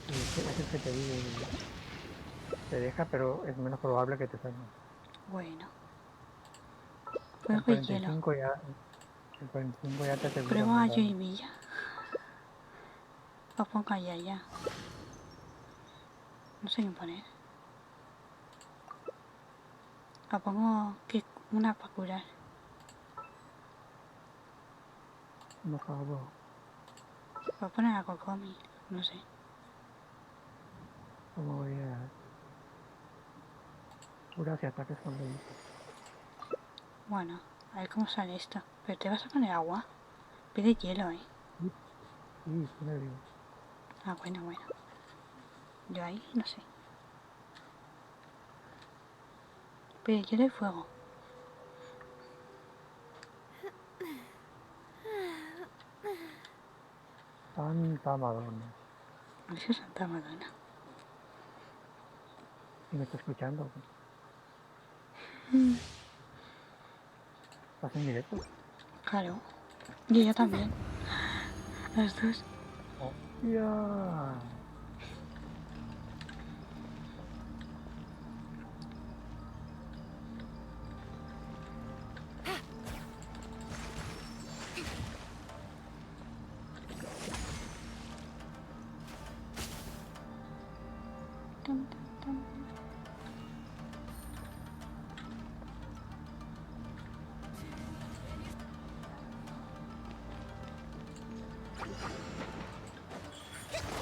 Es el que te digo. Te deja, pero es menos probable que te salga. Bueno. El Fuego y hielo. 45 ya, el 45 ya te asegura. Prueba a yo y Villa. Os pongo allá ya. No sé qué poner. Os pongo una para curar. No acabo. Voy a poner a Cocomi. No sé. ¿Cómo voy a curar si ataques con el... Bueno, a ver cómo sale esto. Pero te vas a poner agua. Pide hielo, Sí, me digo. Ah, bueno. Yo ahí, no sé. Pide hielo y fuego. Santa Madonna. Eso es Santa Madonna. ¿Y me está escuchando? ¿Estás en directo? Claro. Y ella también. Las dos. ¡Ya!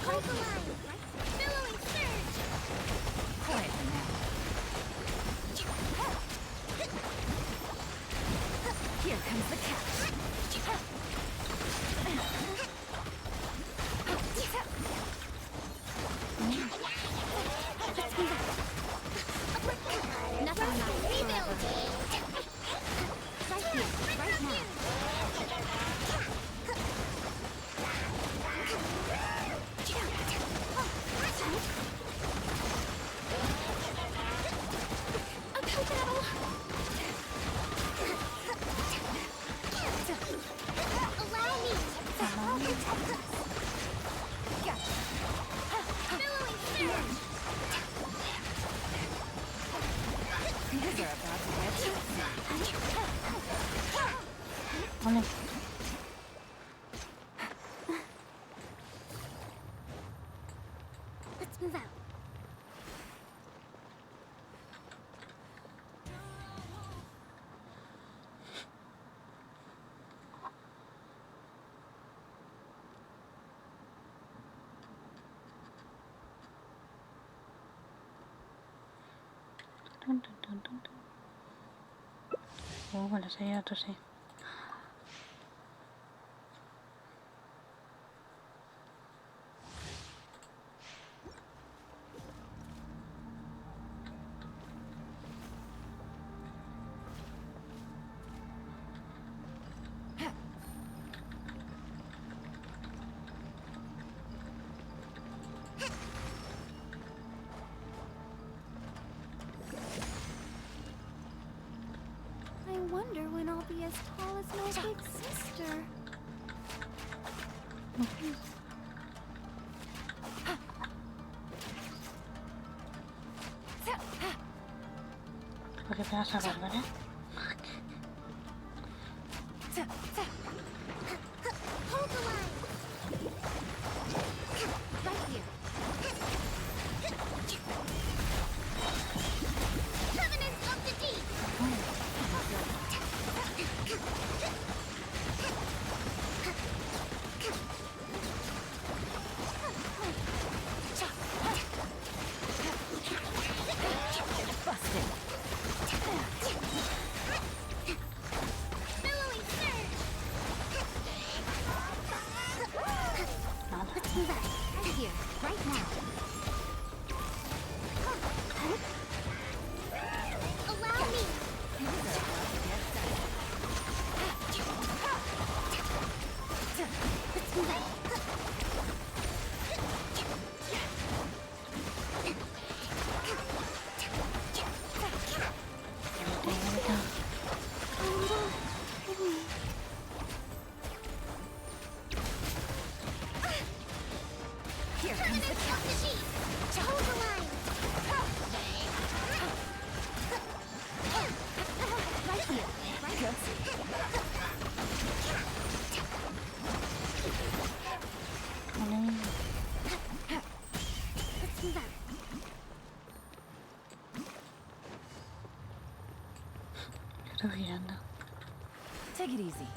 Hold the line. Billowing surge. Quietly now. Here comes the catch. Nothing matters Rebuild. forever. Right here, right now. A coconut. Allow me. Gotcha. Billowing surge. These are about to get Vale. Let's move out. Con la salida de tosé. I wonder when I'll be as tall as my big sister. Porque te vas a ver, ¿vale? Hold the line. Right here. Covenants of the deep. Billowing surge. estoy girando. Take it easy.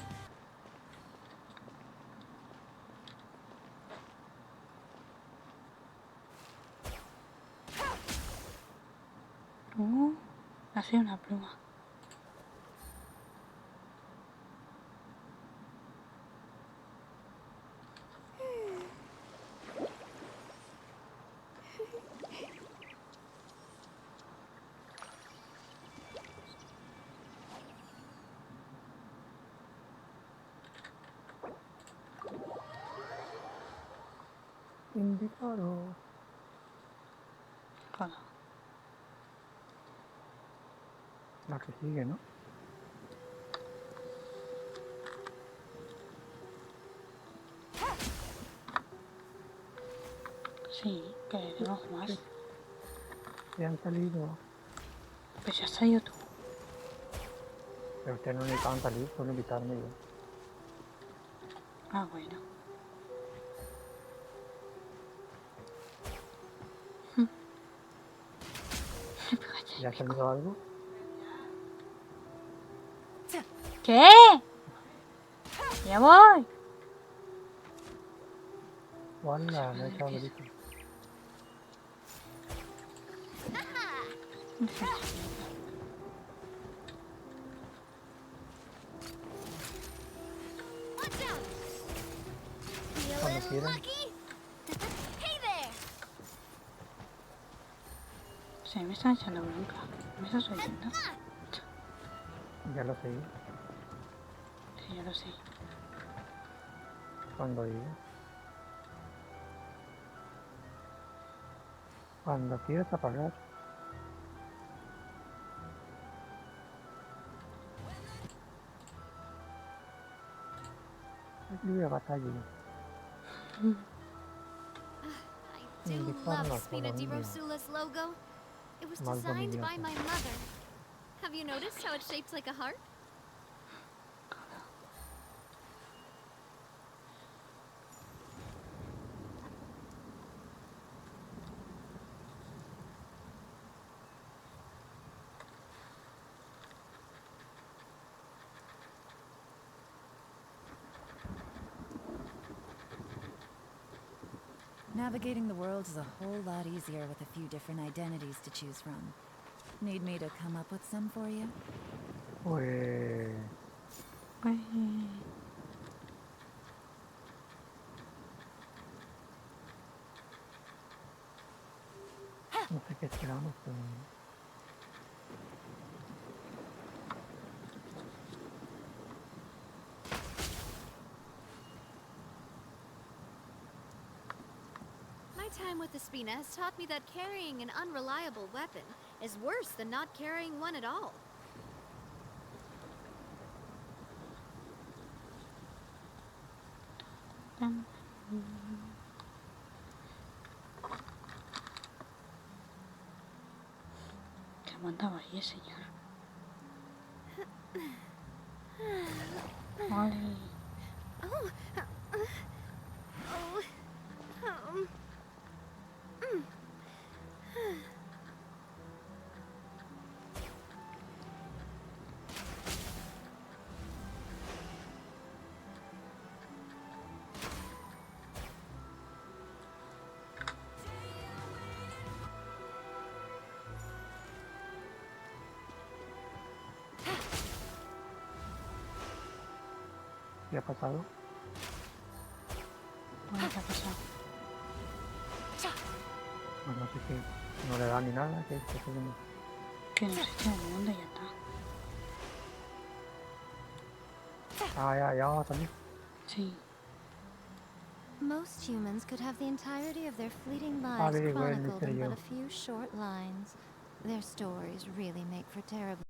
Ha sido una pluma. Indicado. Joder. La que sigue, ¿no? Sí, que tengo más. Ya han salido. Pues ya has salido tú. Pero ustedes no necesitaban salir, solo invitarme yo. Ah, bueno. ¿Ya ha salido algo? ¿Qué? Ya voy. Hola, me he echado grito. Cuando quieran. Sí, me están echando bronca. ¿Me estás oyendo? Ya lo sé. Sí, ya lo sé. Cuando digas. Cuando quieras apagar. Es libre batalla. I do love Spina di Rosula's logo. It was designed by my mother. Have you noticed how it's shaped like a heart? Navigating the world is a whole lot easier with a few different identities to choose from. Need me to come up with some for you? Pues... No sé qué esperamos, pero... My time with the Spina has taught me that carrying an unreliable weapon is worse than not carrying one at all. ¿Qué mandaba ahí, señor? Vale. ¿Qué ha pasado? Bueno, ¿qué ha pasado? Pues no sé qué, no le da ni nada, que se quede... Que no se eche un mundo y ya está. Ah, ya vamos a salir. Sí. Most humans could have the entirety of their fleeting lives chronicled in but a few short lines. Their stories really make for terrible...